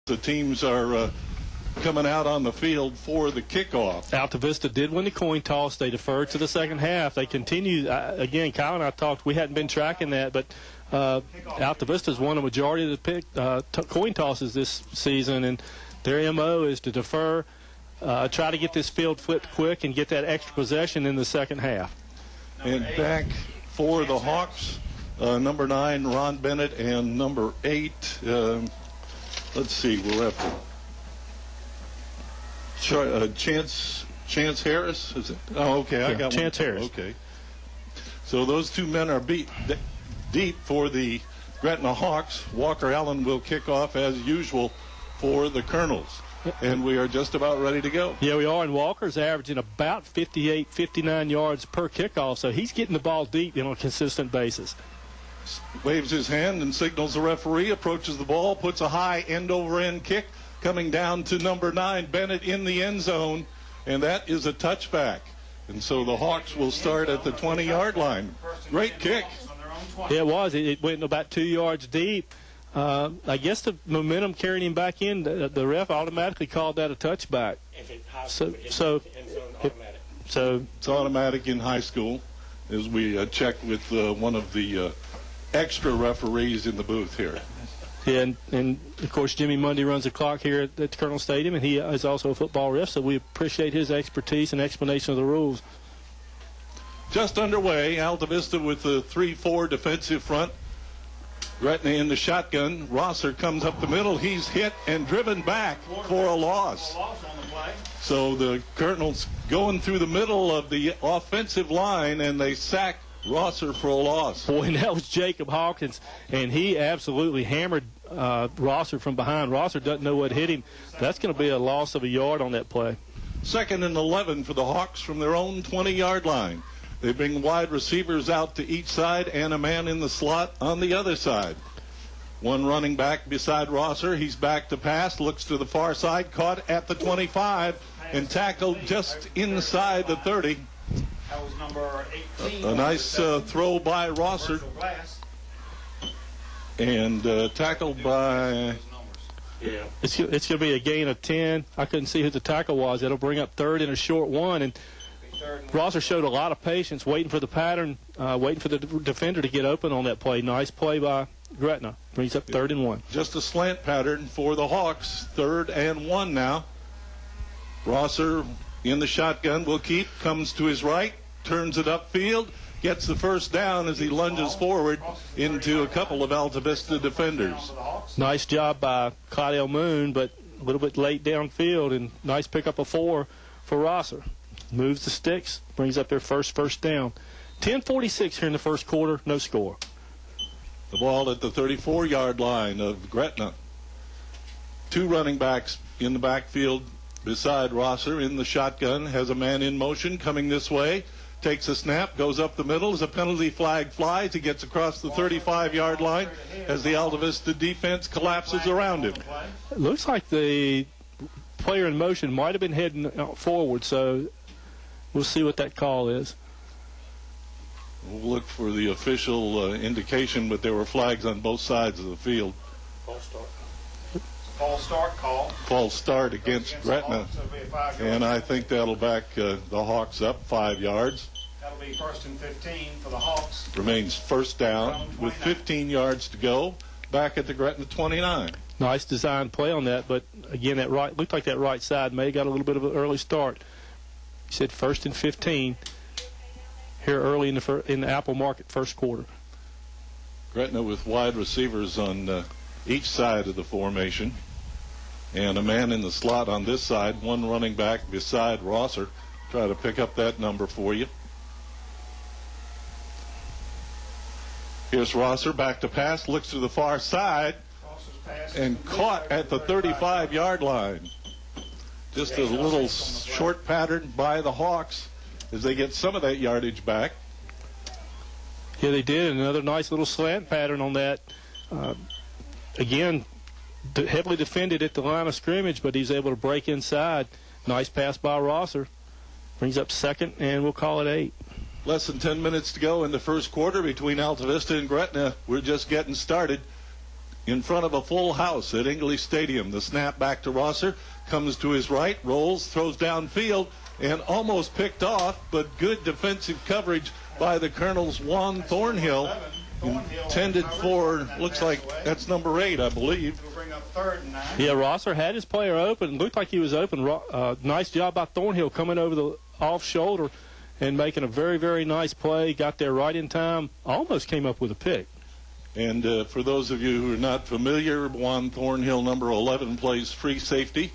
The teams are coming out on the field for the kickoff. Altavista did win the coin toss. They deferred to the second half. They continue. Again, Kyle and I talked. We hadn't been tracking that, but Altavista's won a majority of the coin tosses this season, and their MO is to defer, try to get this field flipped quick, and get that extra possession in the second half. And back for the Hawks, number 9, Ron Bennett, and number 8, let's see, we'll have to Chance Harris, is it? Oh, okay, I got Chance one. Harris. Okay. So those two men are deep for the Gretna Hawks. Walker Allen will kick off as usual for the Colonels. And we are just about ready to go. Yeah, we are. And Walker's averaging about 58, 59 yards per kickoff, so he's getting the ball deep on a consistent basis. Waves his hand and signals the referee, approaches the ball, puts a high end-over-end kick coming down to number 9, Bennett, in the end zone, and that is a touchback. And so the Hawks will start at the 20-yard line. Great kick. Yeah, it was. It went about 2 yards deep. I guess the momentum carried him back in. The ref automatically called that a touchback. So it's automatic in high school, as we checked with one of the extra referees in the booth here. Yeah, and of course Jimmy Mundy runs the clock here at the Colonel Stadium, and he is also a football ref, so we appreciate his expertise and explanation of the rules. Just underway, Altavista with the 3-4 defensive front. Gretna in the shotgun. Rosser comes up the middle. He's hit and driven back for a loss. So the Colonels going through the middle of the offensive line, and they sack Rosser for a loss. Boy, and that was Jacob Hawkins, and he absolutely hammered Rosser from behind. Rosser doesn't know what hit him. That's going to be a loss of a yard on that play. 2nd and 11 for the Hawks from their own 20-yard line. They bring wide receivers out to each side and a man in the slot on the other side. One running back beside Rosser. He's back to pass, looks to the far side, caught at the 25 and tackled just inside the 30. That was number 18. A nice throw by Rosser. And tackled by... Yeah. It's going to be a gain of 10. I couldn't see who the tackle was. It'll bring up 3rd and a short one. And Rosser showed a lot of patience, waiting for the pattern, waiting for the defender to get open on that play. Nice play by Gretna. Brings up 3rd and 1. Just a slant pattern for the Hawks. 3rd and 1 now. Rosser in the shotgun will keep, comes to his right, turns it upfield, gets the first down as he lunges forward into a couple of Altavista defenders. Nice job by Claudio Moon, but a little bit late downfield, and nice pickup of 4 for Rosser. Moves the sticks, brings up their first down. 10:46 here in the first quarter, no score. The ball at the 34-yard line of Gretna. 2 running backs in the backfield beside Rosser in the shotgun. Has a man in motion coming this way. Takes a snap, goes up the middle as a penalty flag flies. He gets across the 35-yard line as the Altavista defense collapses around him. It looks like the player in motion might have been heading forward, so we'll see what that call is. We'll look for the official indication, but there were flags on both sides of the field. False start call. False start against Gretna. And I think that'll back the Hawks up 5 yards. That'll be 1st and 15 for the Hawks. Remains first down with 15 yards to go. Back at the Gretna 29. Nice design play on that, but again, that right looked like that right side may have got a little bit of an early start. He said 1st and 15 here early in the Apple Market first quarter. Gretna with wide receivers on each side of the formation, and a man in the slot on this side. One running back beside Rosser. Try to pick up that number for you. Here's Rosser back to pass, looks to the far side, and caught at the 35-yard line. Just a little short pattern by the Hawks as they get some of that yardage back. Yeah, they did. Another nice little slant pattern on that. Again, heavily defended at the line of scrimmage, but he's able to break inside. Nice pass by Rosser. Brings up 2nd, and we'll call it 8. Less than 10 minutes to go in the first quarter between Altavista and Gretna. We're just getting started. in front of a full house at English Stadium. The snap back to Rosser, comes to his right, rolls, throws downfield, and almost picked off, but good defensive coverage by the Colonel's Juan Thornhill. Intended for, looks like that's number 8, I believe. We'll bring up 3rd and 9. Yeah, Rosser had his player open. Looked like he was open. Nice job by Thornhill coming over the off shoulder and making a very, very nice play. Got there right in time. Almost came up with a pick. And for those of you who are not familiar, Juan Thornhill, number 11, plays free safety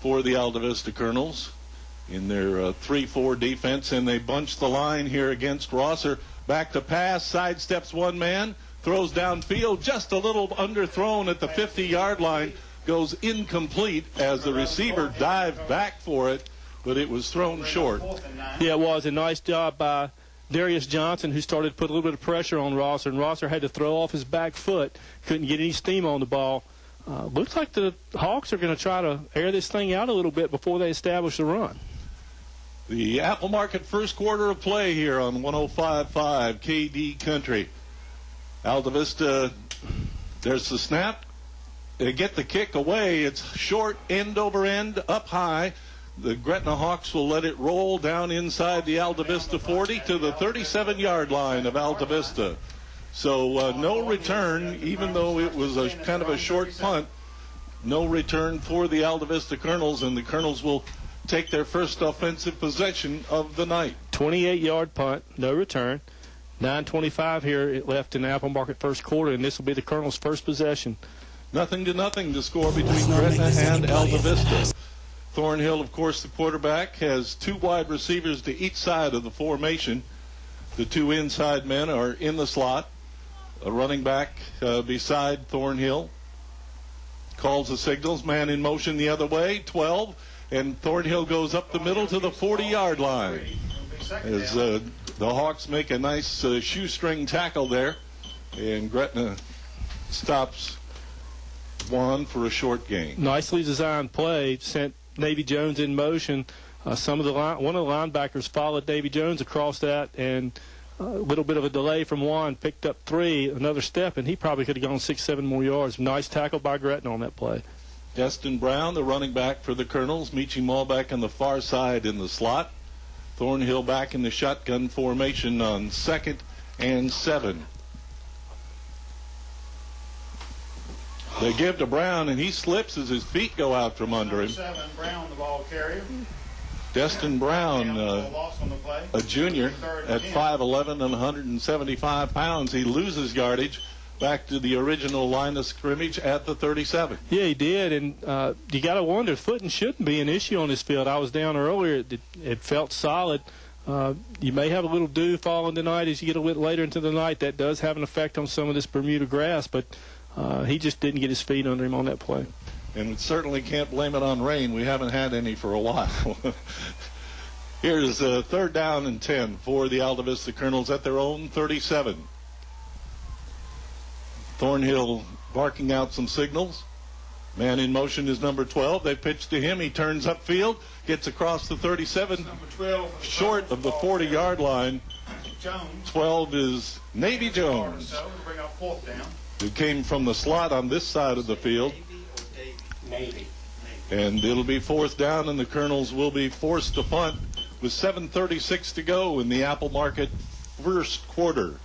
for the Altavista Colonels in their 3-4 defense. And they bunch the line here against Rosser. Back to pass, sidesteps one man, throws downfield, just a little underthrown at the 50-yard line, goes incomplete as the receiver dived back for it, but it was thrown short. Yeah, it was a nice job by Darius Johnson, who started to put a little bit of pressure on Rosser, and Rosser had to throw off his back foot, couldn't get any steam on the ball. Looks like the Hawks are going to try to air this thing out a little bit before they establish the run. The Apple Market first quarter of play here on 105.5 KD Country. Altavista, there's the snap. They get the kick away. It's short, end over end, up high. The Gretna Hawks will let it roll down inside the Altavista 40 to the 37-yard line of Altavista. So no return, even though it was a kind of a short punt. No return for the Altavista Colonels, and the Colonels will take their first offensive possession of the night. 28-yard punt, no return. 9:25 here left in the Apple Market first quarter, and this will be the Colonel's first possession. 0-0 to score between Gretna and Altavista. Thornhill, of course, the quarterback, has 2 wide receivers to each side of the formation. The 2 inside men are in the slot. A running back beside Thornhill calls the signals. Man in motion the other way, 12. And Thornhill goes up the middle to the 40-yard line as the Hawks make a nice shoestring tackle there. And Gretna stops Juan for a short gain. Nicely designed play, sent Navy Jones in motion. One of the linebackers followed Navy Jones across that, and a little bit of a delay from Juan, picked up 3, another step, and he probably could have gone 6-7 more yards. Nice tackle by Gretna on that play. Destin Brown, the running back for the Colonels. Meachie Mall back on the far side in the slot. Thornhill back in the shotgun formation on 2nd and 7. They give to Brown, and he slips as his feet go out from under him. 7, Brown, the ball carrier. Destin Brown, a junior at 5'11 and 175 pounds. He loses yardage back to the original line of scrimmage at the 37. Yeah, he did, and you got to wonder, footing shouldn't be an issue on this field. I was down earlier. It felt solid. You may have a little dew falling tonight as you get a little later into the night. That does have an effect on some of this Bermuda grass, but he just didn't get his feet under him on that play. And we certainly can't blame it on rain. We haven't had any for a while. Here's 3rd down and 10 for the Altavista Colonels at their own 37. Thornhill barking out some signals. Man in motion is number 12. They pitch to him. He turns upfield, gets across the 37, Number 12, short of the 40-yard line. Jones. 12 is Navy Jones, So we'll bring up 4th down. who came from the slot on this side of the field. Navy. And it'll be 4th down, and the Colonels will be forced to punt with 7:36 to go in the Apple Market first quarter.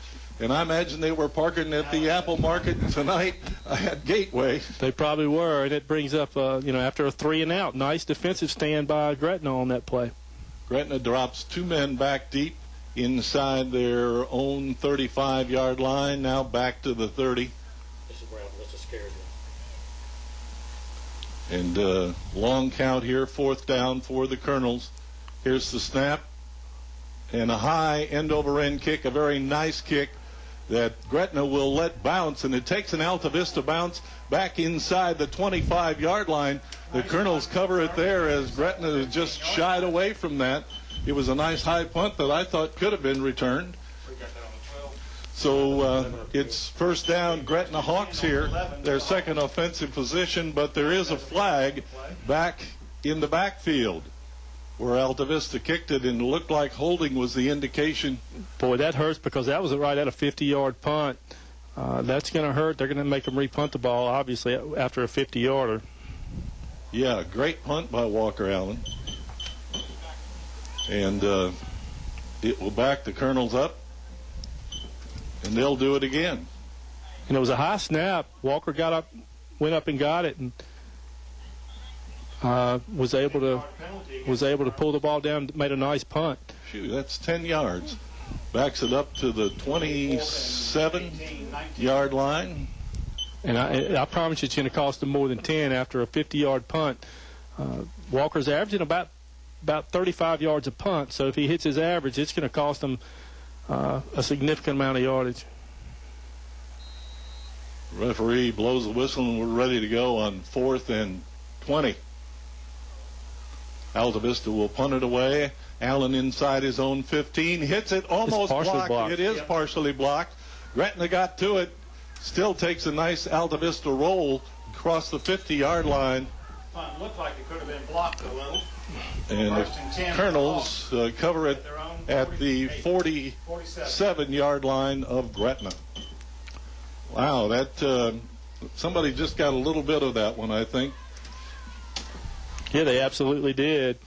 And I imagine they were parking at the Apple Market tonight at Gateway. They probably were, and it brings up, after a 3 and out, nice defensive stand by Gretna on that play. Gretna drops 2 men back deep inside their own 35-yard line, now back to the 30. This is where I'm scared. And long count here, 4th down for the Colonels. Here's the snap. And a high end-over-end kick, a very nice kick that Gretna will let bounce. And it takes an Altavista bounce back inside the 25-yard line. The Colonels cover it there as Gretna just shied away from that. It was a nice high punt that I thought could have been returned. So it's 1st down, Gretna Hawks here, their 2nd offensive position, but there is a flag back in the backfield where Altavista kicked it, and it looked like holding was the indication. Boy, that hurts because that was right at a 50-yard punt. That's going to hurt. They're going to make them repunt the ball, obviously, after a 50-yarder. Yeah, great punt by Walker Allen. And it will back the Colonels up, and they'll do it again. And it was a high snap. Walker went up and got it, and was able to pull the ball down, made a nice punt. Shoot, that's 10 yards. Backs it up to the 27-yard line. And I promise you it's going to cost them more than 10 after a 50-yard punt. Walker's averaging about 35 yards a punt, so if he hits his average, it's going to cost him a significant amount of yardage. Referee blows the whistle, and we're ready to go on 4th and 20. Altavista will punt it away. Allen inside his own 15. Hits it, almost blocked. It is partially blocked. Gretna got to it. Still takes a nice Altavista roll across the 50-yard line. Punt looked like it could have been blocked a little. And the Colonels cover it at the 47-yard line of Gretna. Wow, that somebody just got a little bit of that one, I think. Yeah, they absolutely did.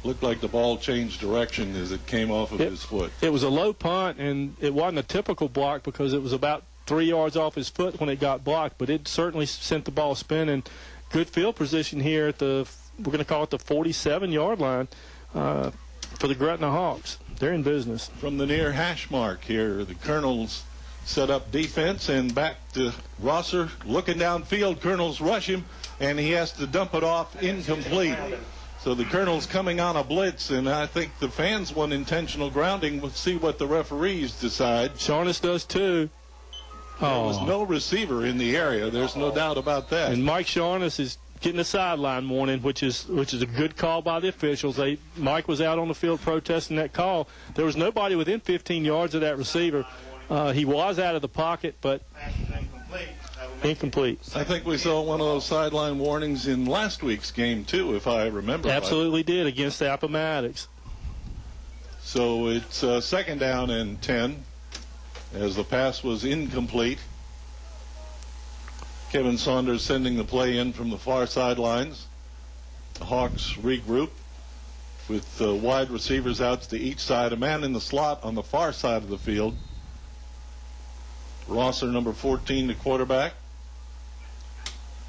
Looked like the ball changed direction as it came off of his foot. It was a low punt, and it wasn't a typical block because it was about 3 yards off his foot when it got blocked, but it certainly sent the ball spinning. Good field position here at we're going to call it the 47-yard line for the Gretna Hawks. They're in business. From the near hash mark here, the Colonels set up defense, and back to Rosser looking downfield. Colonels rush him, and he has to dump it off incomplete. So the Colonels coming on a blitz, and I think the fans want intentional grounding. We'll see what the referees decide. Sharness does too. There was no receiver in the area. There's no doubt about that. And Mike Sharness is getting a sideline warning, which is a good call by the officials. Mike was out on the field protesting that call. There was nobody within 15 yards of that receiver. He was out of the pocket, but incomplete. I think we saw one of those sideline warnings in last week's game, too, if I remember. Absolutely did, against the Appomattox. So it's 2nd down and 10 as the pass was incomplete. Kevin Saunders sending the play in from the far sidelines. The Hawks regroup with wide receivers out to each side. A man in the slot on the far side of the field. Rosser, number 14, the quarterback,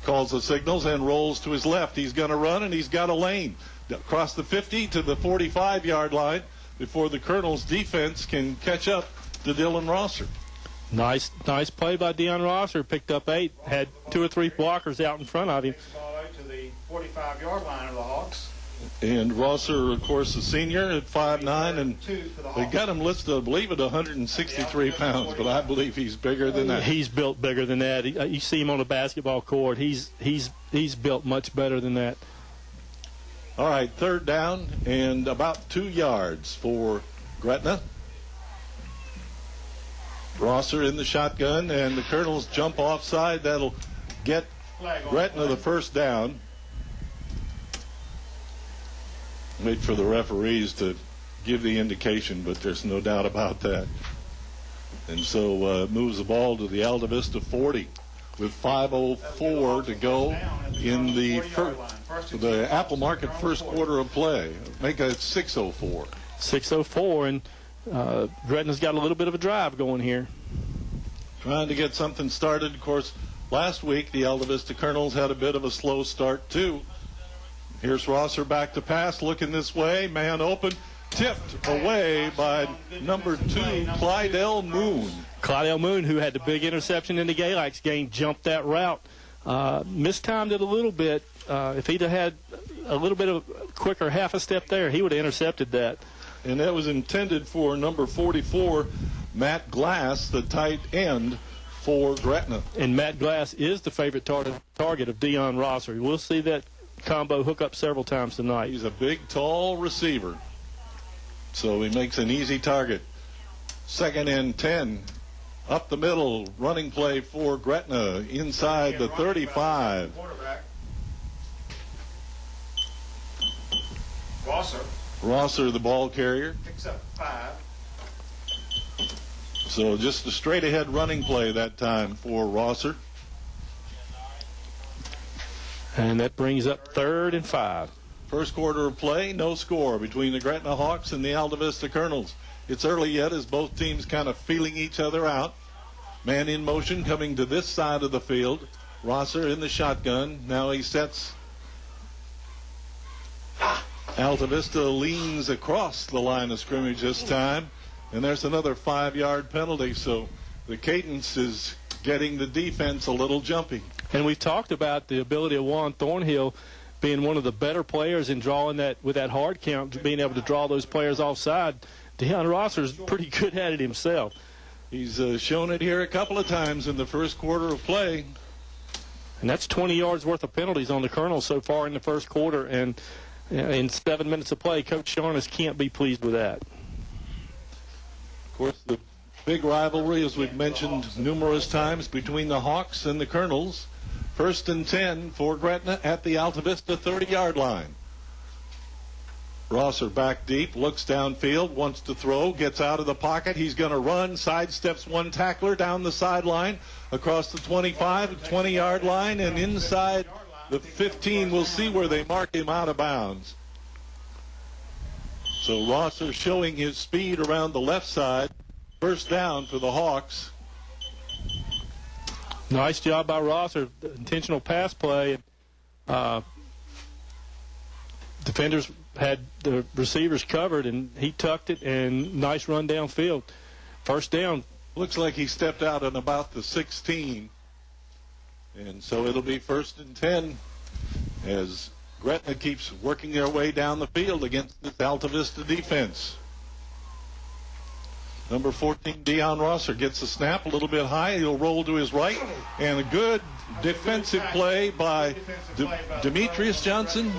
calls the signals and rolls to his left. He's going to run, and he's got a lane across the 50 to the 45-yard line before the Colonels' defense can catch up to Dylan Rosser. Nice play by Deion Rosser. Picked up 8, had 2 or 3 blockers out in front of him. Takes the ball out to the 45-yard line of the Hawks. And Rosser, of course, a senior at 5'9", and they got him listed, I believe, at 163 pounds, but I believe he's bigger than that. He's built bigger than that. You see him on the basketball court. He's built much better than that. All right, 3rd down and about 2 yards for Gretna. Rosser in the shotgun, and the Colonels jump offside. That'll get Gretna the 1st down. Wait for the referees to give the indication, but there's no doubt about that. And so moves the ball to the Altavista 40 with 5:04 to go in the Apple Market first quarter of play. Make it 6:04. 6:04, and Gretna's got a little bit of a drive going here. Trying to get something started. Of course, last week the Altavista Colonels had a bit of a slow start too. Here's Rosser back to pass, looking this way, man open, tipped away by number 2, Clydell Moon. Clydell Moon, who had the big interception in the Galax game, jumped that route. Mistimed it a little bit. If he'd have had a little bit of quicker half a step there, he would have intercepted that. And that was intended for number 44, Matt Glass, the tight end for Gretna. And Matt Glass is the favorite target of Deion Rosser. We'll see that combo hook up several times tonight. He's a big, tall receiver, so he makes an easy target. 2nd and 10, up the middle, running play for Gretna inside the 35. Rosser Rosser, the ball carrier. picks up 5. So just a straight ahead running play that time for Rosser. And that brings up 3rd and 5. First quarter of play, no score between the Gretna Hawks and the Altavista Colonels. It's early yet as both teams kind of feeling each other out. Man in motion coming to this side of the field. Rosser in the shotgun. Now he sets. Altavista leans across the line of scrimmage this time. And there's another 5-yard penalty. So the cadence is getting the defense a little jumpy. And we've talked about the ability of Juan Thornhill being one of the better players in drawing that with that hard count, being able to draw those players offside. Deion Rosser's pretty good at it himself. He's shown it here a couple of times in the first quarter of play. And that's 20 yards worth of penalties on the Colonels so far in the first quarter. And in 7 minutes of play, Coach Sharnas can't be pleased with that. Of course, the big rivalry, as we've mentioned numerous times, between the Hawks and the Colonels. 1st and 10 for Gretna at the Altavista 30-yard line. Rosser back deep, looks downfield, wants to throw, gets out of the pocket. He's going to run, sidesteps one tackler down the sideline, across the 25, 20-yard line, and inside the 15. We'll see where they mark him out of bounds. So Rosser showing his speed around the left side. First down for the Hawks. Nice job by Rosser. Intentional pass play. Defenders had the receivers covered, and he tucked it, and nice run downfield. First down. Looks like he stepped out on about the 16. And so it'll be 1st and 10 as Gretna keeps working their way down the field against this Altavista defense. Number 14, Deion Rosser gets the snap a little bit high. He'll roll to his right. And a good defensive play by Demetrius Johnson.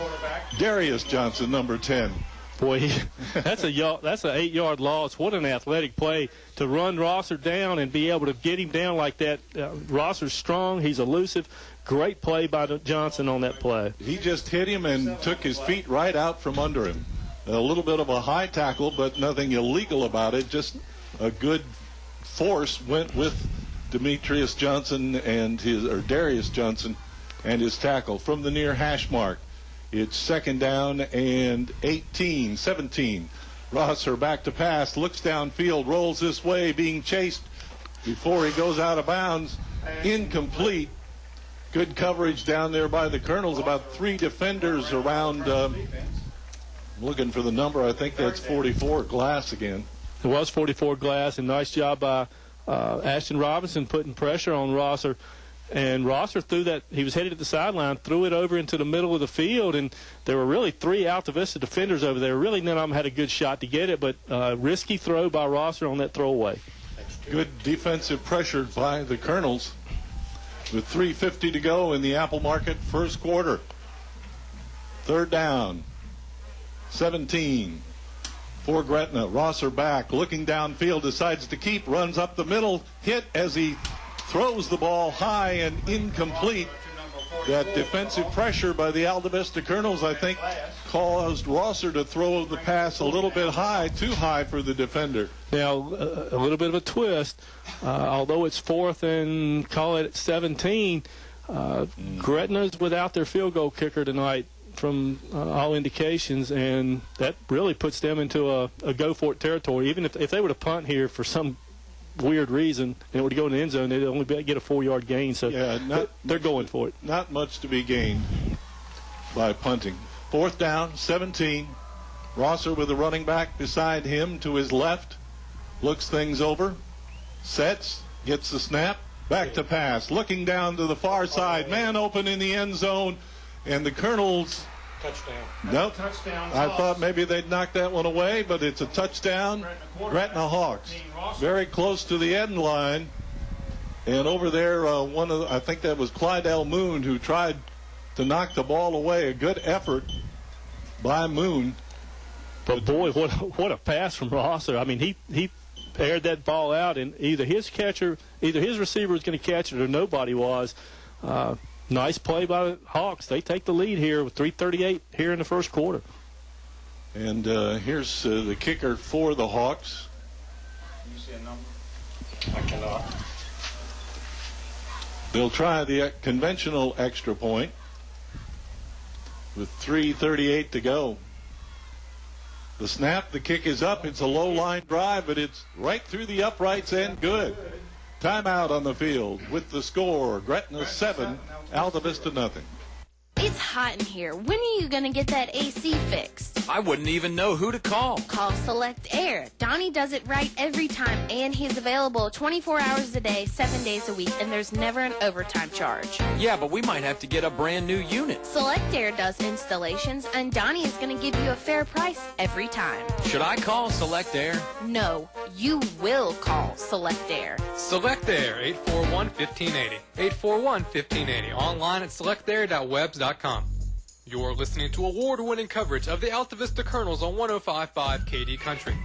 Darius Johnson, number 10. Boy, that's an 8-yard loss. What an athletic play to run Rosser down and be able to get him down like that. Rosser's strong. He's elusive. Great play by Johnson on that play. He just hit him and took his feet right out from under him. A little bit of a high tackle, but nothing illegal about it. Just a good force went with Darius Johnson and his tackle from the near hash mark. It's 2nd down and 17. Rosser back to pass, looks downfield, rolls this way, being chased before he goes out of bounds. Incomplete. Good coverage down there by the Colonels. About 3 defenders around. I'm looking for the number. I think that's 44. Glass again. It was 44 Glass, and nice job by Ashton Robinson putting pressure on Rosser. And Rosser threw that. He was headed to the sideline, threw it over into the middle of the field, and there were really 3 Altavista defenders over there. Really none of them had a good shot to get it, but risky throw by Rosser on that throwaway. Good defensive pressure by the Colonels with 3:50 to go in the Apple Market first quarter. 3rd down, 17 for Gretna. Rosser back, looking downfield, decides to keep, runs up the middle, hit as he throws the ball high and incomplete. That defensive pressure by the Altavista Colonels, I think, caused Rosser to throw the pass a little bit high, too high for the defender. Now, a little bit of a twist. Although it's 4th and call it 17, Gretna's without their field goal kicker tonight from all indications, and that really puts them into a go-for-it territory. Even if they were to punt here for some weird reason and it would go in the end zone, they'd only get a 4-yard gain. So yeah, they're going for it. Not much to be gained by punting. 4th down, 17. Rosser with the running back beside him to his left. Looks things over. Sets. Gets the snap. Back to pass. Looking down to the far side. Man open in the end zone. And the Colonels... Touchdown. Nope. Touchdown. I thought maybe they'd knock that one away, but it's a touchdown. Gretna Hawks. Very close to the end line. And over there, I think that was Clydell Moon who tried to knock the ball away. A good effort by Moon. But boy, what a pass from Rosser. I mean, he aired that ball out, and either his receiver was going to catch it or nobody was. Nice play by the Hawks. They take the lead here with 3:38 here in the first quarter. And here's the kicker for the Hawks. You see a number? Cannot. They'll try the conventional extra point with 3:38 to go. The snap, the kick is up. It's a low line drive, but it's right through the uprights and good. Timeout on the field with the score. Gretna 7, Altavista nothing. It's hot in here. When are you going to get that AC fixed? I wouldn't even know who to call. Call Select Air. Donnie does it right every time, and he's available 24 hours a day, 7 days a week, and there's never an overtime charge. Yeah, but we might have to get a brand new unit. Select Air does installations, and Donnie is going to give you a fair price every time. Should I call Select Air? No, you will call Select Air. Select Air, 841-1580. 841-1580. Online at selectair.webs.com. You're listening to award-winning coverage of the Altavista Colonels on 105.5 KD Country.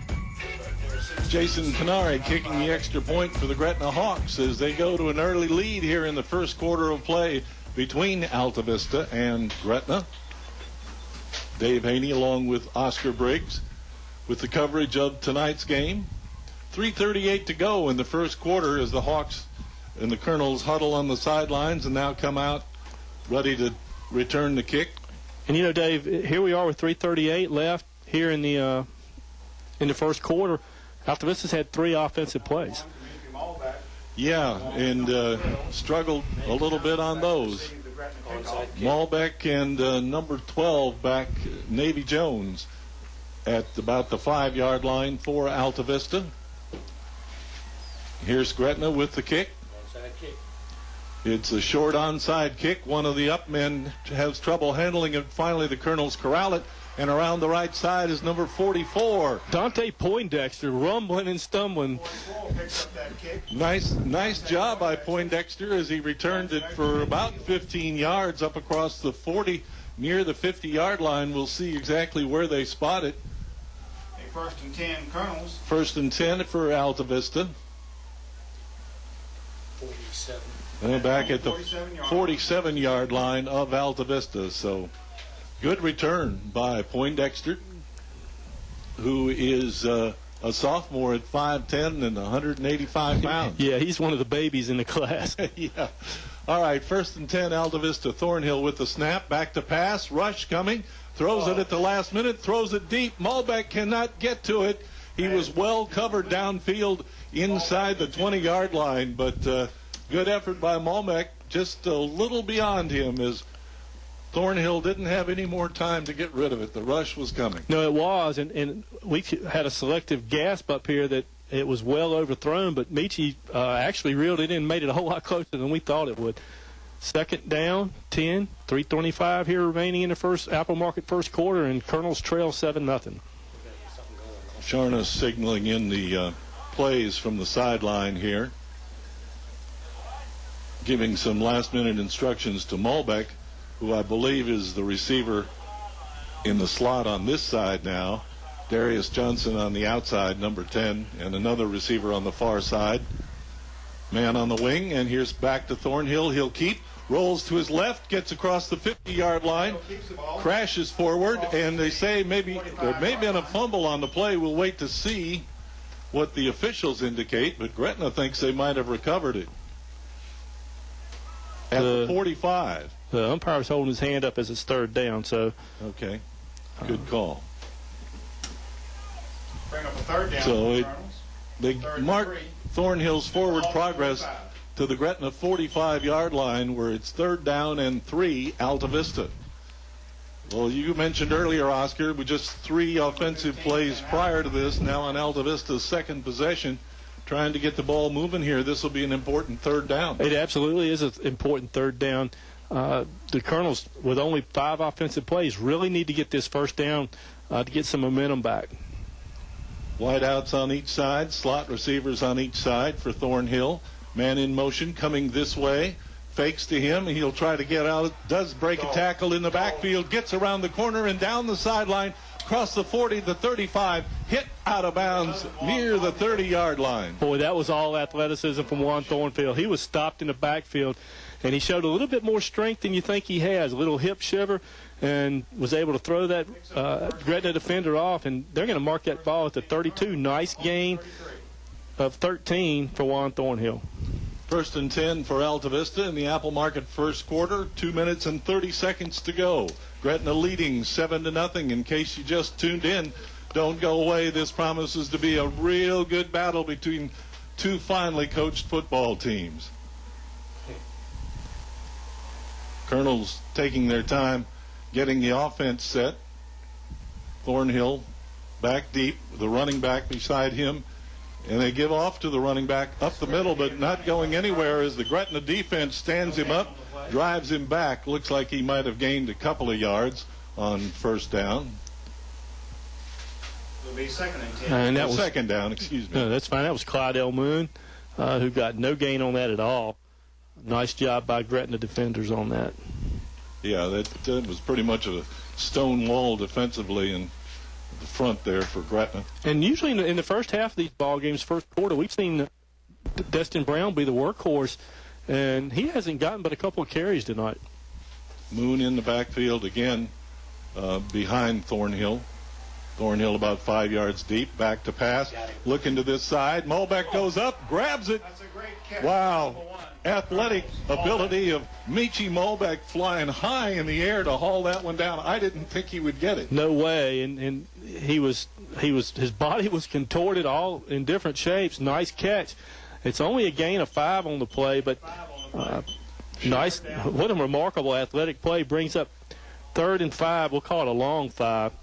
Jason Canare kicking the extra point for the Gretna Hawks as they go to an early lead here in the first quarter of play between Altavista and Gretna. Dave Haney along with Oscar Briggs with the coverage of tonight's game. 3:38 to go in the first quarter as the Hawks and the Colonels huddle on the sidelines and now come out ready to return the kick. And you know, Dave, here we are with 3:38 left here in the first quarter. Altavista's had 3 offensive plays. Yeah, and struggled a little bit on those. Malbec and number 12 back, Navy Jones, at about the 5-yard line for Altavista. Here's Gretna with the kick. Onside kick. It's a short onside kick. One of the up men has trouble handling it. Finally, the Colonels corral it. And around the right side is number 44. Dante Poindexter rumbling and stumbling. Nice job by Poindexter as he returned it for about 15 yards up across the 40 near the 50-yard line. We'll see exactly where they spot it. A 1st and 10 Colonels. 1st and 10 for Altavista. 47. And back at the 47-yard line of Altavista. So good return by Poindexter, who is a sophomore at 5'10" and 185 pounds. Yeah, he's one of the babies in the class. Yeah. All right, 1st and 10, Altavista. Thornhill with the snap. Back to pass. Rush coming. Throws it at the last minute. Throws it deep. Malbec cannot get to it. He was well covered downfield inside the 20-yard line, but good effort by Malbec. Just a little beyond him as Thornhill didn't have any more time to get rid of it. The rush was coming. No, it was, and we had a selective gasp up here that it was well overthrown, but Michi actually reeled it in and made it a whole lot closer than we thought it would. 2nd down, 10, 3:25 here remaining in the first Apple Market first quarter, and Colonels trail 7-0. Sharna signaling in the plays from the sideline here, giving some last-minute instructions to Malbec, who I believe is the receiver in the slot on this side now. Darius Johnson on the outside, number 10, and another receiver on the far side. Man on the wing, and here's back to Thornhill. He'll keep, rolls to his left, gets across the 50-yard line, crashes forward, and they say maybe there may have been a fumble on the play. We'll wait to see what the officials indicate, but Gretna thinks they might have recovered it. At the 45. The umpire's holding his hand up as it's 3rd down, so. Okay. Good call. Bring up a 3rd down. So they Third and mark 3. Thornhill's forward progress to the Gretna 45-yard line where it's 3rd down and 3, Altavista. Well, you mentioned earlier, Oscar, with just 3 offensive plays prior to this, now on Altavista's 2nd possession, trying to get the ball moving here. This will be an important 3rd down. It absolutely is an important 3rd down. The Colonels, with only 5 offensive plays, really need to get this 1st down to get some momentum back. Wideouts on each side, slot receivers on each side for Thornhill. Man in motion coming this way. Fakes to him. He'll try to get out. Does break a tackle in the backfield. Gets around the corner and down the sideline. Across the 40, the 35. Hit out of bounds near the 30-yard line. Boy, that was all athleticism from Juan Thornfield. He was stopped in the backfield, and he showed a little bit more strength than you think he has. A little hip shiver, and was able to throw that Gretna defender off, and they're going to mark that ball at the 32. Nice gain. of 13 for Juan Thornhill. First and 10 for Altavista in the Apple Market first quarter. 2 minutes and 30 seconds to go. Gretna leading 7-0. In case you just tuned in, don't go away. This promises to be a real good battle between two finely coached football teams. Colonels taking their time getting the offense set. Thornhill back deep, the running back beside him, and they give off to the running back up the middle, but not going anywhere as the Gretna defense stands him up, drives him back. Looks like he might have gained a couple of yards on first down. It'll be second and 10. And that was Second down, excuse me. no, that's fine. That was Clyde L. Moon, who got no gain on that at all. Nice job by Gretna defenders on that. Yeah, that was pretty much a stone wall defensively in the front there for Gretna. And usually in the first half of these ball games, first quarter, we've seen Destin Brown be the workhorse, and he hasn't gotten but a couple of carries tonight. Moon in the backfield again behind Thornhill. Thornhill about 5 yards deep, back to pass. Looking to this side. Molbeck goes up, grabs it. That's a great catch. Wow. Number one. Athletic ability of Michi Molbeck flying high in the air to haul that one down. I didn't think he would get it. No way, and his body was contorted all in different shapes. Nice catch. It's only a gain of 5 on the play, but nice. What a remarkable athletic play. Brings up 3rd and 5. We'll call it a long 5.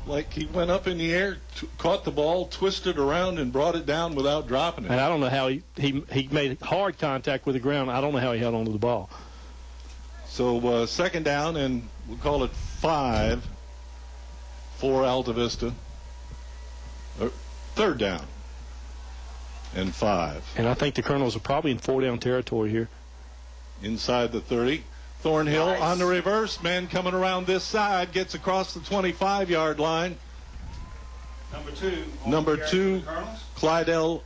Like he went up in the air, caught the ball, twisted around, and brought it down without dropping it. And I don't know how he made hard contact with the ground. I don't know how he held onto the ball. So second down, and we'll call it 5 for Altavista. Third down and 5. And I think the Colonels are probably in 4-down territory here. Inside the 30. Thornhill Nice. on the reverse. Man coming around this side. Gets across the 25-yard line. Number 2. Number carry 2, for the Colonels. Clyde L.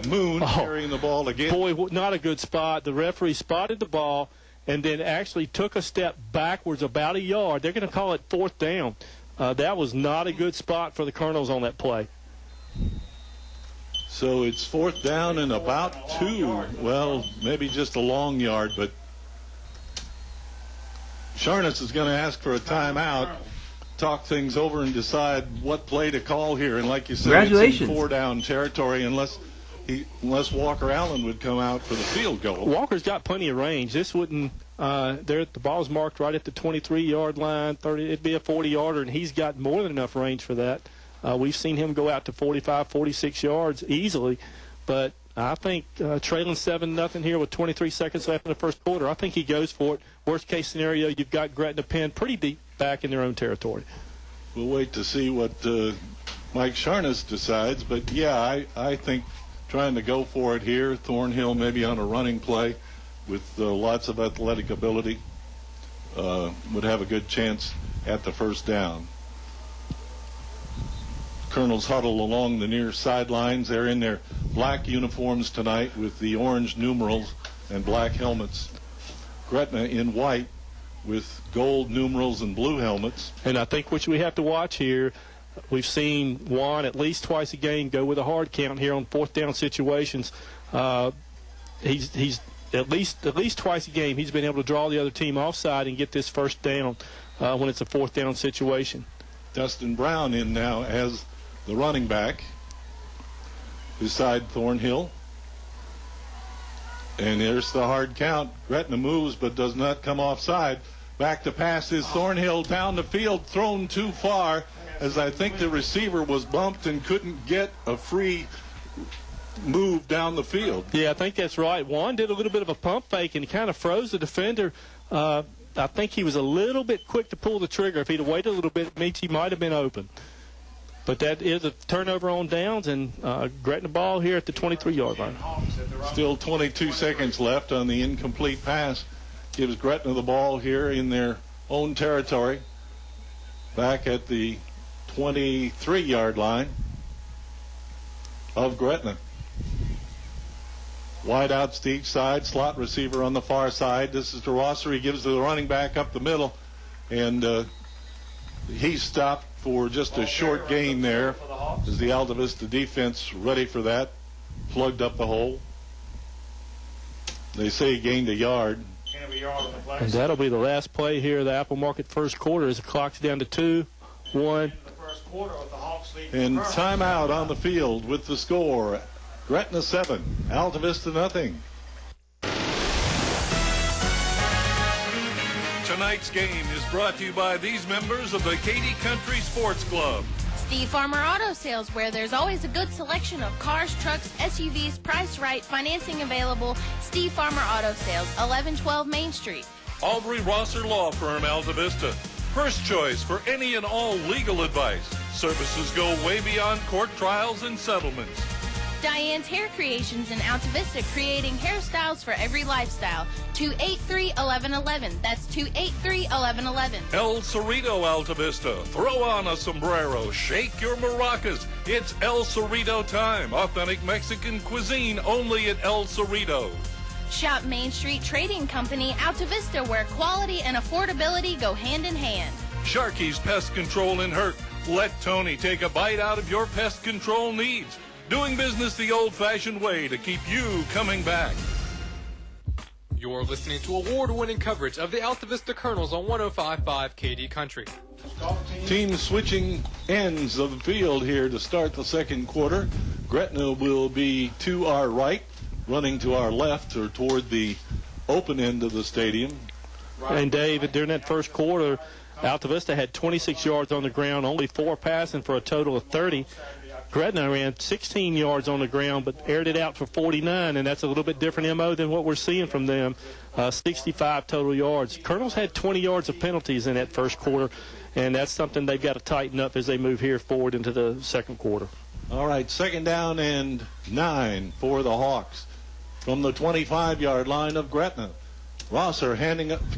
Moon carrying the ball again. Boy, not a good spot. The referee spotted the ball and then actually took a step backwards about a yard. They're going to call it 4th down. That was not a good spot for the Colonels on that play. So it's 4th down and about 2. Well, maybe just a long yard, but Sharness is going to ask for a timeout, talk things over, and decide what play to call here. And like you said, Congratulations. it's in 4-down territory unless Walker Allen would come out for the field goal. Walker's got plenty of range. This wouldn't the ball's marked right at the 23-yard line, 30. It'd be a 40-yarder, and he's got more than enough range for that. We've seen him go out to 45, 46 yards easily, but I think trailing 7-0 here with 23 seconds left in the first quarter, I think he goes for it. Worst case scenario, you've got Gretna pinned pretty deep back in their own territory. We'll wait to see what Mike Sharness decides, but yeah, I think trying to go for it here, Thornhill maybe on a running play with lots of athletic ability would have a good chance at the first down. Colonels huddle along the near sidelines. They're in their black uniforms tonight with the orange numerals and black helmets. Gretna in white with gold numerals and blue helmets. And I think what we have to watch here, we've seen Juan at least twice a game go with a hard count here on 4th down situations. He's at least twice a game he's been able to draw the other team offside and get this first down when it's a 4th down situation. Dustin Brown in now as the running back beside Thornhill. And there's the hard count. Gretna moves but does not come offside. Back to pass is Thornhill down the field, thrown too far, as I think the receiver was bumped and couldn't get a free move down the field. Yeah, I think that's right. Juan did a little bit of a pump fake and he kind of froze the defender. I think he was a little bit quick to pull the trigger. If he'd have waited a little bit, Michi might have been open. But that is a turnover on downs, and Gretna ball here at the 23-yard line. Still 22 seconds left on the incomplete pass. Gives Gretna the ball here in their own territory. Back at the 23-yard line of Gretna. Wide outs to each side. Slot receiver on the far side. This is to Rosser. He gives to the running back up the middle. And he's stopped for just a short gain there as the Altavista defense ready for that plugged up the hole. They say he gained a yard. Gain of a yard on the play. And that'll be the last play here of the Apple Market first quarter as the clock's down to 2-1. In the first quarter with the Hawks leading And the Colonels. timeout on the field with the score. Gretna 7, Altavista nothing. Tonight's game is brought to you by these members of the Katy Country Sports Club. Steve Farmer Auto Sales, where there's always a good selection of cars, trucks, SUVs, priced right, financing available. Steve Farmer Auto Sales, 1112 Main Street. Aubrey Rosser Law Firm, Altavista. First choice for any and all legal advice. Services go way beyond court trials and settlements. Diane's Hair Creations in Altavista, creating hairstyles for every lifestyle. 283-1111. That's 283-1111. El Cerrito, Altavista. Throw on a sombrero. Shake your maracas. It's El Cerrito time. Authentic Mexican cuisine only at El Cerrito. Shop Main Street Trading Company, Altavista, where quality and affordability go hand in hand. Sharky's Pest Control in Hurt. Let Tony take a bite out of your pest control needs. Doing business the old-fashioned way to keep you coming back. You're listening to award-winning coverage of the Altavista Colonels on 105.5 KD Country. Teams switching ends of the field here to start the second quarter. Gretna will be to our right, running to our left or toward the open end of the stadium. And Dave, during that first quarter, Altavista had 26 yards on the ground, only 4 passing for a total of 30. Gretna ran 16 yards on the ground, but aired it out for 49, and that's a little bit different MO than what we're seeing from them. 65 total yards. Colonels had 20 yards of penalties in that first quarter, and that's something they've got to tighten up as they move here forward into the second quarter. All right, second down and 9 for the Hawks from the 25-yard line of Gretna. Rosser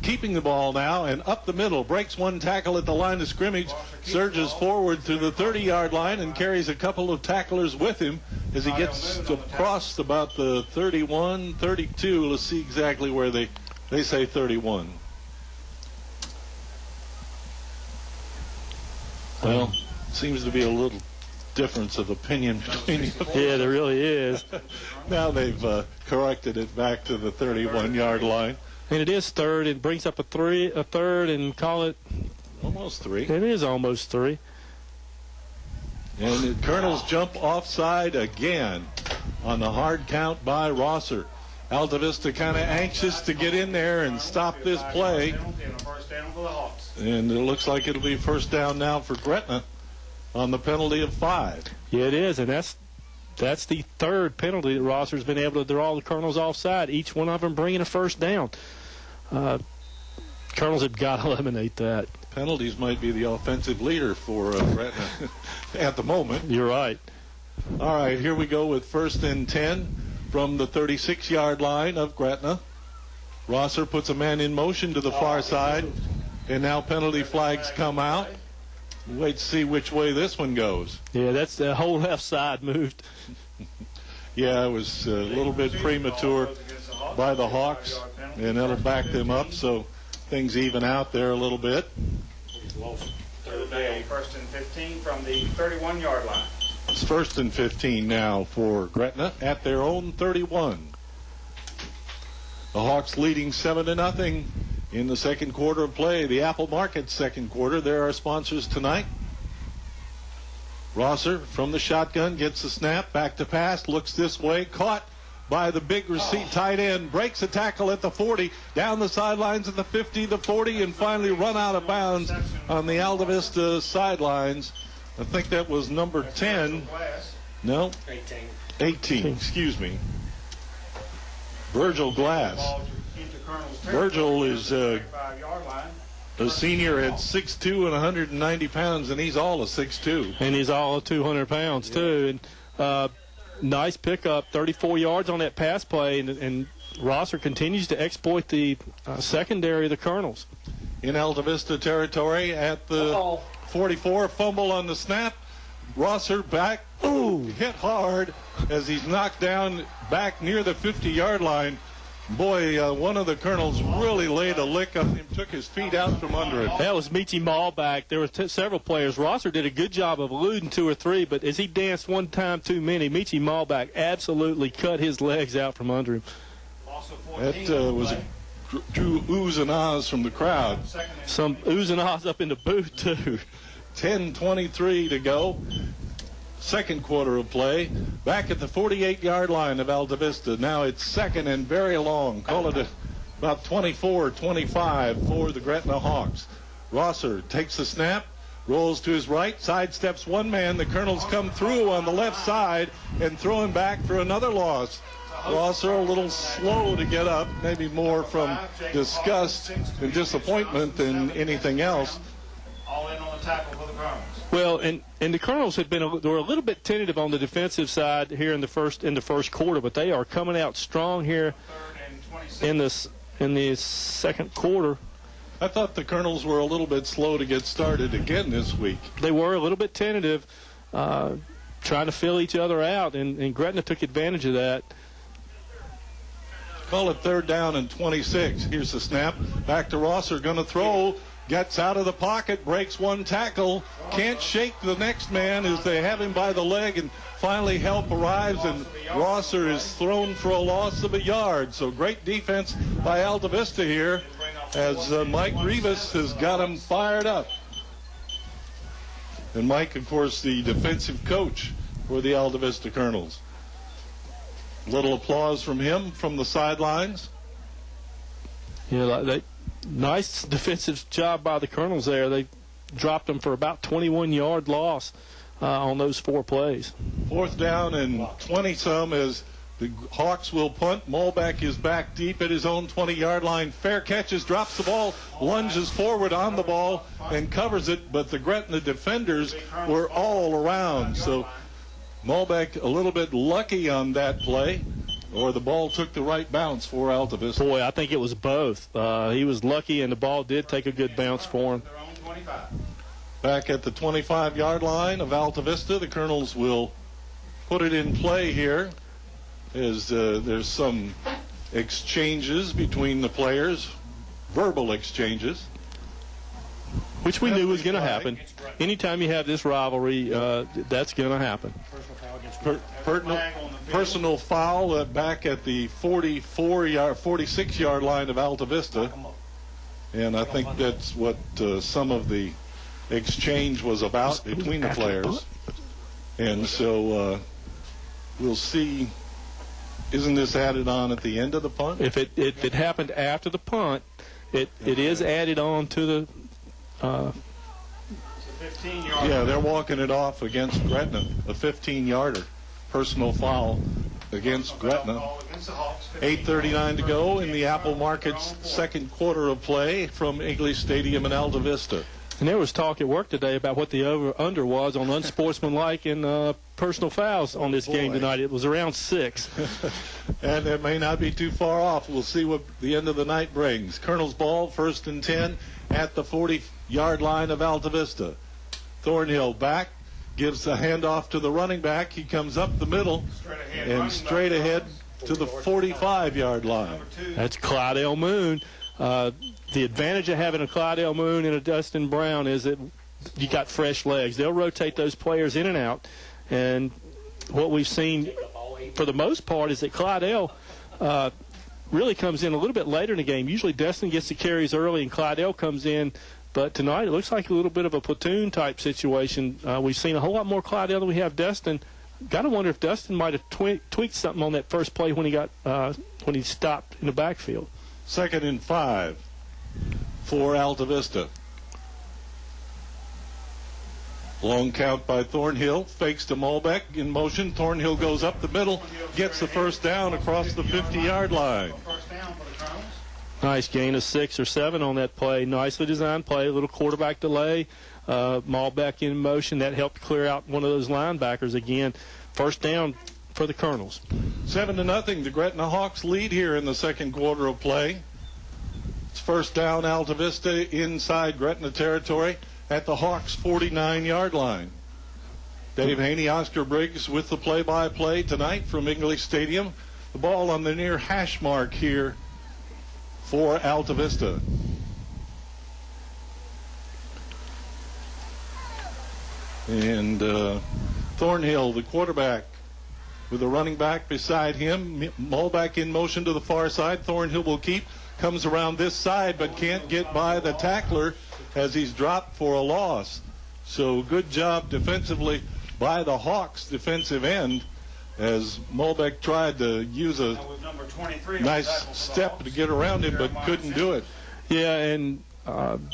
keeping the ball now, and up the middle, breaks one tackle at the line of scrimmage, surges forward to the 30-yard line and carries a couple of tacklers with him as he gets across about the 31, 32. Let's see exactly where they say 31. Well, seems to be a little difference of opinion between you. Yeah, there really is. Now they've corrected it back to the 31-yard line. And it is third. It brings up a third, and call it. Almost 3. It is almost 3. And the Colonels jump offside again on the hard count by Rosser. Altavista kind of anxious to get in there and stop this play. First down for the Hawks. And it looks like it'll be first down now for Gretna on the penalty of 5. Yeah, it is, and that's the third penalty that Rosser's been able to draw the Colonels offside. Each one of them bringing a first down. Colonels have got to eliminate that. Penalties might be the offensive leader for Gretna at the moment. You're right. All right, here we go with first and 10 from the 36-yard line of Gretna. Rosser puts a man in motion to the far side, and now penalty flags come out. Wait to see which way this one goes. Yeah, that's the whole left side moved. Yeah, it was a little bit premature by the Hawks, and that'll back them up, so things even out there a little bit. Third down, first and 15 from the 31-yard line. It's first and 15 now for Gretna at their own 31. The Hawks leading 7-0 in the second quarter of play. The Apple Market second quarter. There are sponsors tonight. Rosser from the shotgun gets the snap, back to pass, looks this way, caught by the big tight end, breaks a tackle at the 40, down the sidelines at the 50, the 40, and finally run out of bounds on the Altavista sidelines. I think that was number 10. No, 18, excuse me. Virgil Glass. Virgil is a senior at 6'2" and 190 pounds, and he's all a 6'2". And he's all of 200 pounds, too. And nice pickup, 34 yards on that pass play, and Rosser continues to exploit the secondary of the Colonels. In Altavista territory at the 44, fumble on the snap. Rosser back, hit hard as he's knocked down back near the 50-yard line Boy, one of the Colonels really laid a lick on him, took his feet out from under him. That was Michi Malback. There were several players. Rosser did a good job of eluding 2 or 3, but as he danced one time too many, Michi Malback absolutely cut his legs out from under him. That was drew oohs and ahs from the crowd. Some oohs and ahs up in the booth, too. 10:23 to go. Second quarter of play. Back at the 48-yard line of Altavista. Now it's second and very long. Call it about 24-25 for the Gretna Hawks. Rosser takes the snap, rolls to his right, sidesteps one man. The Colonels come through on the left side and throw him back for another loss. Rosser a little slow to get up, maybe more from disgust and disappointment than anything else. All in on the tackle for the Colonels. Well, and the Colonels had they were a little bit tentative on the defensive side here in the first quarter, but they are coming out strong here in the second quarter. I thought the Colonels were a little bit slow to get started again this week. They were a little bit tentative, trying to fill each other out, and Gretna took advantage of that. Call it 3rd down and 26. Here's the snap. Back to Rosser, going to throw. Gets out of the pocket, breaks one tackle, can't shake the next man as they have him by the leg, and finally help arrives, and Rosser is thrown for a loss of a yard. So great defense by Altavista here as Mike Rivas has got him fired up. And Mike, of course, the defensive coach for the Altavista Colonels. Little applause from him from the sidelines. Yeah, nice defensive job by the Colonels there. They dropped them for about 21-yard loss on those 4 plays. 4th down and 20-some as the Hawks will punt. Malback is back deep at his own 20-yard line. Fair catches, drops the ball, lunges forward on the ball, and covers it. But the Gretna defenders were all around. So Malback a little bit lucky on that play, or the ball took the right bounce for Altavista. Boy, I think it was both. He was lucky, and the ball did take a good bounce for him. Back at the 25-yard line of Altavista, the Colonels will put it in play here as there's some exchanges between the players, verbal exchanges. Which we knew was going to happen. Anytime you have this rivalry, that's going to happen. Personal foul back at the 46-yard line of Altavista. And I think that's what some of the exchange was about between the players. And so we'll see. Isn't this added on at the end of the punt? If it happened after the punt, it is added on to the... Yeah, they're walking it off against Gretna, a 15-yarder. Personal foul against Gretna. 8:39 to go in the Apple Market's second quarter of play from English Stadium in Altavista. And there was talk at work today about what the over-under was on unsportsmanlike and personal fouls on this game tonight. It was around 6. And it may not be too far off. We'll see what the end of the night brings. Colonel's ball, 1st and 10 at the 40-yard line of Altavista. Thornhill back, gives the handoff to the running back. He comes up the middle and straight ahead to the 45-yard line. That's Clydell Moon. The advantage of having a Clydell Moon and a Dustin Brown is that you got fresh legs. They'll rotate those players in and out. And what we've seen for the most part is that Clydell really comes in a little bit later in the game. Usually Dustin gets the carries early and Clydell comes in. But tonight it looks like a little bit of a platoon-type situation. We've seen a whole lot more Clydell than we have Dustin. Got to wonder if Dustin might have tweaked something on that first play when he stopped in the backfield. 2nd and 5 for Altavista. Long count by Thornhill. Fakes to Malbeck in motion. Thornhill goes up the middle, gets the first down across the 50-yard line. Nice gain of 6 or 7 on that play. Nicely designed play. A little quarterback delay. Malbeck in motion. That helped clear out one of those linebackers again. First down for the Colonels. 7-0. The Gretna Hawks lead here in the second quarter of play. It's first down Altavista inside Gretna territory at the Hawks' 49-yard line. Dave Haney, Oscar Briggs with the play-by-play tonight from English Stadium. The ball on the near hash mark here for Altavista. And Thornhill, the quarterback, with a running back beside him. Malbeck in motion to the far side. Thornhill will keep. Comes around this side but can't get by the tackler as he's dropped for a loss. So good job defensively by the Hawks defensive end as Malbeck tried to use a Number 23 nice step to get around him but couldn't do it. Yeah, and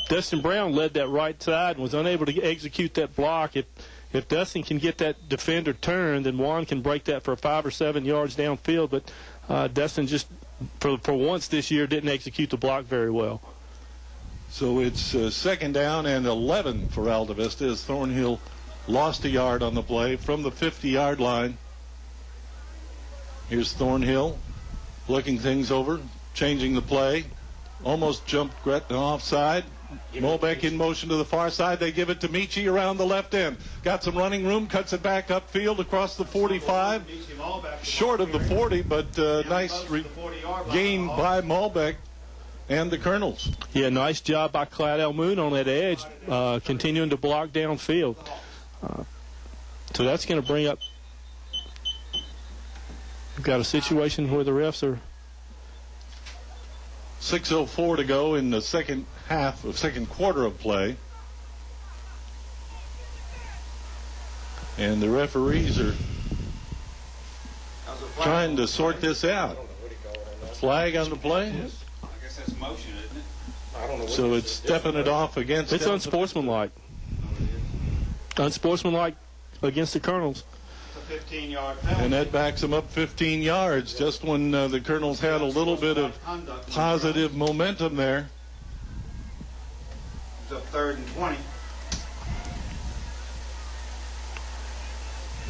Dustin Brown led that right side and was unable to execute that block. If Dustin can get that defender turned, then Juan can break that for 5 or 7 yards downfield. But Dustin just, for once this year, didn't execute the block very well. So it's second down and 11 for Altavista as Thornhill lost a yard on the play from the 50-yard line. Here's Thornhill looking things over, changing the play. Almost jumped Gretna offside. Malbeck in motion to the far side. They give it to Michi around the left end. Got some running room, cuts it back upfield across the 45. Short of the 40, but nice gain by Malbeck and the Colonels. Yeah, nice job by Clyde Elmoon on that edge, continuing to block downfield. So that's going to bring up, we've got a situation where the refs are. 6:04 to go in the second quarter of play. And the referees are trying to sort this out. Flag on the play. I guess that's motion, isn't it? So it's stepping it off against. It's unsportsmanlike. Unsportsmanlike against the Colonels. It's a 15-yard penalty. And that backs them up 15 yards just when the Colonels had a little bit of positive momentum there. It's a 3rd and 20.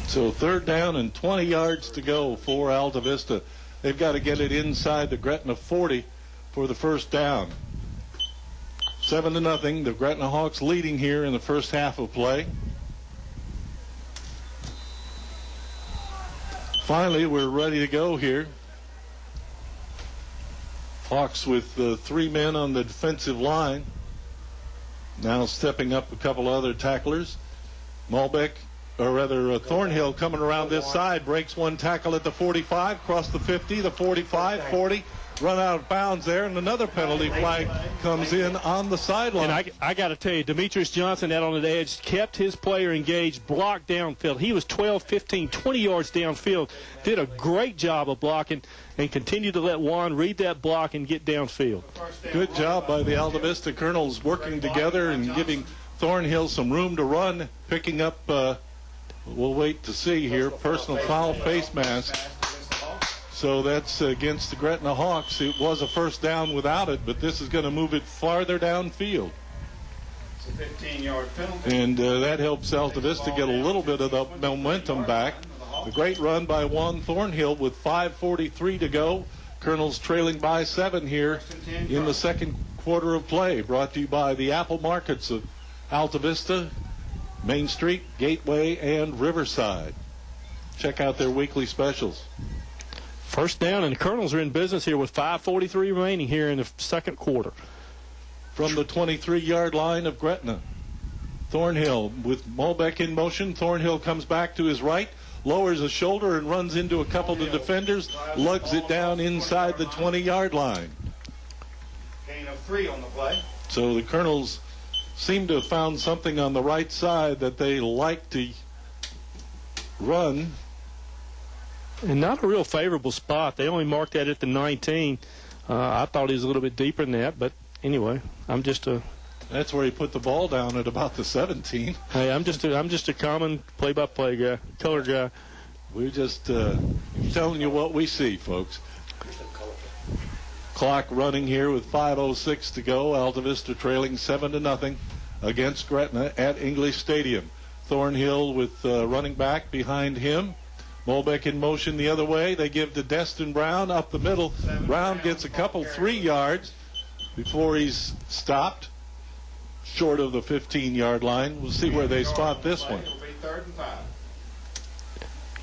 So 3rd down and 20 yards to go for Altavista. They've got to get it inside the Gretna 40 for the first down. 7-0. The Gretna Hawks leading here in the first half of play. Finally, we're ready to go here. Hawks with 3 men on the defensive line. Now stepping up a couple other tacklers. Thornhill coming around this side, breaks one tackle at the 45, across the 50, the 45, 40, run out of bounds there, and another penalty flag comes in on the sideline. And I got to tell you, Demetrius Johnson out on the edge kept his player engaged, blocked downfield. He was 12, 15, 20 yards downfield, did a great job of blocking, and continued to let Juan read that block and get downfield. Good job by the Altavista Colonels working together and giving Thornhill some room to run, picking up, we'll wait to see here, personal foul face mask. So that's against the Gretna Hawks. It was a first down without it, but this is going to move it farther downfield. It's a 15-yard penalty. And that helps Altavista get a little bit of the momentum back. A great run by Juan Thornhill with 5:43 to go. Colonels trailing by 7 here in the second quarter of play. Brought to you by the Apple Markets of Altavista, Main Street, Gateway, and Riverside. Check out their weekly specials. First down, and the Colonels are in business here with 5:43 remaining here in the second quarter. From the 23-yard line of Gretna. Thornhill with Malbeck in motion. Thornhill comes back to his right, lowers his shoulder and runs into a couple of defenders, lugs it down inside the 20-yard line. Gain of 3 on the play. So the Colonels seem to have found something on the right side that they like to run. And not a real favorable spot. They only marked that at the 19. I thought he was a little bit deeper than that, but anyway, That's where he put the ball down at about the 17. Hey, I'm just a common play-by-play guy, color guy. We're just telling you what we see, folks. Clock running here with 5:06 to go. Altavista trailing 7-0 against Gretna at English Stadium. Thornhill with running back behind him. Malbeck in motion the other way. They give to Destin Brown up the middle. Brown gets a couple 3 yards before he's stopped short of the 15-yard line. We'll see where they spot this one. It'll be 3rd and 5.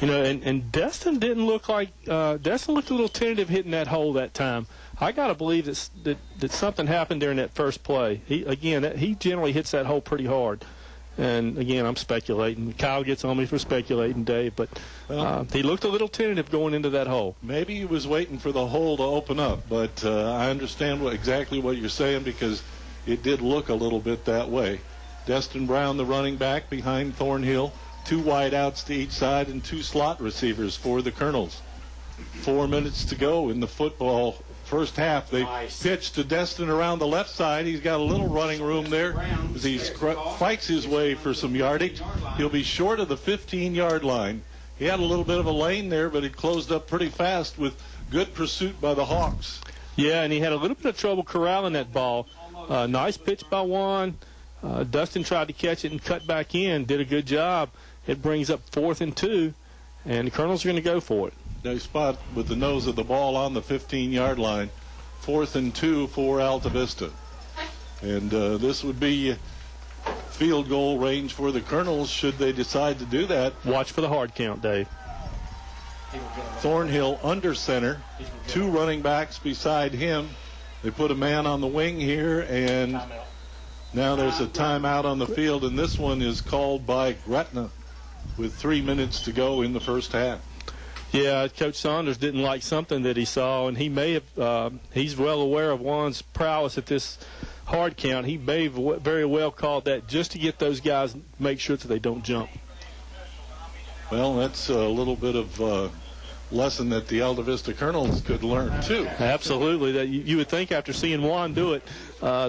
You know, and Destin didn't look like Destin looked a little tentative hitting that hole that time. I got to believe that something happened during that first play. He generally hits that hole pretty hard. And, again, I'm speculating. Kyle gets on me for speculating, Dave. But he looked a little tentative going into that hole. Maybe he was waiting for the hole to open up. But I understand exactly what you're saying because it did look a little bit that way. Destin Brown, the running back, behind Thornhill. 2 wideouts to each side and 2 slot receivers for the Colonels. 4 minutes to go in the football first half. They pitch to Destin around the left side. He's got a little running room there as he fights his way for some yardage. He'll be short of the 15-yard line. He had a little bit of a lane there, but he closed up pretty fast with good pursuit by the Hawks. Yeah, and he had a little bit of trouble corralling that ball. Nice pitch by Juan. Dustin tried to catch it and cut back in. Did a good job. It brings up 4th and 2, and the Colonels are going to go for it. Nice spot with the nose of the ball on the 15-yard line. 4th and 2 for Altavista. And this would be field goal range for the Colonels should they decide to do that. Watch for the hard count, Dave. Thornhill under center. 2 running backs beside him. They put a man on the wing here, and now there's a timeout on the field, and this one is called by Gretna with 3 minutes to go in the first half. Yeah, Coach Saunders didn't like something that he saw, and he may have, he's well aware of Juan's prowess at this hard count. He may have very well called that just to get those guys, make sure that they don't jump. Well, that's a little bit of lesson that the Altavista Colonels could learn, too. Absolutely. That you would think after seeing Juan do it,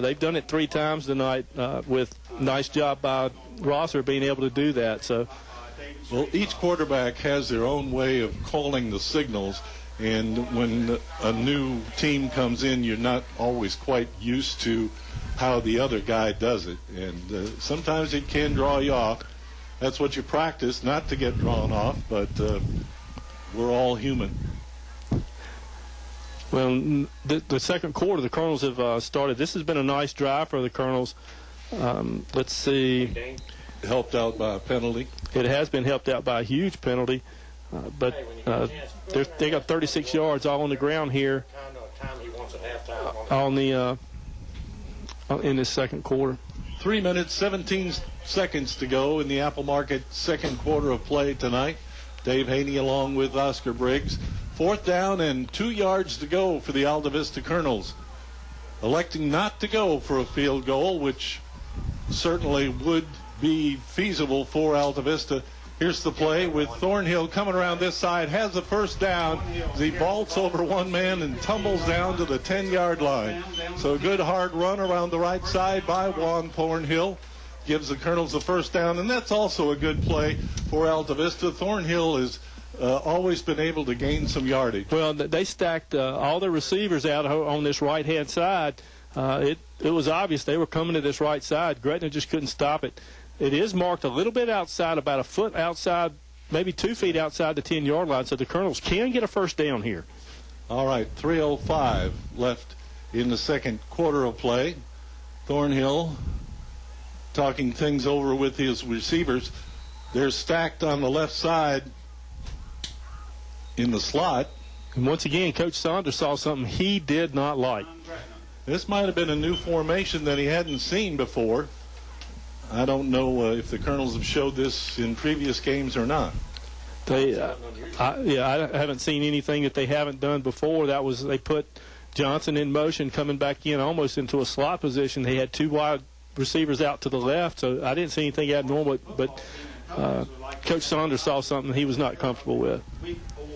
they've done it 3 times tonight with nice job by Rosser being able to do that. So. Well, each quarterback has their own way of calling the signals, and when a new team comes in, you're not always quite used to how the other guy does it, and sometimes it can draw you off. That's what you practice, not to get drawn off, but we're all human. Well, the second quarter, the Colonels have started. This has been a nice drive for the Colonels. Let's see. Helped out by a penalty. It has been helped out by a huge penalty, but they got 36 yards all on the ground here on the in this second quarter. 3 minutes, 17 seconds to go in the Apple Market second quarter of play tonight. Dave Haney along with Oscar Briggs. 4th down and 2 yards to go for the Altavista Colonels. Electing not to go for a field goal, which certainly would be feasible for Altavista. Here's the play with Thornhill coming around this side, has the first down as he vaults over one man and tumbles down to the 10-yard line. So a good hard run around the right side by Juan Thornhill gives the Colonels the first down, and that's also a good play for Altavista. Thornhill has always been able to gain some yardage. Well, they stacked all the receivers out on this right-hand side. It was obvious they were coming to this right side. Gretna just couldn't stop it. It is marked a little bit outside, about a foot outside, maybe 2 feet outside the 10-yard line, so the Colonels can get a first down here. All right, 3:05 left in the second quarter of play. Thornhill talking things over with his receivers. They're stacked on the left side in the slot. And once again, Coach Saunders saw something he did not like. This might have been a new formation that he hadn't seen before. I don't know if the Colonels have showed this in previous games or not. I haven't seen anything that they haven't done before. They put Johnson in motion, coming back in almost into a slot position. They had 2 wide receivers out to the left, so I didn't see anything abnormal. But Coach Saunders saw something he was not comfortable with.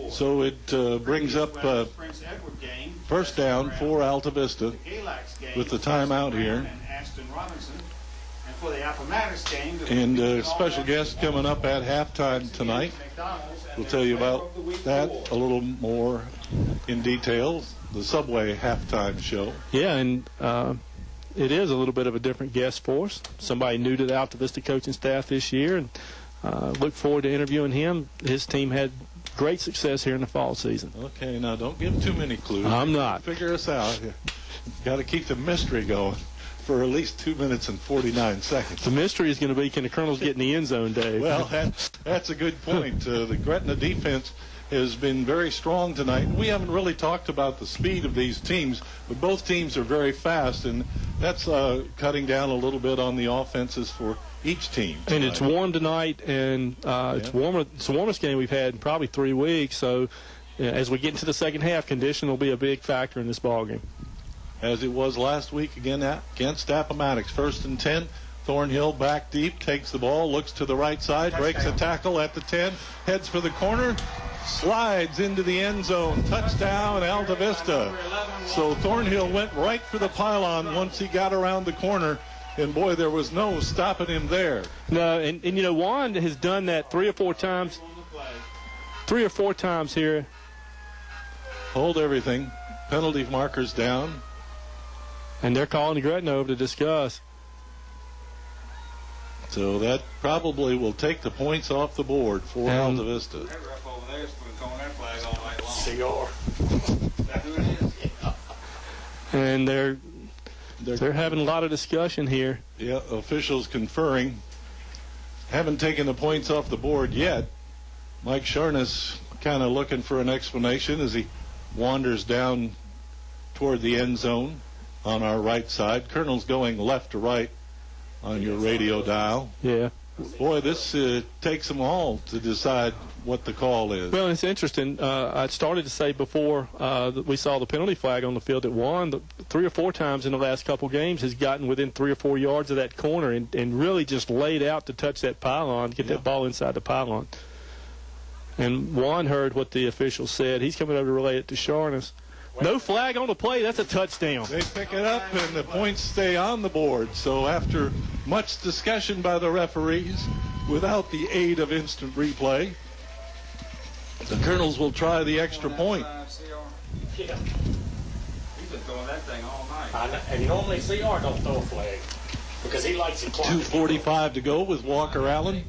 So it brings up first down for Altavista with the timeout here. And special guest coming up at halftime tonight. We'll tell you about that a little more in detail. The Subway halftime show. Yeah, and it is a little bit of a different guest for us. Somebody new to the Altavista coaching staff this year, and look forward to interviewing him. His team had great success here in the fall season. Okay, now don't give too many clues. I'm not. Figure us out. Got to keep the mystery going. for at least 2 minutes and 49 seconds. The mystery is going to be, can the Colonels get in the end zone, Dave? Well, that's a good point. The Gretna defense has been very strong tonight. We haven't really talked about the speed of these teams, but both teams are very fast, and that's cutting down a little bit on the offenses for each team tonight. And it's warm tonight, and it's warmer. It's the warmest game we've had in probably 3 weeks. So as we get into the second half, condition will be a big factor in this ballgame. As it was last week again against Appomattox. 1st and 10. Thornhill back deep, takes the ball, looks to the right side, breaks a tackle at the 10, heads for the corner, slides into the end zone. Touchdown, Altavista. So Thornhill went right for the pylon once he got around the corner. And, boy, there was no stopping him there. No, and you know, Juan has done that 3 or 4 times. 3 or 4 times here. Hold everything. Penalty markers down. And they're calling the Gretna over to discuss. So that probably will take the points off the board for Altavista. That ref over there is throwing that flag all night long. CR. Is that who it is? And they're having a lot of discussion here. Yeah, officials conferring. Haven't taken the points off the board yet. Mike Sharness kind of looking for an explanation as he wanders down toward the end zone on our right side. Colonel's going left to right on your radio dial. Yeah. Boy, this takes them all to decide what the call is. Well, it's interesting. I started to say before that we saw the penalty flag on the field that Juan, 3 or 4 times in the last couple games, has gotten within 3 or 4 yards of that corner and really just laid out to touch that pylon, get that ball inside the pylon. And Juan heard what the official said. He's coming over to relay it to Sharness. No flag on the play. That's a touchdown. They pick it up, and the points stay on the board. So after much discussion by the referees, without the aid of instant replay, the Colonels will try the extra point. Yeah. He's been throwing that thing all night. And normally CR don't throw a flag because he likes it quiet. 2:45 to go with Walker Allen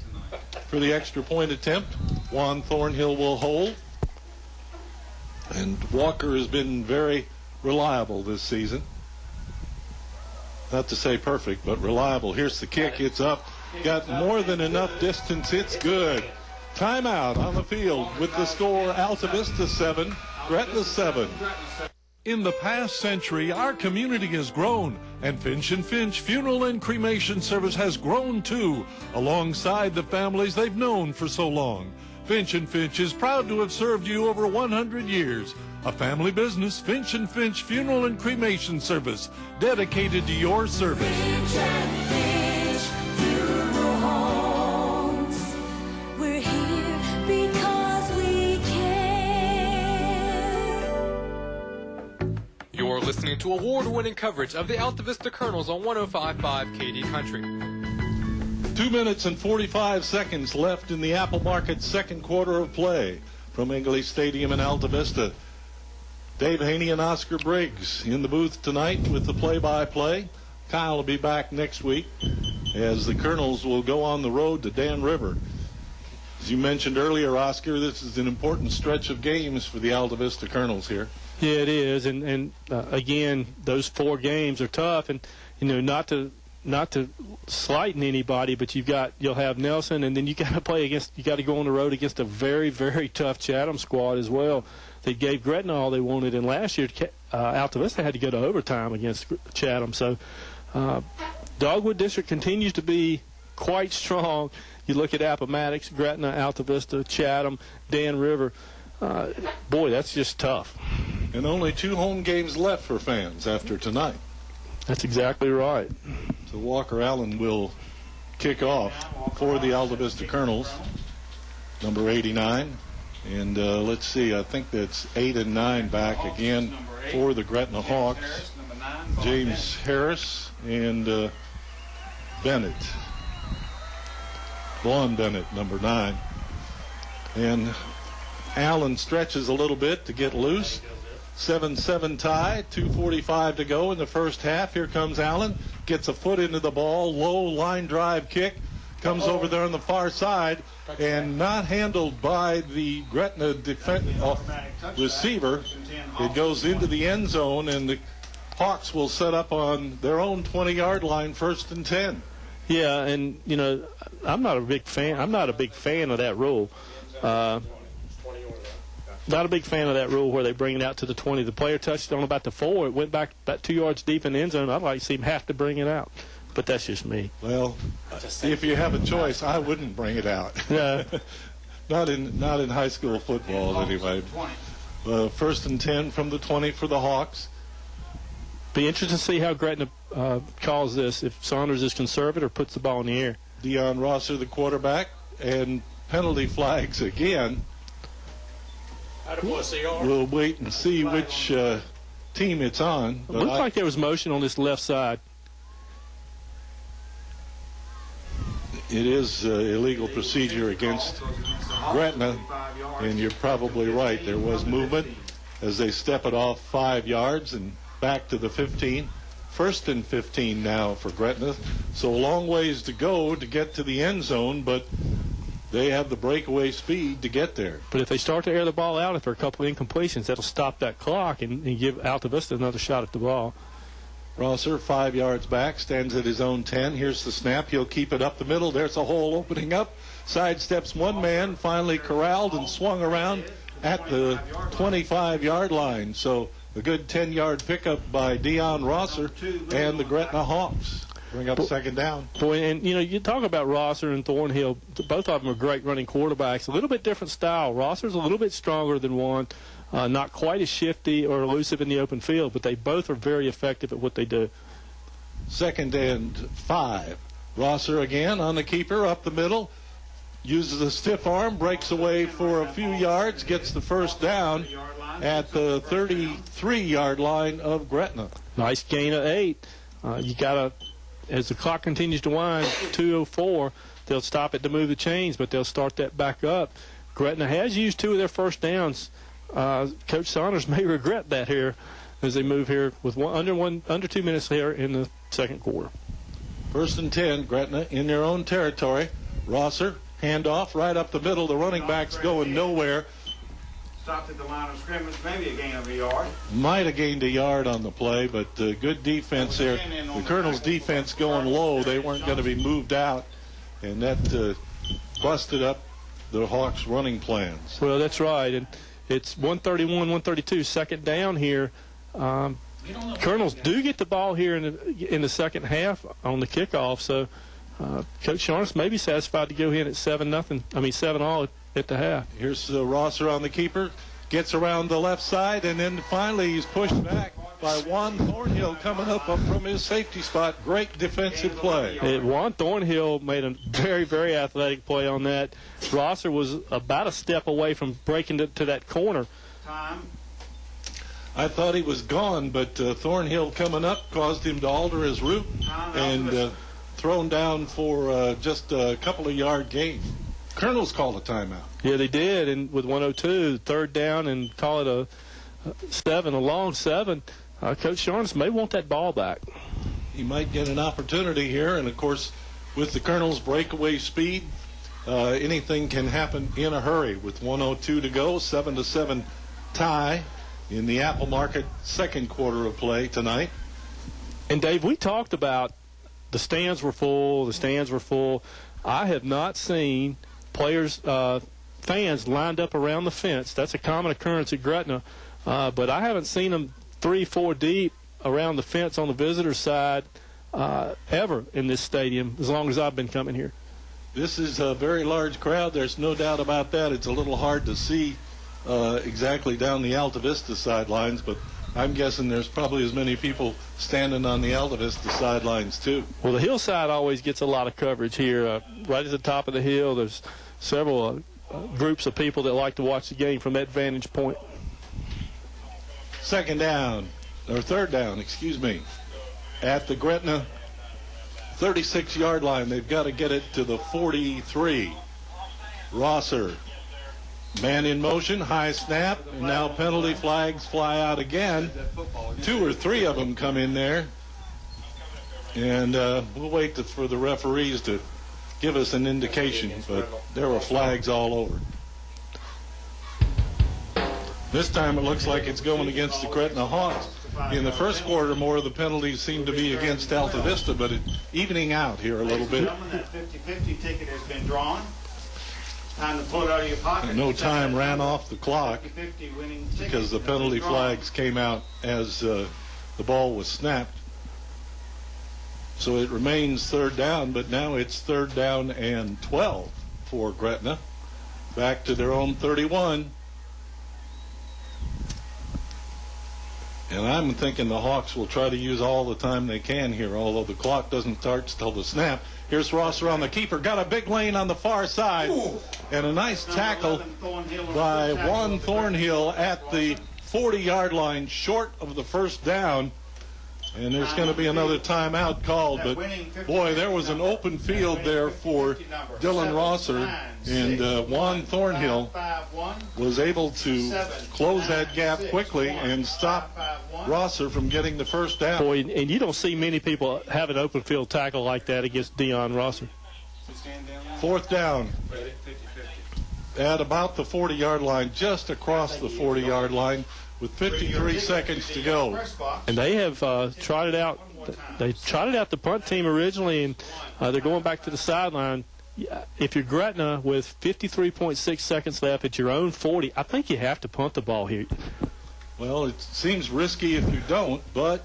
for the extra point attempt. Juan Thornhill will hold. And Walker has been very reliable this season. Not to say perfect, but reliable. Here's the kick. It's up. Got more than enough distance. It's good. Timeout on the field with the score Altavista 7, Gretna 7. In the past century, our community has grown, and Finch & Finch Funeral and Cremation Service has grown too, alongside the families they've known for so long. Finch & Finch is proud to have served you over 100 years. A family business, Finch & Finch Funeral and Cremation Service, dedicated to your service. Finch & Finch Funeral Homes. We're here because we care. You're listening to award-winning coverage of the Altavista Colonels on 105.5 KD Country. 2 minutes and 45 seconds left in the Apple Market second quarter of play from English Stadium in Altavista. Dave Haney and Oscar Briggs in the booth tonight with the play-by-play. Kyle will be back next week as the Colonels will go on the road to Dan River. As you mentioned earlier, Oscar, this is an important stretch of games for the Altavista Colonels here. Yeah, it is. And again, those 4 games are tough. And, you know, not to slighten anybody, but you'll have Nelson, and then you got to go on the road against a very, very tough Chatham squad as well. They gave Gretna all they wanted, and last year Altavista had to go to overtime against Chatham. So Dogwood District continues to be quite strong. You look at Appomattox, Gretna, Altavista, Chatham, Dan River. Boy, that's just tough. And only 2 home games left for fans after tonight. That's exactly right. So Walker Allen will kick off for the Altavista Colonels, number 89. And let's see, I think that's 8 and 9 back again for the Gretna Hawks. James Harris and Bennett. Vaughn Bennett, number 9. And Allen stretches a little bit to get loose. 7-7 tie, 2:45 to go in the first half. Here comes Allen, gets a foot into the ball, low line drive kick, comes over there on the far side, and not handled by the Gretna receiver. It goes into the end zone, and the Hawks will set up on their own 20-yard line, 1st and 10. Yeah, and you know, I'm not a big fan of that rule. Not a big fan of that rule where they bring it out to the 20. The player touched it on about the 4. It went back about 2 yards deep in the end zone. I'd like to see him have to bring it out, but that's just me. Well, if you have a choice, I wouldn't bring it out. Yeah. Not in high school football anyway. 1st and 10 from the 20 for the Hawks. Be interesting to see how Gretna calls this, if Saunders is conservative or puts the ball in the air. Deion Rosser, the quarterback, and penalty flags again. We'll wait and see which team it's on. It looks like there was motion on this left side. It is illegal procedure against Gretna, and you're probably right. There was movement as they step it off 5 yards and back to the 15. 1st and 15 now for Gretna. So a long ways to go to get to the end zone, but they have the breakaway speed to get there. But if they start to air the ball out, if there are a couple of incompletions, that'll stop that clock and give Altavista another shot at the ball. Rosser, 5 yards back, stands at his own 10. Here's the snap. He'll keep it up the middle. There's a hole opening up. Sidesteps one man, finally corralled and swung around at the 25-yard line. So a good 10-yard pickup by Deion Rosser and the Gretna Hawks. Bring up 2nd down. Boy, and you know, you talk about Rosser and Thornhill. Both of them are great running quarterbacks. A little bit different style. Rosser's a little bit stronger than one. Not quite as shifty or elusive in the open field, but they both are very effective at what they do. 2nd and 5. Rosser again on the keeper up the middle. Uses a stiff arm, breaks away for a few yards, gets the 1st down at the 33-yard line of Gretna. Nice gain of 8. You got to, as the clock continues to wind, 2:04, they'll stop it to move the chains, but they'll start that back up. Gretna has used 2 of their 1st downs. Coach Saunders may regret that here as they move here with under 2 minutes here in the 2nd quarter. 1st and 10, Gretna in their own territory. Rosser, handoff right up the middle. The running back's going nowhere. Stopped at the line of scrimmage, maybe a gain of a yard. Might have gained a yard on the play, but good defense there. The Colonel's defense going low. They weren't going to be moved out, and that busted up the Hawks' running plans. Well, that's right, and it's 131, 132, 2nd down here. Colonels do get the ball here in the 2nd half on the kickoff, so Coach Saunders may be satisfied to go in at 7-all at the half. Here's Rosser on the keeper, gets around the left side, and then finally he's pushed back by Juan Thornhill coming up from his safety spot. Great defensive play. Juan Thornhill made a very, very athletic play on that. Rosser was about a step away from breaking to that corner. I thought he was gone, but Thornhill coming up caused him to alter his route and thrown down for just a couple of yard gain. Colonels called a timeout. Yeah, they did, and with 102, 3rd down, and call it a long 7. Coach Saunders may want that ball back. He might get an opportunity here, and of course, with the Colonels' breakaway speed, anything can happen in a hurry. With 102 to go, 7-7 tie in the Apple Market 2nd quarter of play tonight. And Dave, we talked about the stands were full. I have not seen fans lined up around the fence. That's a common occurrence at Gretna, but I haven't seen them 3-4 deep around the fence on the visitor side ever in this stadium as long as I've been coming here. This is a very large crowd. There's no doubt about that. It's a little hard to see exactly down the Altavista sidelines, but I'm guessing there's probably as many people standing on the Altavista sidelines too. Well, the hillside always gets a lot of coverage here. Right at the top of the hill, there's several groups of people that like to watch the game from that vantage point. 3rd down, at the Gretna 36-yard line. They've got to get it to the 43. Rosser, man in motion, high snap, and now penalty flags fly out again. 2 or 3 of them come in there. And we'll wait for the referees to give us an indication, but there were flags all over. This time it looks like it's going against the Gretna Hawks. in the first quarter, more of the penalties seemed to be against Altavista, but it's evening out here a little bit. That 50-50 ticket has been drawn. Time to pull it out of your pocket. No time ran off the clock 50-50 winning ticket because the has been penalty drawn. flags came out as the ball was snapped. So it remains third down, but now it's third down and 12 for Gretna. Back to their own 31. And I'm thinking the Hawks will try to use all the time they can here, although the clock doesn't start till the snap. Here's Rosser on the keeper. Got a big lane on the far side. And a nice tackle by Juan Thornhill at the 40-yard line, short of the first down. And there's going to be another timeout called. But, boy, there was an open field there for Dylan Rosser. And Juan Thornhill was able to close that gap quickly and stop Rosser from getting the first down. Boy, and you don't see many people have an open field tackle like that against Dion Rosser. Fourth down at about the 40-yard line, just across the 40-yard line, with 53 seconds to go. And they have trotted out. They trotted out the punt team originally, and they're going back to the sideline. If you're Gretna with 53.6 seconds left at your own 40, I think you have to punt the ball here. Well, it seems risky if you don't, but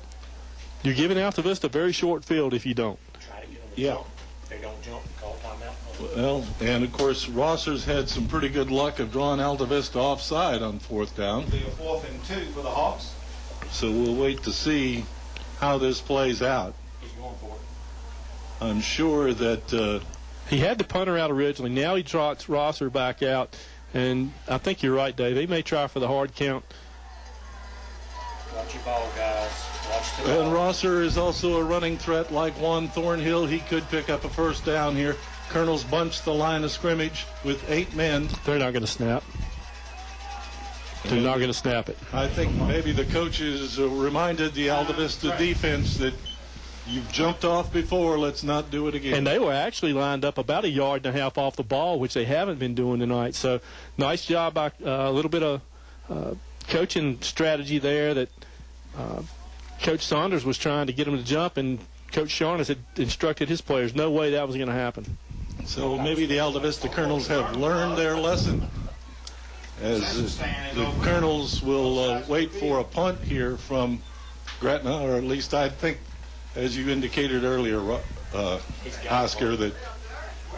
you're giving Altavista a very short field if you don't. Try to get them to Yeah. jump. If they don't jump, call timeout. well, and of course Rosser's had some pretty good luck of drawing Altavista offside on fourth down. It'll be a 4th and 2 for the Hawks. So we'll wait to see how this plays out. He's going for it. I'm sure that He had the punter out originally. Now he trots Rosser back out, and I think you're right, Dave. He may try for the hard count. Watch your ball, guys. Watch the and ball. Rosser is also a running threat like Juan Thornhill. He could pick up a first down here. Colonels bunch the line of scrimmage with 8 men. They're not going to snap. They're not going to snap it. I think maybe the coaches reminded the Altavista defense that you've jumped off before. Let's not do it again. And they were actually lined up about a yard and a half off the ball, which they haven't been doing tonight. So nice job by a little bit of coaching strategy there that Coach Saunders was trying to get them to jump, and Coach Sharnes had instructed his players no way that was going to happen. So maybe the Altavista Colonels have learned their lesson, as the Colonels will wait for a punt here from Gretna, or at least I think, as you indicated earlier, Oscar, that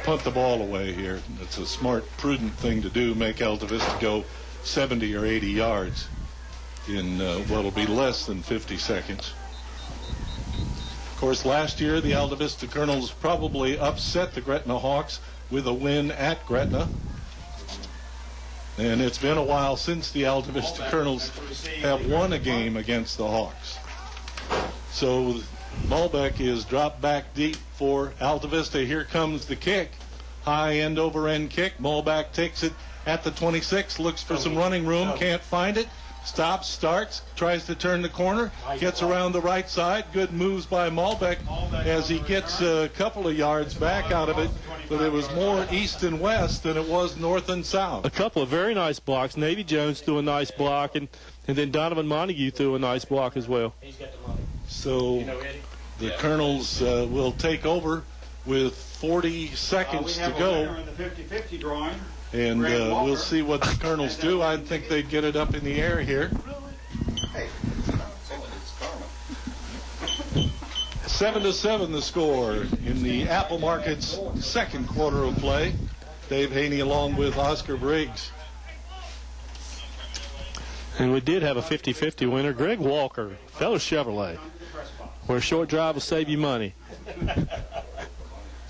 punt the ball away here. It's a smart, prudent thing to do, make Altavista go 70 or 80 yards in what'll be less than 50 seconds. Of course, last year the Altavista Colonels probably upset the Gretna Hawks with a win at Gretna. And it's been a while since the Altavista Colonels have won a game against the Hawks. So Malbec is dropped back deep for Altavista. Here comes the kick. High end over end kick. Malbec takes it at the 26, looks for some running room, can't find it. Stops, starts, tries to turn the corner, gets around the right side. Good moves by Malbec as he gets a couple of yards back out of it, but it was more east and west than it was north and south. A couple of very nice blocks. Navy Jones threw a nice block, and then Donovan Montague threw a nice block as well. He's got the money. So You know, Eddie? the Colonels will take over with 40 seconds to go. In the 50-50 drawing. And we'll see what the Colonels do. I think they'd get it up in the air here. 7-7 the score in the Apple Market's second quarter of play. Dave Haney along with Oscar Briggs. And we did have a 50-50 winner, Greg Walker, fellow Chevrolet, where a short drive will save you money.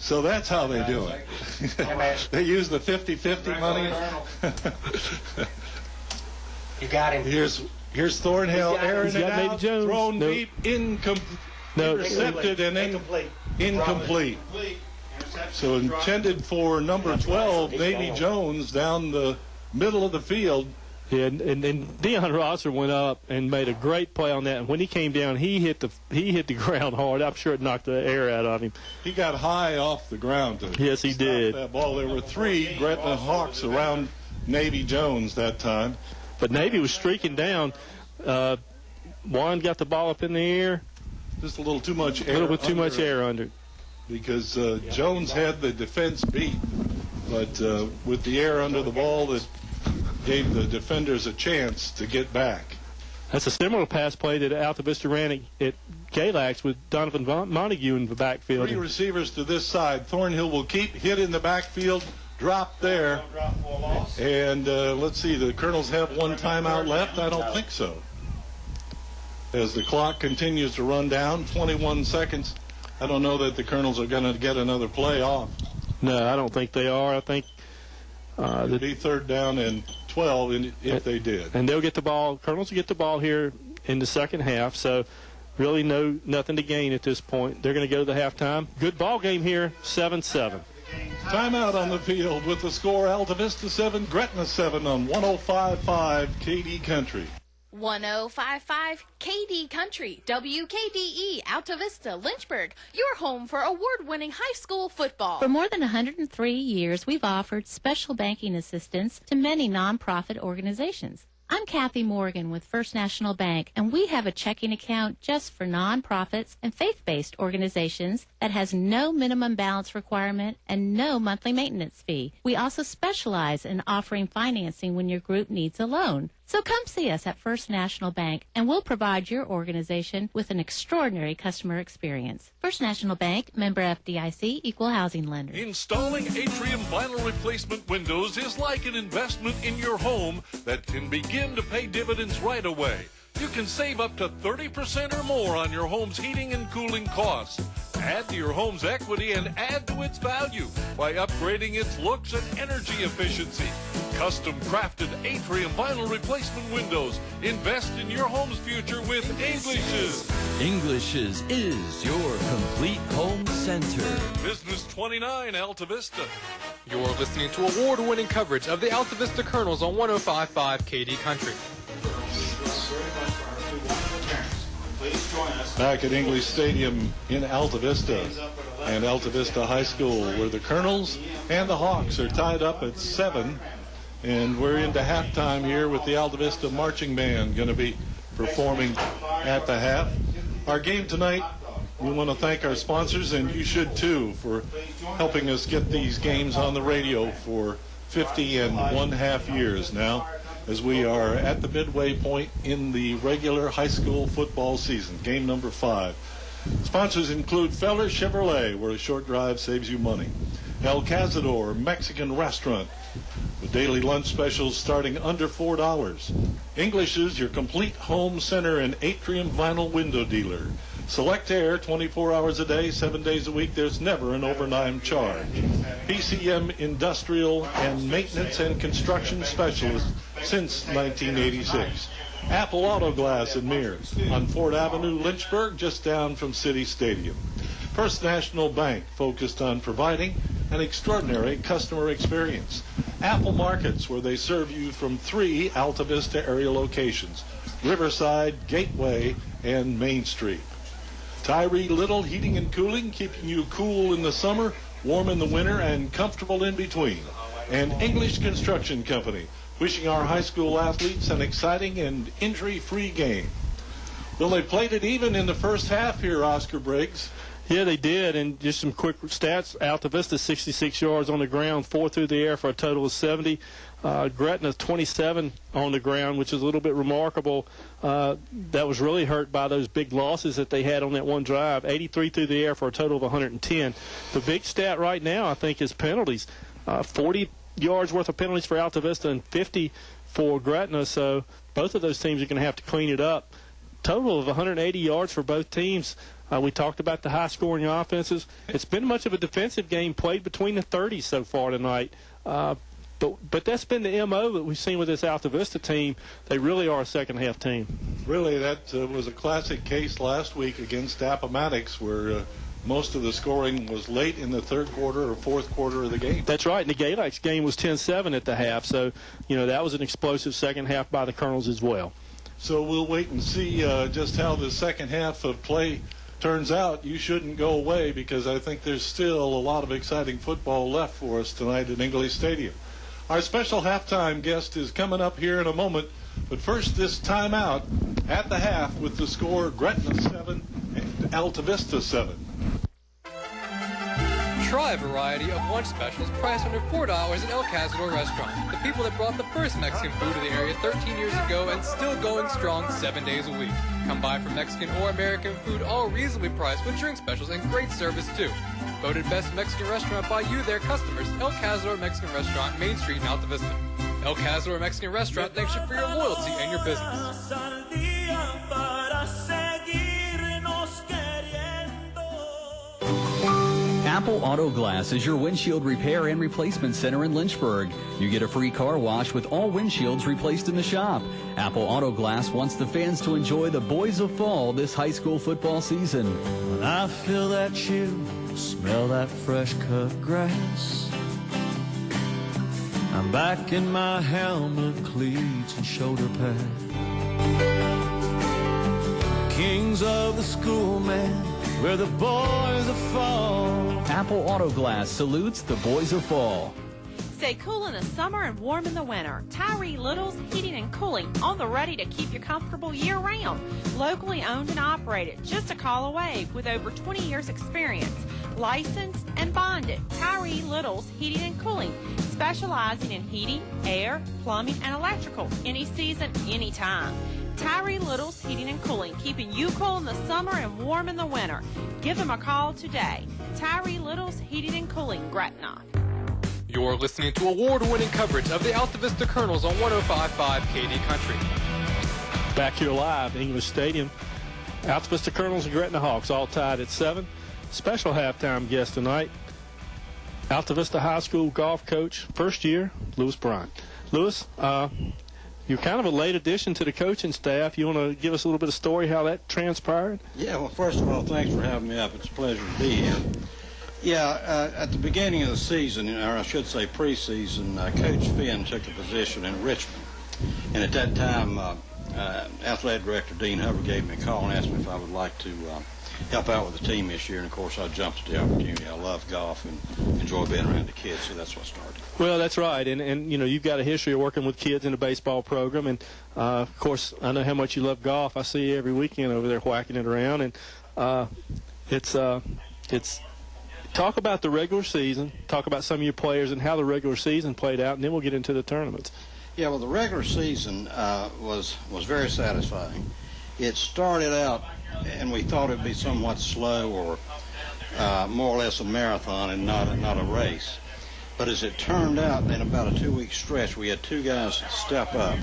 So that's how they do it. They use the 50-50 money. You got him. Here's Thornhill airing He's it got Navy out, Jones. thrown Nope. deep, No. intercepted and incomplete. So intended for number 12, Navy Jones, down the middle of the field. Yeah, and Dion Rosser went up and made a great play on that. And when he came down, he hit the ground hard. I'm sure it knocked the air out of him. He got high off the ground to Yes, he stop did. that ball. There were 3 Gretna Hawks around Navy Jones that time. But Navy was streaking down. One got the ball up in the air, Just a little too much air. a little bit too much under it, air under it. because Jones had the defense beat, but with the air under the ball, that gave the defenders a chance to get back. That's a similar pass play that Altavista ran at Galax with Donovan Montague in the backfield. 3 receivers to this side. Thornhill will keep, hit in the backfield, drop there. And let's see, the Colonels have one timeout left? I don't think so. As the clock continues to run down, 21 seconds. I don't know that the Colonels are going to get another play off. No, I don't think they are. I think It'd be 3rd down and 12 if they did. and they'll get the ball. Colonels will get the ball here in the second half. So really nothing to gain at this point. They're going to go to the halftime. Good ball game here, 7-7. Timeout on the field with the score Altavista 7, Gretna 7 on 105.5 KD Country. 1055 KD Country, WKDE, Altavista, Lynchburg, your home for award-winning high school football. For more than 103 years, we've offered special banking assistance to many nonprofit organizations. I'm Kathy Morgan with First National Bank, and we have a checking account just for nonprofits and faith-based organizations that has no minimum balance requirement and no monthly maintenance fee. We also specialize in offering financing when your group needs a loan. So come see us at First National Bank, and we'll provide your organization with an extraordinary customer experience. First National Bank, member FDIC, equal housing lender. Installing Atrium vinyl replacement windows is like an investment in your home that can begin to pay dividends right away. You can save up to 30% or more on your home's heating and cooling costs. Add to your home's equity and add to its value by upgrading its looks and energy efficiency. Custom crafted Atrium vinyl replacement windows. Invest in your home's future with English's. English's is your complete home center. Business 29 Altavista. You're listening to award-winning coverage of the Altavista Colonels on 105.5 KD Country. Please join us. Back at English Stadium in Altavista and Altavista High School, where the Colonels and the Hawks are tied up at 7. And we're into halftime here with the Altavista Marching Band going to be performing at the half. Our game tonight, we want to thank our sponsors, and you should too, for helping us get these games on the radio for 50½ years now, as we are at the midway point in the regular high school football season, game number 5. Sponsors include Feller Chevrolet, where a short drive saves you money. El Cazador Mexican Restaurant, with daily lunch specials starting under $4. English's, your complete home center and Atrium vinyl window dealer. Select Air, 24 hours a day, 7 days a week. There's never an overtime charge. PCM Industrial and Maintenance and Construction Specialist since 1986. Apple Auto Glass and Mirrors on Ford Avenue, Lynchburg, just down from City Stadium. First National Bank, focused on providing an extraordinary customer experience. Apple Markets, where they serve you from 3 Altavista area locations: Riverside, Gateway, and Main Street. Tyree Little Heating and Cooling, keeping you cool in the summer, warm in the winter, and comfortable in between. And English Construction Company, wishing our high school athletes an exciting and injury-free game. Well, they played it even in the first half here, Oscar Briggs. Yeah, they did, and just some quick stats. Altavista 66 yards on the ground, 4 through the air for a total of 70. Gretna 27 on the ground, which is a little bit remarkable. That was really hurt by those big losses that they had on that one drive. 83 through the air for a total of 110. The big stat right now, I think, is penalties. 40 yards worth of penalties for Altavista and 50 for Gretna, so both of those teams are going to have to clean it up. Total of 180 yards for both teams. We talked about the high-scoring offenses. It's been much of a defensive game played between the 30s so far tonight. But that's been the M.O. that we've seen with this Altavista team. They really are a second-half team. Really, that was a classic case last week against Appomattox, where most of the scoring was late in the third quarter or fourth quarter of the game. That's right, and the Galax game was 10-7 at the half. So, that was an explosive second half by the Colonels as well. So we'll wait and see just how the second half of play turns out. You shouldn't go away, because I think there's still a lot of exciting football left for us tonight at English Stadium. Our special halftime guest is coming up here in a moment, but first this timeout at the half with the score Gretna 7 and Altavista 7. Try a variety of lunch specials priced under $4 at El Cazador Restaurant. The people that brought the first Mexican food to the area 13 years ago and still going strong 7 days a week. Come by for Mexican or American food, all reasonably priced with drink specials and great service too. Voted best Mexican restaurant by you, their customers. El Cazador Mexican Restaurant, Main Street in Altavista. El Cazador Mexican Restaurant thanks you for your loyalty and your business. Apple Auto Glass is your windshield repair and replacement center in Lynchburg. You get a free car wash with all windshields replaced in the shop. Apple Auto Glass wants the fans to enjoy the boys of fall this high school football season. When I feel that chill, smell that fresh cut grass, I'm back in my helmet, cleats, and shoulder pad. Kings of the school, man, we're the boys of fall. Apple Auto Glass salutes the boys of fall. Stay cool in the summer and warm in the winter. Tyree Little's Heating and Cooling, on the ready to keep you comfortable year-round. Locally owned and operated, just a call away, with over 20 years experience. Licensed and bonded. Tyree Little's Heating and Cooling, specializing in heating, air, plumbing, and electrical. Any season, anytime. Tyree Little's Heating and Cooling, keeping you cool in the summer and warm in the winter. Give them a call today. Tyree Little's Heating and Cooling, Gretna. You're listening to award-winning coverage of the Altavista Colonels on 105.5 KD Country. Back here live, English Stadium. Altavista Colonels and Gretna Hawks all tied at 7. Special halftime guest tonight, Altavista High School golf coach, first year, Lewis Bryant. Lewis, you're kind of a late addition to the coaching staff. You want to give us a little bit of story how that transpired? Yeah, well, first of all, thanks for having me up. It's a pleasure to be here. Yeah, at the beginning of the season, or I should say preseason, Coach Finn took a position in Richmond. And at that time, Athletic Director Dean Hubbard gave me a call and asked me if I would like to help out with the team this year. And, of course, I jumped at the opportunity. I love golf and enjoy being around the kids, so that's what started. Well, that's right. And you know, you've got a history of working with kids in the baseball program. And, of course, I know how much you love golf. I see you every weekend over there whacking it around. And it's talk about the regular season, talk about some of your players and how the regular season played out, and then we'll get into the tournaments. Yeah, well, the regular season was very satisfying. It started out, and we thought it would be somewhat slow or more or less a marathon and not a race. But as it turned out, in about a 2-week stretch, we had 2 guys step up.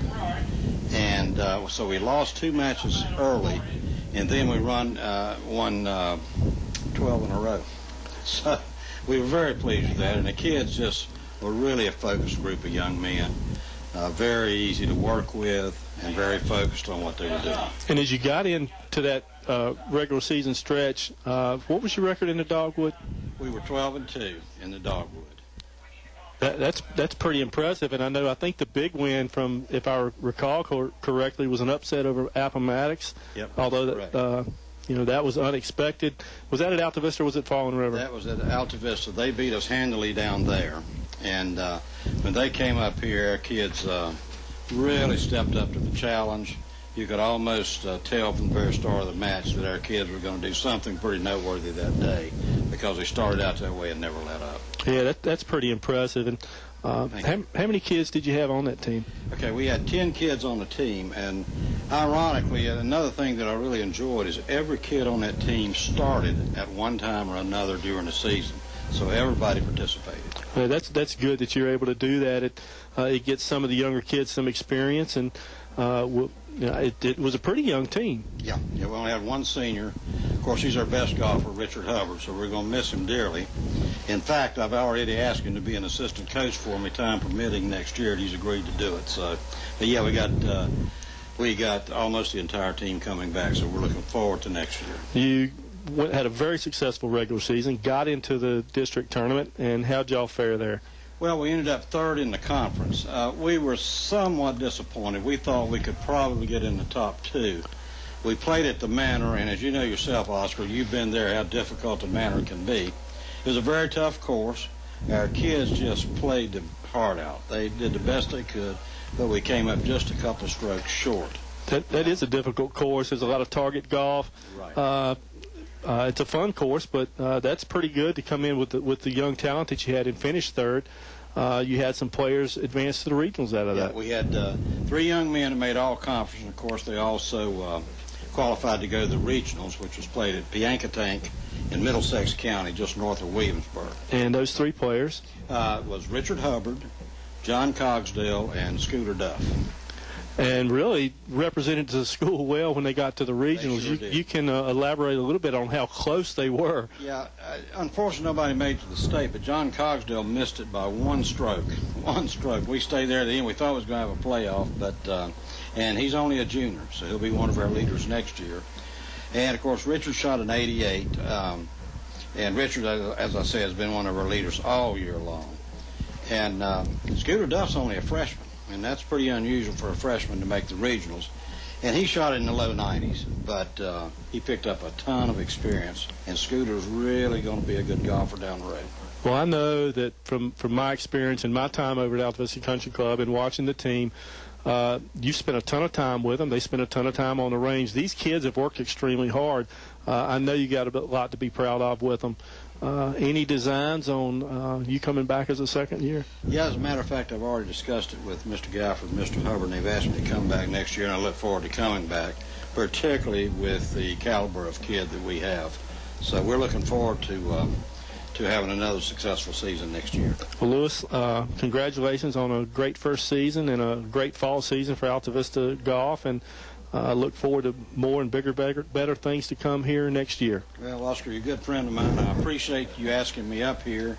And so we lost 2 matches early, and then we won 12 in a row. So we were very pleased with that, and the kids just were really a focused group of young men, very easy to work with and very focused on what they were doing. And as you got into that regular season stretch, what was your record in the Dogwood? We were 12-2 in the Dogwood. That's pretty impressive, and I think the big win from, if I recall correctly, was an upset over Appomattox. Yep. Although that was unexpected. Was that at Altavista or was it Fallen River? That was at Altavista. They beat us handily down there, and when they came up here, our kids really stepped up to the challenge. You could almost tell from the very start of the match that our kids were going to do something pretty noteworthy that day because they started out that way and never let up. Yeah, that's pretty impressive. And how many kids did you have on that team? Okay, we had 10 kids on the team, and ironically, another thing that I really enjoyed is every kid on that team started at one time or another during the season, so everybody participated. Well, that's good that you're able to do that. It gets some of the younger kids some experience, and it was a pretty young team. Yeah, we only had one senior. Of course, he's our best golfer, Richard Hubbard, so we're going to miss him dearly. In fact, I've already asked him to be an assistant coach for me, time permitting, next year, and he's agreed to do it. So, but yeah, we got almost the entire team coming back, so we're looking forward to next year. You had a very successful regular season, got into the district tournament, and how'd y'all fare there? Well, we ended up 3rd in the conference. We were somewhat disappointed. We thought we could probably get in the top 2. We played at the Manor, and as you know yourself, Oscar, you've been there, how difficult the Manor can be. It was a very tough course. Our kids just played the heart out. They did the best they could, but we came up just a couple of strokes short. That is a difficult course. There's a lot of target golf. Right. It's a fun course, but that's pretty good to come in with the young talent that you had and finish third. You had some players advance to the regionals out of that. We had 3 young men who made all conference, and of course they also qualified to go to the regionals, which was played at Piankatank in Middlesex County, just north of Williamsburg. And those 3 players was Richard Hubbard, John Cogsdale, and Scooter Duff. And really represented the school well when they got to the regionals. They sure did. You can elaborate a little bit on how close they were. Yeah, unfortunately nobody made it to the state, but John Cogsdale missed it by 1 stroke. 1 stroke. We stayed there at the end. We thought we was going to have a playoff, but and he's only a junior, so he'll be one of our leaders next year. And of course Richard shot an 88, and Richard, as I say, has been one of our leaders all year long. And Scooter Duff's only a freshman. And that's pretty unusual for a freshman to make the regionals. And he shot it in the low 90s, but he picked up a ton of experience. And Scooter's really going to be a good golfer down the road. Well, I know that from my experience and my time over at Altavista Country Club and watching the team, you spent a ton of time with them. They spent a ton of time on the range. These kids have worked extremely hard. I know you got a lot to be proud of with them. Any designs on you coming back as a second year? Yeah, as a matter of fact, I've already discussed it with Mr. Galford and Mr. Hubbard, and they've asked me to come back next year, and I look forward to coming back, particularly with the caliber of kid that we have. So we're looking forward to having another successful season next year. Well, Lewis, congratulations on a great first season and a great fall season for Altavista Golf, and I look forward to more and bigger, better things to come here next year. Well, Oscar, you're a good friend of mine. I appreciate you asking me up here,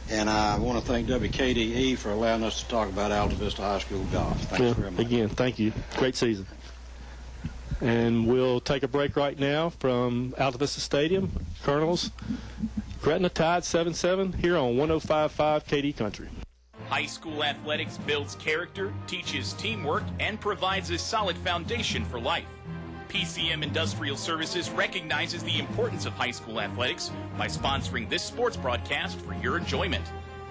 and I want to thank WKDE for allowing us to talk about Altavista High School golf. Thanks very much. Again, thank you. Great season. And we'll take a break right now from Altavista Stadium. Colonels, Gretna tied 7-7 here on 105.5 KD Country. High school athletics builds character, teaches teamwork, and provides a solid foundation for life. PCM Industrial Services recognizes the importance of high school athletics by sponsoring this sports broadcast for your enjoyment.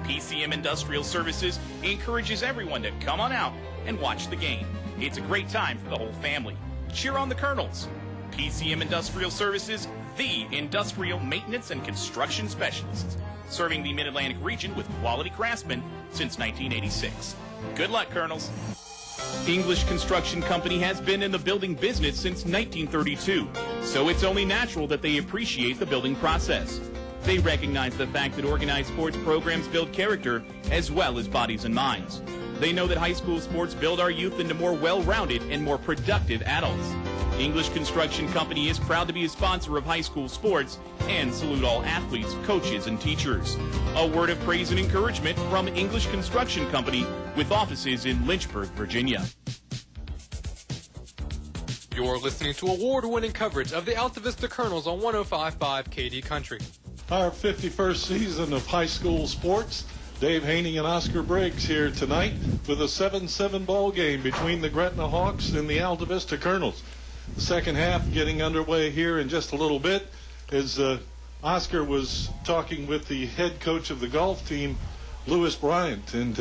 PCM Industrial Services encourages everyone to come on out and watch the game. It's a great time for the whole family. Cheer on the Colonels. PCM Industrial Services, the industrial maintenance and construction specialists, serving the Mid-Atlantic region with quality craftsmen since 1986. Good luck, Colonels. English Construction Company has been in the building business since 1932, so it's only natural that they appreciate the building process. They recognize the fact that organized sports programs build character as well as bodies and minds. They know that high school sports build our youth into more well-rounded and more productive adults. English Construction Company is proud to be a sponsor of high school sports and salute all athletes, coaches, and teachers. A word of praise and encouragement from English Construction Company with offices in Lynchburg, Virginia. You're listening to award-winning coverage of the Altavista Colonels on 105.5 KD Country. Our 51st season of high school sports. Dave Haney and Oscar Briggs here tonight with a 7-7 ball game between the Gretna Hawks and the Altavista Colonels. The second half getting underway here in just a little bit as Oscar was talking with the head coach of the golf team, Lewis Bryant. And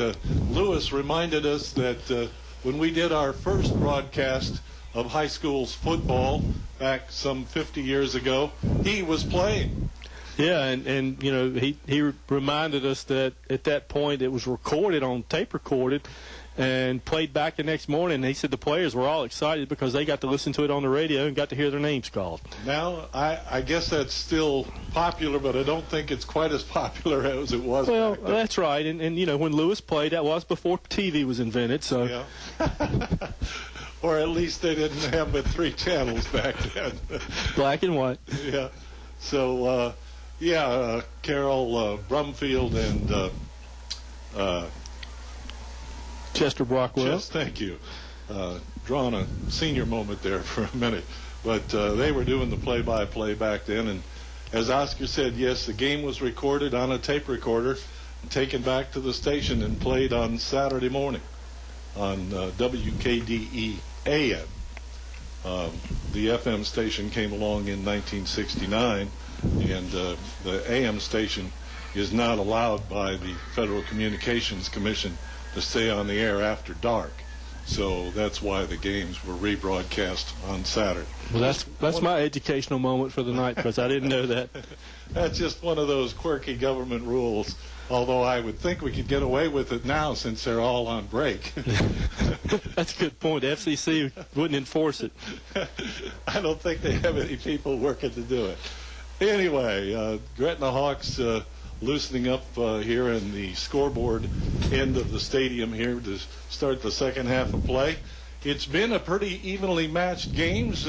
Lewis reminded us that when we did our first broadcast of high school football back some 50 years ago, he was playing. Yeah, and you know, he reminded us that at that point it was recorded on tape recorded and played back the next morning. And he said the players were all excited because they got to listen to it on the radio and got to hear their names called. Now, I guess that's still popular, but I don't think it's quite as popular as it was Well, back then. that's right. And you know, when Lewis played, that was before TV was invented. So. Yeah. Or at least they didn't have but 3 channels back then. Black and white. Yeah. So, Carol Brumfield and Chester Brockwell. Thank you. Drawing a senior moment there for a minute. But they were doing the play-by-play back then. And as Oscar said, yes, the game was recorded on a tape recorder, taken back to the station and played on Saturday morning on WKDE AM. The FM station came along in 1969, and the AM station is not allowed by the Federal Communications Commission to stay on the air after dark. So that's why the games were rebroadcast on Saturday. Well, that's my educational moment for the night, because I didn't know that. That's just one of those quirky government rules, although I would think we could get away with it now since they're all on break. That's a good point. The FCC wouldn't enforce it. I don't think they have any people working to do it. Anyway, Gretna Hawks loosening up here in the scoreboard end of the stadium here to start the second half of play. It's been a pretty evenly matched games.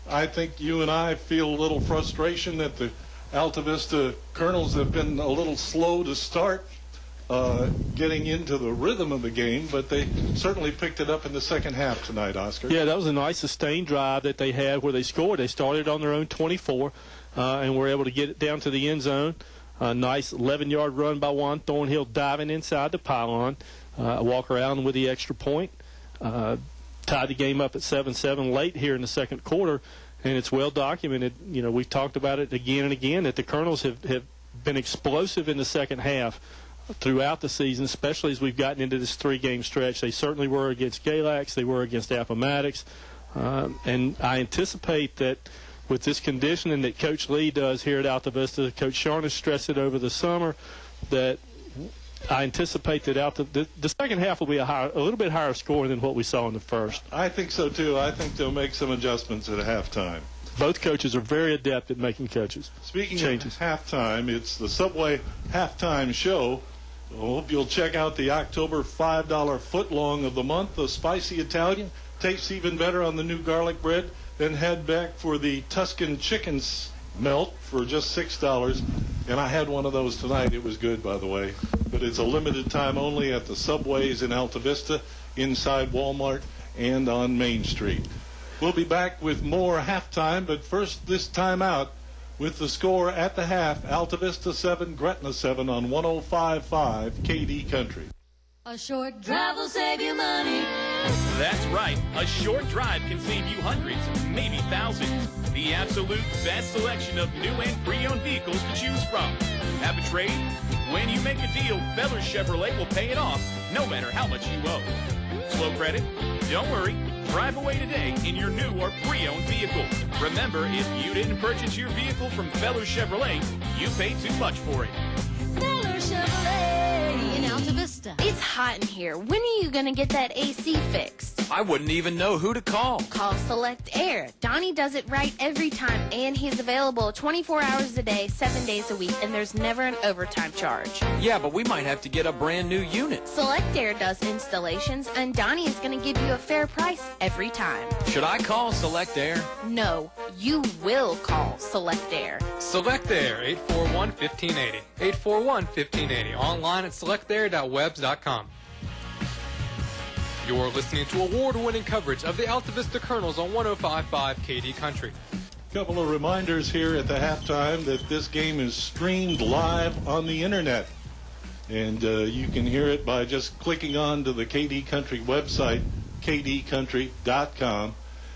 I think you and I feel a little frustration that the Altavista Colonels have been a little slow to start getting into the rhythm of the game, but they certainly picked it up in the second half tonight, Oscar. Yeah, that was a nice sustained drive that they had where they scored. They started on their own 24 and were able to get it down to the end zone. A nice 11-yard run by Juan Thornhill diving inside the pylon. Walker Allen with the extra point. Tied the game up at 7-7 late here in the second quarter, and it's well documented. You know, we've talked about it again and again that the Colonels have been explosive in the second half throughout the season, especially as we've gotten into this three-game stretch. They certainly were against Galax. They were against Appomattox. And I anticipate that with this conditioning that Coach Lee does here at Altavista, Coach Sharnish stressed it over the summer, that I anticipate that the second half will be a little bit higher score than what we saw in the first. I think so, too. I think they'll make some adjustments at halftime. Both coaches are very adept at making Speaking changes. of halftime, it's the Subway halftime show. I hope you'll check out the October $5 footlong of the month, the spicy Italian. Tastes even better on the new garlic bread. Then head back for the Tuscan chicken melt for just $6. And I had one of those tonight. It was good, by the way. But it's a limited time only at the Subways in Altavista, inside Walmart, and on Main Street. We'll be back with more halftime, but first this time out with the score at the half, Altavista 7, Gretna 7 on 105.5 KD Country. A short drive will save you money. That's right. A short drive can save you hundreds, maybe thousands. The absolute best selection of new and pre-owned vehicles to choose from. Have a trade? When you make a deal, Feller Chevrolet will pay it off, no matter how much you owe. Slow credit? Don't worry. Drive away today in your new or pre-owned vehicle. Remember, if you didn't purchase your vehicle from Feller Chevrolet, you paid too much for it. Feller Chevrolet In Altavista. It's hot in here. When are you going to get that AC fixed? I wouldn't even know who to call. Call Select Air. Donnie does it right every time, and he's available 24 hours a day, 7 days a week, and there's never an overtime charge. Yeah, but we might have to get a brand new unit. Select Air does installations, and Donnie is going to give you a fair price every time. Should I call Select Air? No, you will call Select Air. Select Air, 841-1580. 841-1580. Online at selectair.webs.com. You're listening to award-winning coverage of the Altavista Colonels on 105.5 KD Country. Couple of reminders here at the halftime that this game is streamed live on the internet. And you can hear it by just clicking on to the KD Country website, kdcountry.com.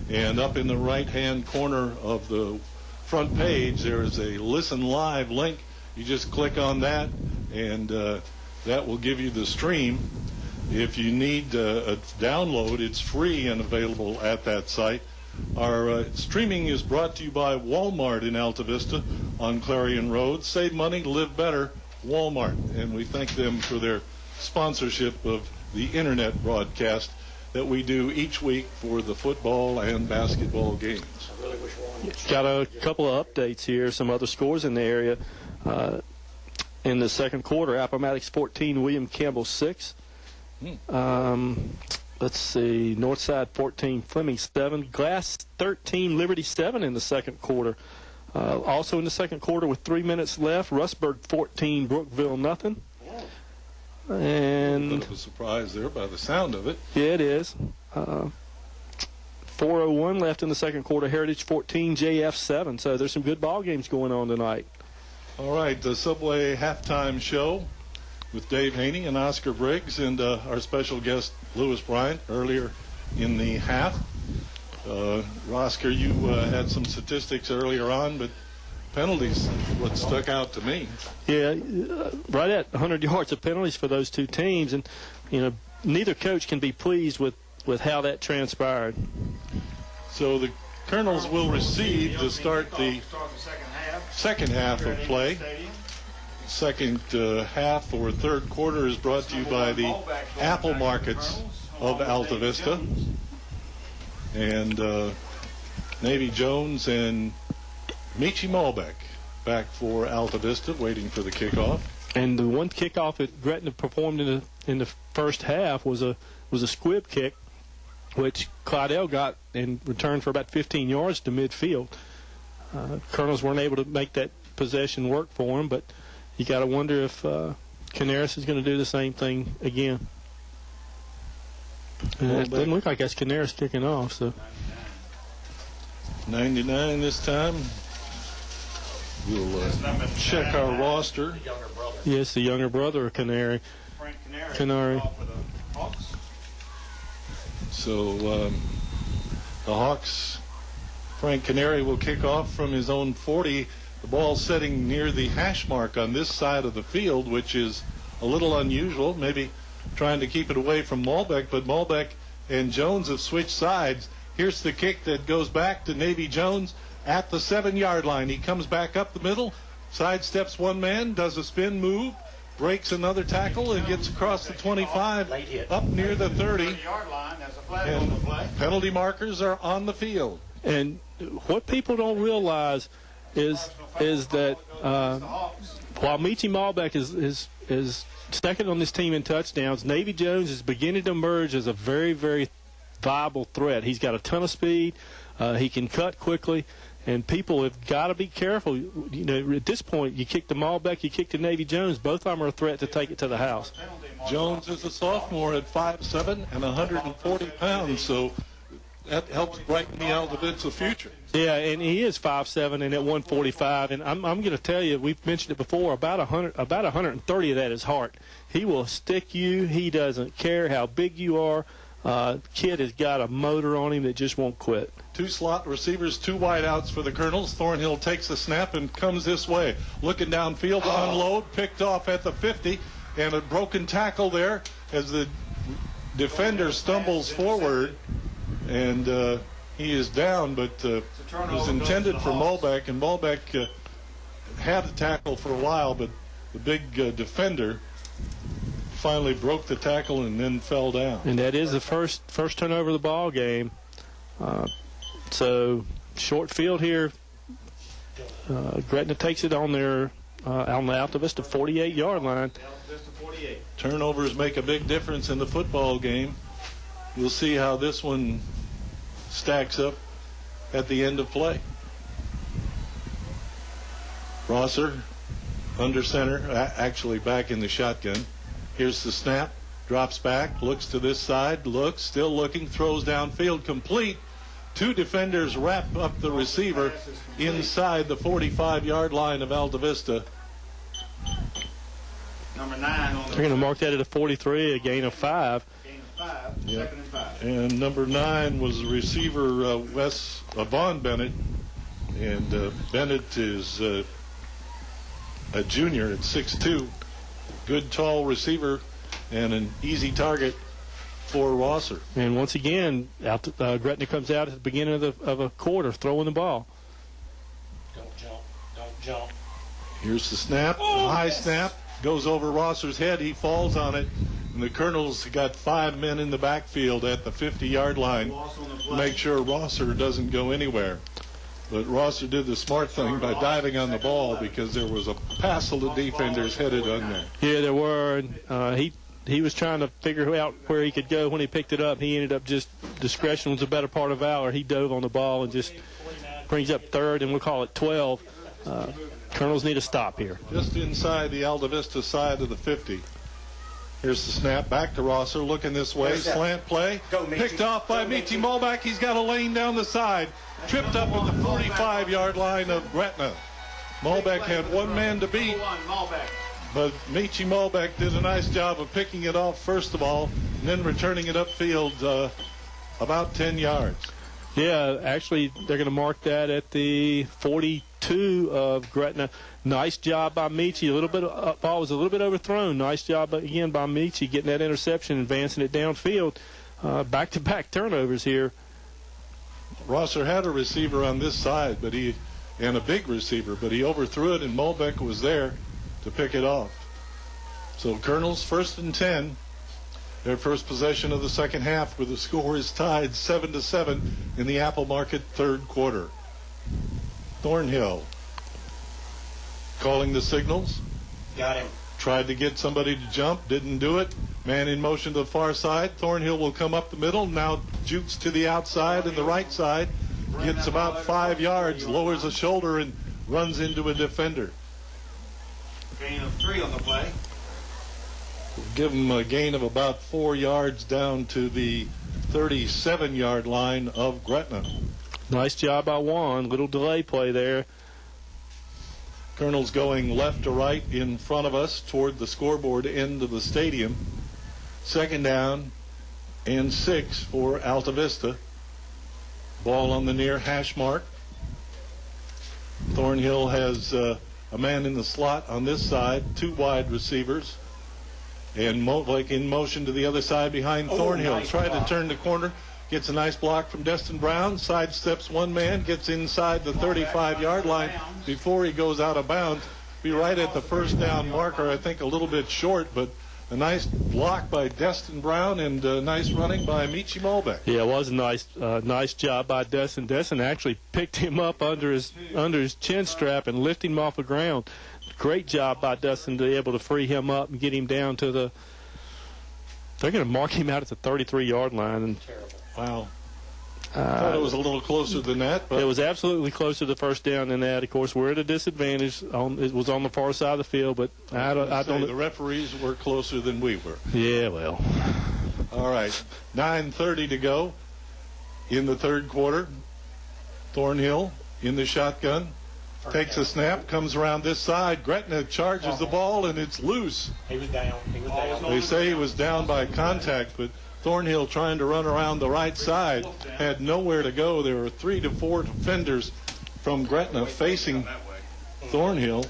And up in the right-hand corner of the front page, there is a Listen Live link. You just click on that, and that will give you the stream. If you need a download, it's free and available at that site. Our streaming is brought to you by Walmart in Altavista on Clarion Road. Save money, live better, Walmart. And we thank them for their sponsorship of the internet broadcast that we do each week for the football and basketball games. Got a couple of updates here, some other scores in the area. In the second quarter, Appomattox 14, William Campbell 6. Let's see, Northside 14, Fleming 7, Glass 13, Liberty 7 in the second quarter. Also in the second quarter with 3 minutes left, Rustburg 14, Brookville nothing. And a bit of a surprise there by the sound of it. Yeah, it is. 4:01 left in the second quarter, Heritage 14, JF 7. So there's some good ball games going on tonight. All right, the Subway halftime show with Dave Haney and Oscar Briggs and our special guest Lewis Bryant earlier in the half. Oscar, you had some statistics earlier on, but penalties what stuck out to me. Yeah, right at 100 yards of penalties for those two teams, and you know neither coach can be pleased with with how that transpired. So the Colonels will receive to start the second half of play. Second half or third quarter is brought to you by the Apple Markets of Altavista. And Navy Jones and Michi Malbec back for Altavista, waiting for the kickoff. And the one kickoff that Gretna performed in the first half was a squib kick, which Clydell got in return for about 15 yards to midfield. Colonels weren't able to make that possession work for them, but you got to wonder if Canaris is going to do the same thing again. It doesn't look like that's Canaris kicking off. So 99 this time. We'll check our roster. Yes, the younger brother of Canary. Frank Canary. For the Hawks. So the Hawks, Frank Canary will kick off from his own 40. The ball setting near the hash mark on this side of the field, which is a little unusual. Maybe trying to keep it away from Malbec, but Malbec and Jones have switched sides. Here's the kick that goes back to Navy Jones at the 7-yard line. He comes back up the middle, sidesteps one man, does a spin move, breaks another tackle, and gets across the 25 up near the 30. And penalty markers are on the field. And what people don't realize is that while Michi Malbec is second on this team in touchdowns, Navy Jones is beginning to emerge as a very, very viable threat. He's got a ton of speed. He can cut quickly, and people have got to be careful. You know, at this point, you kick the Malbec, you kick the Navy Jones. Both of them are a threat to take it to the house. Jones is a sophomore at 5'7" and 140 pounds, so that helps brighten the Altavista future. Yeah, and he is 5'7" and at 145. And I'm going to tell you, we've mentioned it before, about 130 of that is heart. He will stick you. He doesn't care how big you are. Kid has got a motor on him that just won't quit. Two slot receivers, two wideouts for the Colonels. Thornhill takes the snap and comes this way. Looking downfield to unload, picked off at the 50, and a broken tackle there as the defender stumbles forward, and he is down, but it was intended for Malbec, and Malbec had the tackle for a while, but the big defender finally broke the tackle and then fell down. And that is the first turnover of the ball game. So short field here. Gretna takes it on their on the Altavista 48-yard line. Turnovers make a big difference in the football game. We'll see how this one stacks up at the end of play. Rosser under center, actually back in the shotgun. Here's the snap, drops back, looks to this side, looks, still looking, throws downfield, complete. Two defenders wrap up the receiver inside the 45-yard line of Altavista. Number 9 on the They're going to mark that at a 43, a gain of 5. Yep. Second and 5. And number 9 was receiver Vaughn Bennett, and Bennett is a junior at 6'2". Good tall receiver and an easy target for Rosser. And once again, Gretna comes out at the beginning of a quarter throwing the ball. Don't jump. Don't jump. Here's the snap. High snap. Goes over Rosser's head. He falls on it. And the Colonels got 5 men in the backfield at the 50-yard line to make sure Rosser doesn't go anywhere. But Rosser did the smart thing by diving on the ball because there was a passel of defenders headed on there. Yeah, there were. He was trying to figure out where he could go when he picked it up. He ended up just, discretion was a better part of valor. He dove on the ball and just brings up third, and we'll call it 12. Colonels need a stop here. Just inside the Altavista side of the 50. Here's the snap back to Rosser, looking this way. Slant play. Picked off by Michi Malbec. He's got a lane down the side. Tripped up at the 45-yard line of Gretna. Malbec had one man to beat, but Michi Malbec did a nice job of picking it off first of all, and then returning it upfield about 10 yards. Yeah, actually, they're going to mark that at the 42 of Gretna. Nice job by Michi. Ball was a little bit overthrown. Nice job again by Michi getting that interception, advancing it downfield. back-to-back turnovers here. Rosser had a receiver on this side, and a big receiver, but he overthrew it, and Molbeck was there to pick it off. So Colonels 1st and 10, their first possession of the second half, where the score is tied 7-7 in the Apple Market third quarter. Thornhill calling the signals. Got him. Tried to get somebody to jump, didn't do it. Man in motion to the far side. Thornhill will come up the middle, now jukes to the outside and the right side. Gets about 5 yards, lowers a shoulder, and runs into a defender. Gain of 3 on the play. Give him a gain of about 4 yards down to the 37-yard line of Gretna. Nice job by Juan. Little delay play there. Colonel's going left to right in front of us toward the scoreboard end of the stadium. Second down and 6 for Altavista. Ball on the near hash mark. Thornhill has a man in the slot on this side, 2 wide receivers. And Molbeck in motion to the other side behind Thornhill. Nice Tried block. to turn the corner. Gets a nice block from Destin Brown. Sidesteps one man. Gets inside the 35-yard line before he goes out of bounds. Be right at the first down marker. I think a little bit short, but a nice block by Destin Brown and nice running by Michi Molbeck. Yeah, it was a nice job by Destin. Destin actually picked him up under his chin strap and lifted him off the ground. Great job by Destin to be able to free him up and get him down to the. They're going to mark him out at the 33-yard line. And wow. I thought it was a little closer than that. But it was absolutely closer to the first down than that. Of course, we're at a disadvantage. It was on the far side of the field, but I don't. The referees were closer than we were. Yeah, well. All right, 9:30 to go in the third quarter. Thornhill in the shotgun. Takes a snap, comes around this side. Gretna charges the ball, and it's loose. He was down. They say he was down by contact, but Thornhill trying to run around the right side had nowhere to go. There were 3 to 4 defenders from Gretna facing Thornhill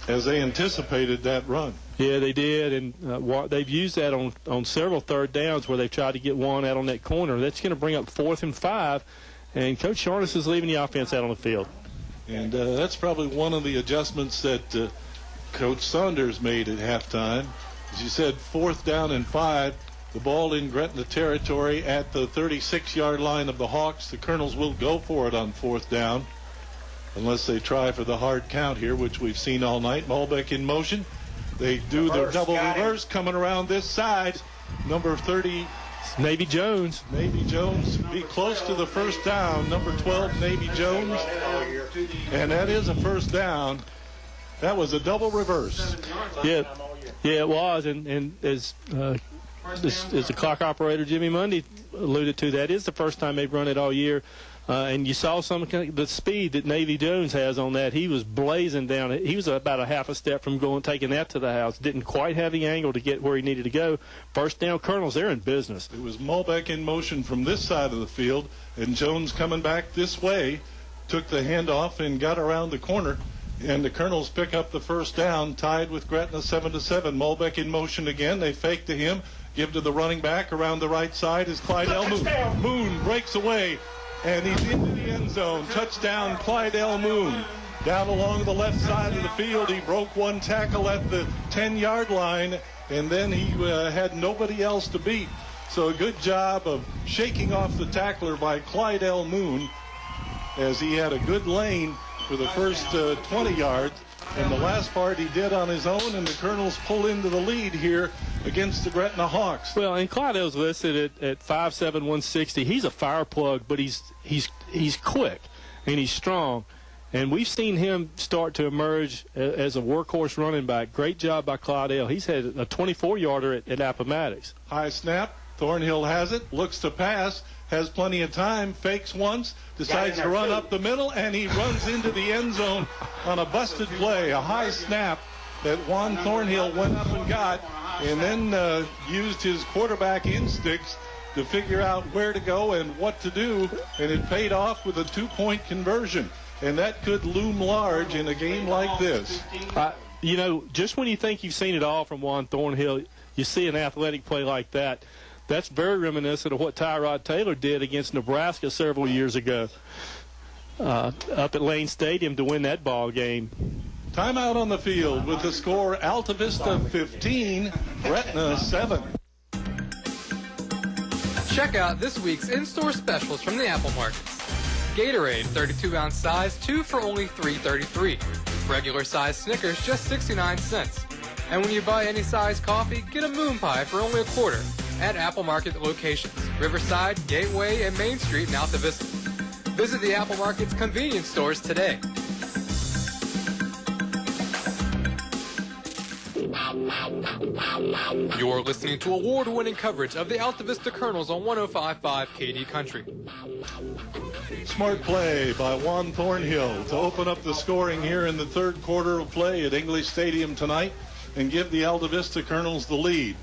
as they anticipated that run. Yeah, they did, and they've used that on several third downs where they've tried to get one out on that corner. That's going to bring up 4th and 5, and Coach Sharness is leaving the offense out on the field. And that's probably one of the adjustments that Coach Saunders made at halftime. As you said, 4th down and 5. The ball in Gretna territory at the 36-yard line of the Hawks. The Colonels will go for it on 4th down unless they try for the hard count here, which we've seen all night. Molbeck in motion. They do their double reverse coming around this side. Number 30. Navy Jones. Navy Jones be close to the first down. Number 12, Navy Jones. And that is a first down. That was a double reverse. Yeah, it was. And as the clock operator Jimmy Mundy alluded to, that is the first time they've run it all year. And you saw some of the speed that Navy Jones has on that. He was blazing down. He was about a half a step from taking that to the house. Didn't quite have the angle to get where he needed to go. First down, Colonels, they're in business. It was Molbeck in motion from this side of the field, and Jones coming back this way, took the handoff and got around the corner. And the Colonels pick up the first down, tied with Gretna 7-7. Molbeck in motion again. They fake to him, give to the running back. Around the right side is Clyde Moon. Moon breaks away. And he's into the end zone. Touchdown, Clyde Moon. Down along the left side of the field, he broke one tackle at the 10-yard line, and then he had nobody else to beat. So a good job of shaking off the tackler by Clyde Moon, as he had a good lane for the first 20 yards. And the last part he did on his own, and the Colonels pull into the lead here against the Gretna Hawks. Well, and Clyde's listed at 5'7", 160. He's a fire plug, but he's quick and he's strong. And we've seen him start to emerge as a workhorse running back. Great job by Clyde. He's had a 24-yarder at Appomattox. High snap. Thornhill has it, looks to pass, has plenty of time, fakes once, decides to run up the middle, and he runs into the end zone on a busted play, a high snap that Juan Thornhill went up and got, and then used his quarterback instincts to figure out where to go and what to do, and it paid off with a 2-point conversion. And that could loom large in a game like this. Just when you think you've seen it all from Juan Thornhill, you see an athletic play like that. that's very reminiscent of what Tyrod Taylor did against Nebraska several years ago up at Lane Stadium to win that ball game. Timeout on the field with the score Altavista 15, Gretna 7. Check out this week's in-store specials from the Apple Markets. Gatorade, 32-ounce size, 2 for only $3.33. Regular size Snickers, just 69 cents. And when you buy any size coffee, get a Moon Pie for only $1 at Apple Market locations, Riverside, Gateway, and Main Street in Altavista. Visit the Apple Market's convenience stores today. You're listening to award-winning coverage of the Altavista Colonels on 105.5 KD Country. Smart play by Juan Thornhill to open up the scoring here in the third quarter of play at English Stadium tonight and give the Altavista Colonels the lead.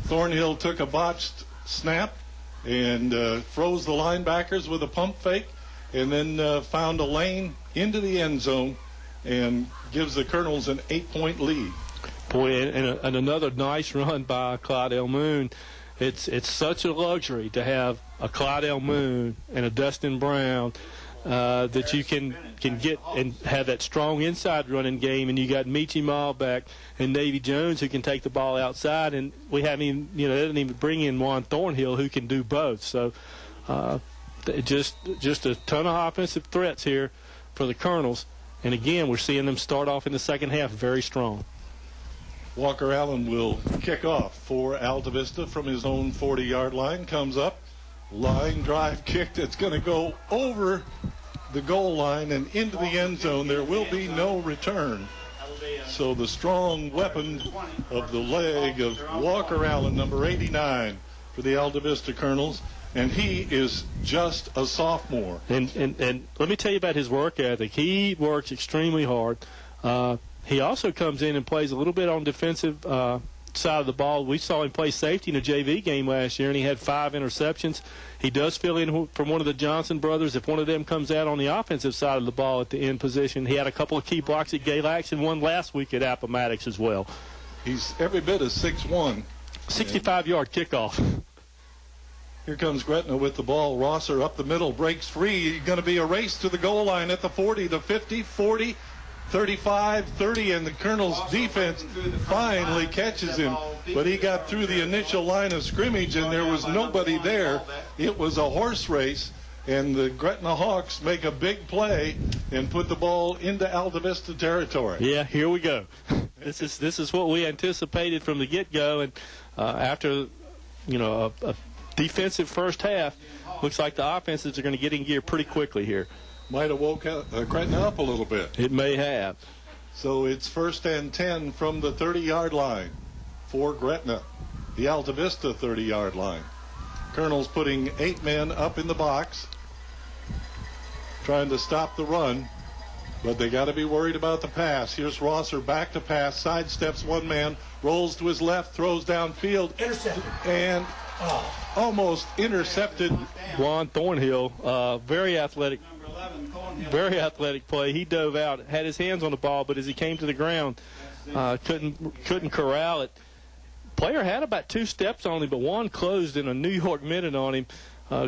Thornhill took a botched snap and froze the linebackers with a pump fake and then found a lane into the end zone and gives the Colonels an 8-point lead. Boy, and another nice run by Clydell Moon. It's such a luxury to have a Clydell Moon and a Dustin Brown that you can get and have that strong inside running game, and you got Michi Malbeck and Navy Jones who can take the ball outside, and we haven't even, they didn't even bring in Juan Thornhill who can do both. So just a ton of offensive threats here for the Colonels, and again, we're seeing them start off in the second half very strong. Walker Allen will kick off for Altavista from his own 40-yard line. Comes up, line drive kick that's going to go over the goal line and into the end zone. There will be no return. So the strong weapon of the leg of Walker Allen, number 89, for the Altavista Colonels, and he is just a sophomore. And let me tell you about his work ethic. He works extremely hard. He also comes in and plays a little bit on defensive side of the ball. We saw him play safety in a JV game last year, and he had 5 interceptions. He does fill in from one of the Johnson brothers. If one of them comes out on the offensive side of the ball at the end position, he had a couple of key blocks at Galax and one last week at Appomattox as well. He's every bit of 6'1". 65-yard kickoff. Here comes Gretna with the ball. Rosser up the middle, breaks free. Going to be a race to the goal line at the 40, the 50, 40, 35, 30, and the Colonel's defense finally catches him. But he got through the initial line of scrimmage, and there was nobody there. It was a horse race, and the Gretna Hawks make a big play and put the ball into Altavista territory. Yeah, here we go. This is what we anticipated from the get-go, and after a defensive first half, looks like the offenses are going to get in gear pretty quickly here. Might have woke Gretna up a little bit. It may have. So it's 1st and 10 from the 30-yard line for Gretna, the Altavista 30-yard line. Colonel's putting 8 men up in the box, trying to stop the run, but they got to be worried about the pass. Here's Rosser back to pass, sidesteps one man, rolls to his left, throws downfield, and almost intercepted. Juan Thornhill, very athletic play. He dove out, had his hands on the ball, but as he came to the ground, couldn't corral it. Player had about 2 steps on him, but Juan closed in a New York minute on him.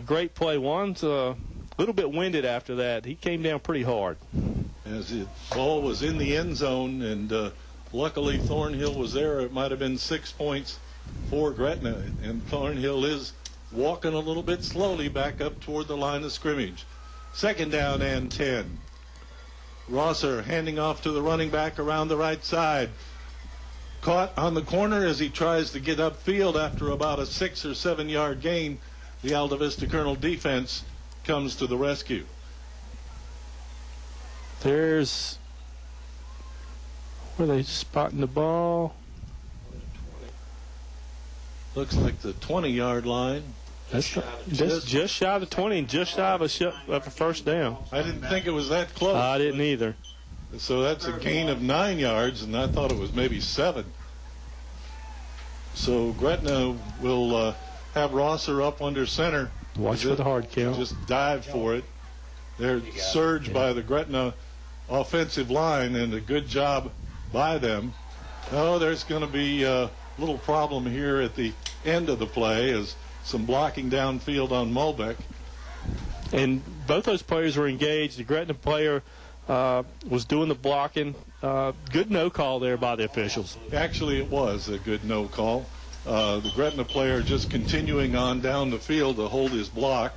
Great play. Juan's a little bit winded after that. He came down pretty hard. As the ball was in the end zone, and luckily Thornhill was there. It might have been 6 points for Gretna, and Thornhill is walking a little bit slowly back up toward the line of scrimmage. 2nd down and 10. Rosser handing off to the running back around the right side. Caught on the corner as he tries to get upfield after about a 6 or 7 yard gain. The Altavista Colonel defense comes to the rescue. There's where they spotting the ball. Looks like the 20-yard line. That's just shy of the 20 and just shy of a first down. I didn't think it was that close. I didn't either. So that's a gain of 9 yards, and I thought it was maybe 7. So Gretna will have Rosser up under center. Watch for the hard count. Just dive for it. They're surged by the Gretna offensive line, and a good job by them. Oh, there's going to be a little problem here at the end of the play as some blocking downfield on Mulbeck. And both those players were engaged. The Gretna player was doing the blocking. Good no call there by the officials. Actually, it was a good no call. The Gretna player just continuing on down the field to hold his block.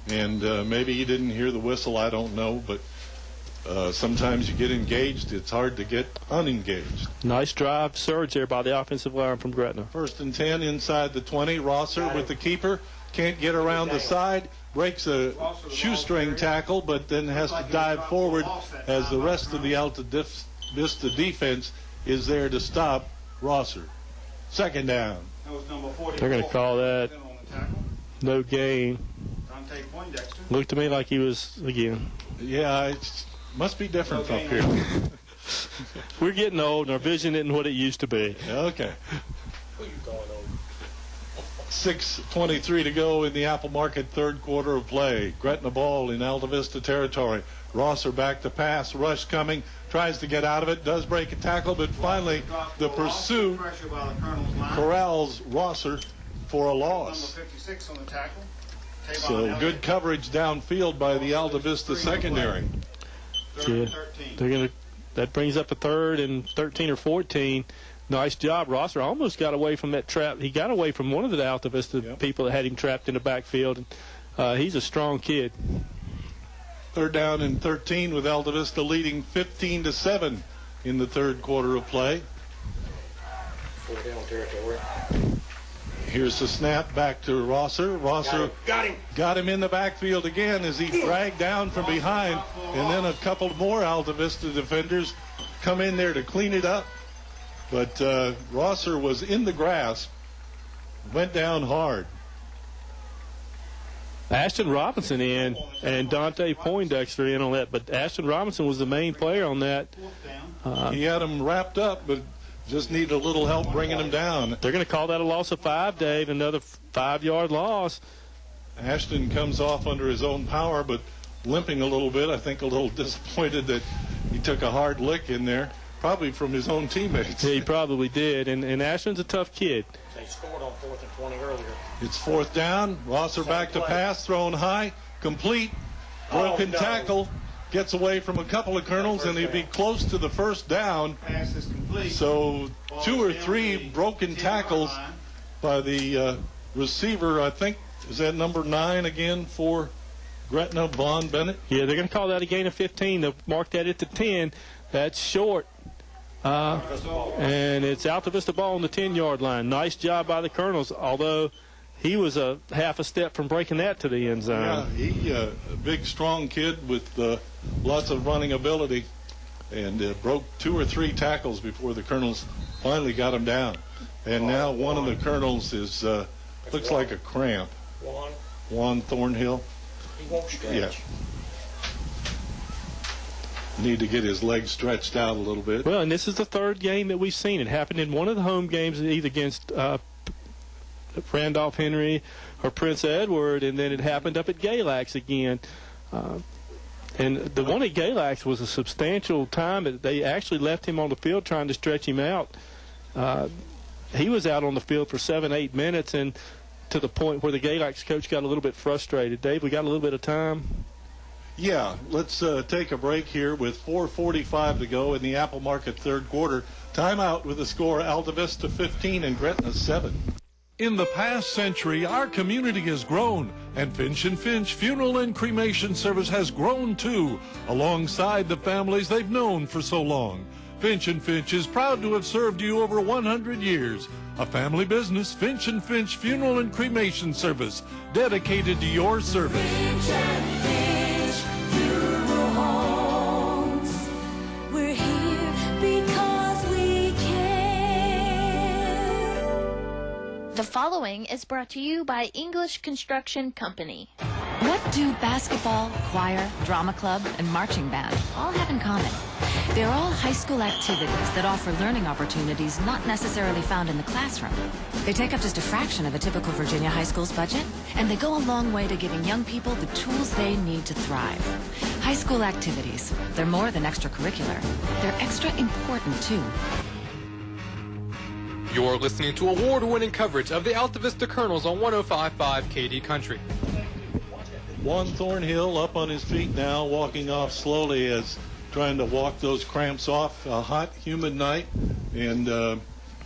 And maybe he didn't hear the whistle, I don't know. But sometimes you get engaged, it's hard to get unengaged. Nice drive surge there by the offensive line from Gretna. 1st and 10 inside the 20. Rosser with the keeper. Can't get around the side. Breaks a shoestring tackle, but then has to dive forward as the rest of the Altavista defense is there to stop Rosser. 2nd down. They're going to call that no gain. Looked to me like he was, again. Yeah, it must be different up here. We're getting old, and our vision isn't what it used to be. Okay. 6:23 to go in the Apple Market 3rd quarter of play. Gretna ball in Altavista territory. Rosser back to pass. Rush coming. Tries to get out of it. Does break a tackle, but finally the pursuit corrals Rosser for a loss. So good coverage downfield by the Altavista secondary. Yeah, that brings up a 3rd and 13 or 14. Nice job. Rosser almost got away from that trap. He got away from one of the Altavista people that had him trapped in the backfield. He's a strong kid. 3rd down and 13 with Altavista leading 15-7 in the 3rd quarter of play. 4 down territory. Here's the snap back to Rosser. Rosser got him in the backfield again as he dragged down from behind. And then a couple more Altavista defenders come in there to clean it up. But Rosser was in the grass, went down hard. Ashton Robinson in and Dante Poindexter in on that, but Ashton Robinson was the main player on that. He had him wrapped up, but just needed a little help bringing him down. They're going to call that a loss of 5, Dave, another 5-yard loss. Ashton comes off under his own power, but limping a little bit. I think a little disappointed that he took a hard lick in there, probably from his own teammates. He probably did, and Ashton's a tough kid. They scored on 4th and 20 earlier. It's 4th down. Rosser back to pass, thrown high, complete, broken tackle, gets away from a couple of Colonels, and he'd be close to the 1st down. So 2 or 3 broken tackles by the receiver, I think, is that number 9 again for Gretna, Vaughn Bennett? Yeah, they're going to call that a gain of 15. They'll mark that at the 10. That's short. And it's Altavista ball on the 10-yard line. Nice job by the Colonels, although he was a half a step from breaking that to the end zone. Yeah, he a big, strong kid with lots of running ability, and broke 2 or 3 tackles before the Colonels finally got him down. And now one of the Colonels is looks like a cramp. Juan Thornhill. He won't stretch. Yeah. Need to get his legs stretched out a little bit. Well, and this is the 3rd game that we've seen. It happened in one of the home games, either against Randolph Henry or Prince Edward, and then it happened up at Galax again. And the one at Galax was a substantial time. They actually left him on the field trying to stretch him out. He was out on the field for 7-8 minutes, and to the point where the Galax coach got a little bit frustrated. Dave, we got a little bit of time. Yeah, let's take a break here with 4:45 to go in the Apple Market 3rd quarter. Timeout with the score Altavista 15 and Gretna 7. In the past century, our community has grown, and Finch & Finch Funeral and Cremation Service has grown too, alongside the families they've known for so long. Finch & Finch is proud to have served you over 100 years. A family business, Finch & Finch Funeral and Cremation Service, dedicated to your service. Finch & Finch Funeral Homes. We're here because we care. The following is brought to you by English Construction Company. What do basketball, choir, drama club, and marching band all have in common? They're all high school activities that offer learning opportunities not necessarily found in the classroom. They take up just a fraction of a typical Virginia high school's budget, and they go a long way to giving young people the tools they need to thrive. High school activities, they're more than extracurricular. They're extra important, too. You're listening to award-winning coverage of the Altavista Colonels on 105.5 KD Country. Juan Thornhill up on his feet now, walking off slowly as trying to walk those cramps off. A hot, humid night, and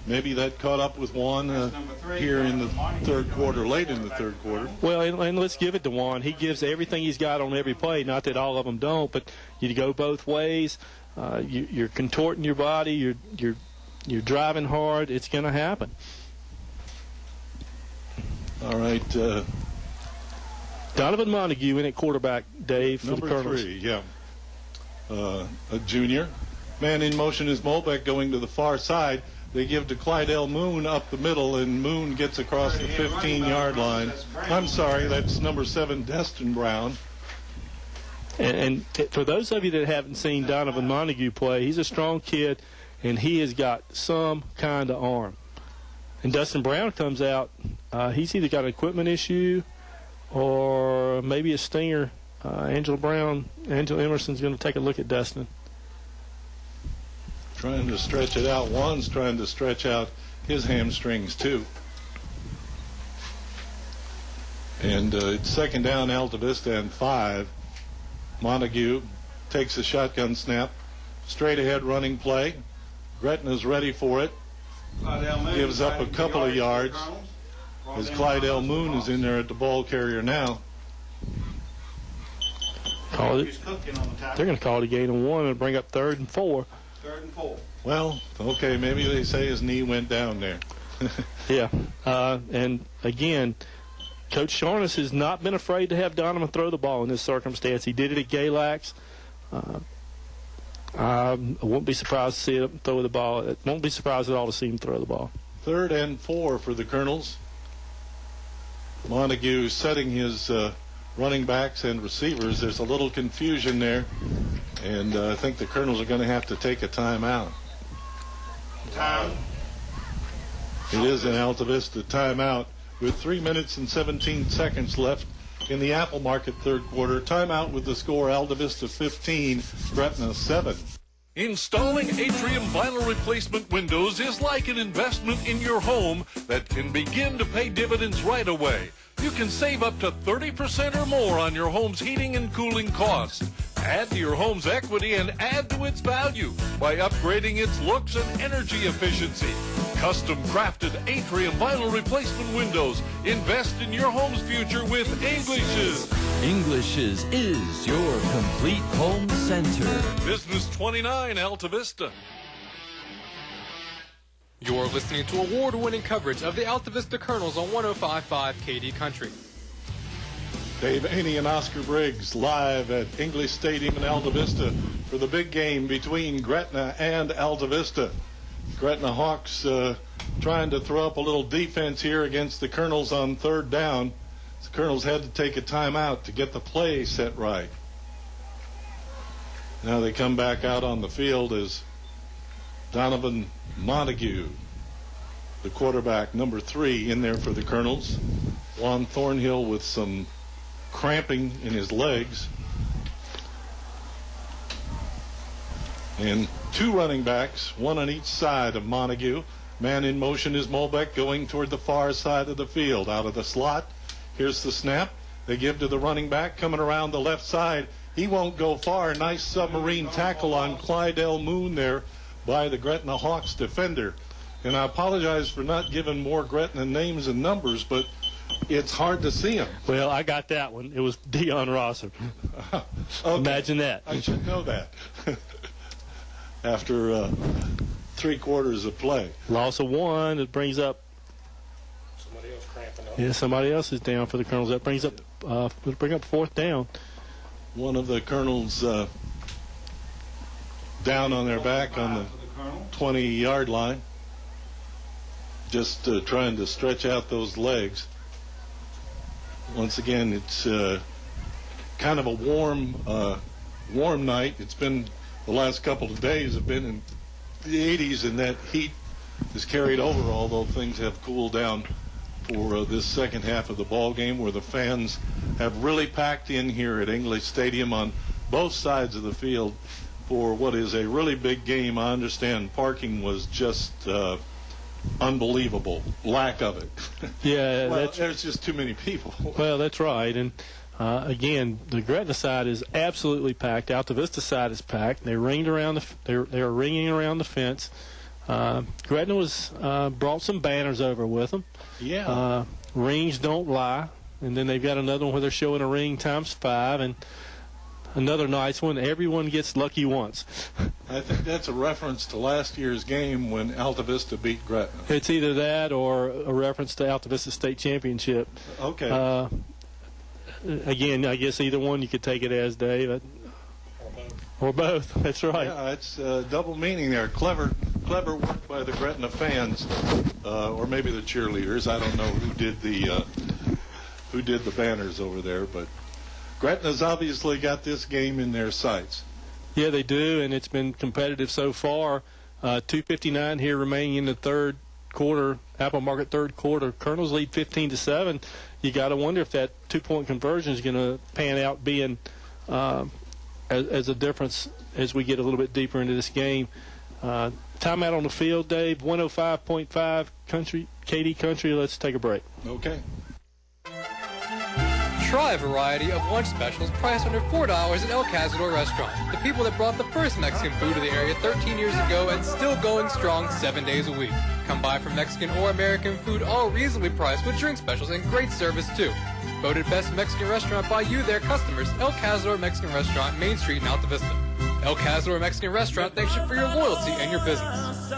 maybe that caught up with Juan here in the third quarter, late in the third quarter. Well, and let's give it to Juan. He gives everything he's got on every play. Not that all of them don't, but you go both ways. You're contorting your body. You're driving hard. It's going to happen. All right. Donovan Montague in at quarterback, Dave, for Number the Colonels. 3, yeah. A junior. Man in motion is Molbeck going to the far side. They give to Clydell Moon up the middle, and Moon gets across the 15-yard line. I'm sorry, that's number 7, Destin Brown. And for those of you that haven't seen Donovan Montague play, he's a strong kid, and he has got some kind of arm. And Dustin Brown comes out. He's either got an equipment issue or maybe a stinger. Angela Emerson's going to take a look at Dustin. Trying to stretch it out. Juan's trying to stretch out his hamstrings, too. And it's second down, Altavista, and 5. Montague takes a shotgun snap. Straight ahead running play. Gretna's ready for it. Gives up a couple of yards as Clydell Moon is in there at the ball carrier now. They're going to call it a gain of 1 and bring up 3rd and 4. 3rd and 4. Well, okay, maybe they say his knee went down there. Yeah. And again, Coach Sharness has not been afraid to have Donovan throw the ball in this circumstance. He did it at Galax. I won't be surprised to see him throw the ball. Won't be surprised at all to see him throw the ball. 3rd and 4 for the Colonels. Montague setting his running backs and receivers. There's a little confusion there, and I think the Colonels are going to have to take a timeout. Time. It is an Altavista timeout with 3 minutes and 17 seconds left in the Apple Market third quarter. Timeout with the score: Altavista 15, Gretna 7. Installing atrium vinyl replacement windows is like an investment in your home that can begin to pay dividends right away. You can save up to 30% or more on your home's heating and cooling costs. Add to your home's equity and add to its value by upgrading its looks and energy efficiency. Custom crafted atrium vinyl replacement windows. Invest in your home's future with English's. English's is your complete home center. Business 29, Altavista. You're listening to award-winning coverage of the Altavista Colonels on 105.5 KD Country. Dave Aney and Oscar Briggs live at English Stadium in Altavista for the big game between Gretna and Altavista. Gretna Hawks trying to throw up a little defense here against the Colonels on 3rd down. The Colonels had to take a timeout to get the play set right. Now they come back out on the field as Donovan Montague, the quarterback, number 3, in there for the Colonels. Juan Thornhill with some cramping in his legs. And 2 running backs, 1 on each side of Montague. Man in motion is Molbeck going toward the far side of the field. Out of the slot, here's the snap. They give to the running back coming around the left side. He won't go far. Nice submarine tackle on Clydell Moon there by the Gretna Hawks defender. And I apologize for not giving more Gretna names and numbers, but it's hard to see them. Well, I got that one. It was Dion Rosser. Okay. Imagine that. I should know that. After 3 quarters of play. Loss of 1. It brings up. Somebody else cramping up. Yeah, somebody else is down for the Colonels. That brings up. It'll bring up 4th down. One of the Colonels down on their back on the 20-yard line. Just trying to stretch out those legs. Once again, it's kind of a warm night. It's been the last couple of days have been in the 80s, and that heat is carried over, although things have cooled down for this second half of the ball game, where the fans have really packed in here at English Stadium on both sides of the field for what is a really big game. I understand parking was just unbelievable lack of it. Yeah, Well, there's just too many people. Well, that's right. And again, the Gretna side is absolutely packed. Altavista side is packed. They're ringed around they're ringing around the fence. Gretna was brought some banners over with them. Yeah. Rings don't lie. And then they've got another one where they're showing a ring times 5, and another nice one. Everyone gets lucky once. I think that's a reference to last year's game when Altavista beat Gretna. It's either that or a reference to Altavista State Championship. Okay. Again, I guess either one you could take it as, Dave. Or both. That's right. Yeah, it's double meaning there. Clever work by the Gretna fans, or maybe the cheerleaders. I don't know who did the banners over there, but Gretna's obviously got this game in their sights. Yeah, they do, and it's been competitive so far. 2:59 here remaining in the third quarter. Apple Market third quarter. Colonels lead 15-7. You got to wonder if that 2-point conversion is going to pan out being as a difference as we get a little bit deeper into this game. Timeout on the field, Dave. 105.5 Country, KD Country. Let's take a break. Okay. Try a variety of lunch specials priced under $4 at El Cazador Restaurant. The people that brought the first Mexican food to the area 13 years ago and still going strong 7 days a week. Come by for Mexican or American food, all reasonably priced with drink specials and great service too. Voted best Mexican restaurant by you, their customers. El Cazador Mexican Restaurant, Main Street in Altavista. El Cazador Mexican Restaurant thanks you for your loyalty and your business.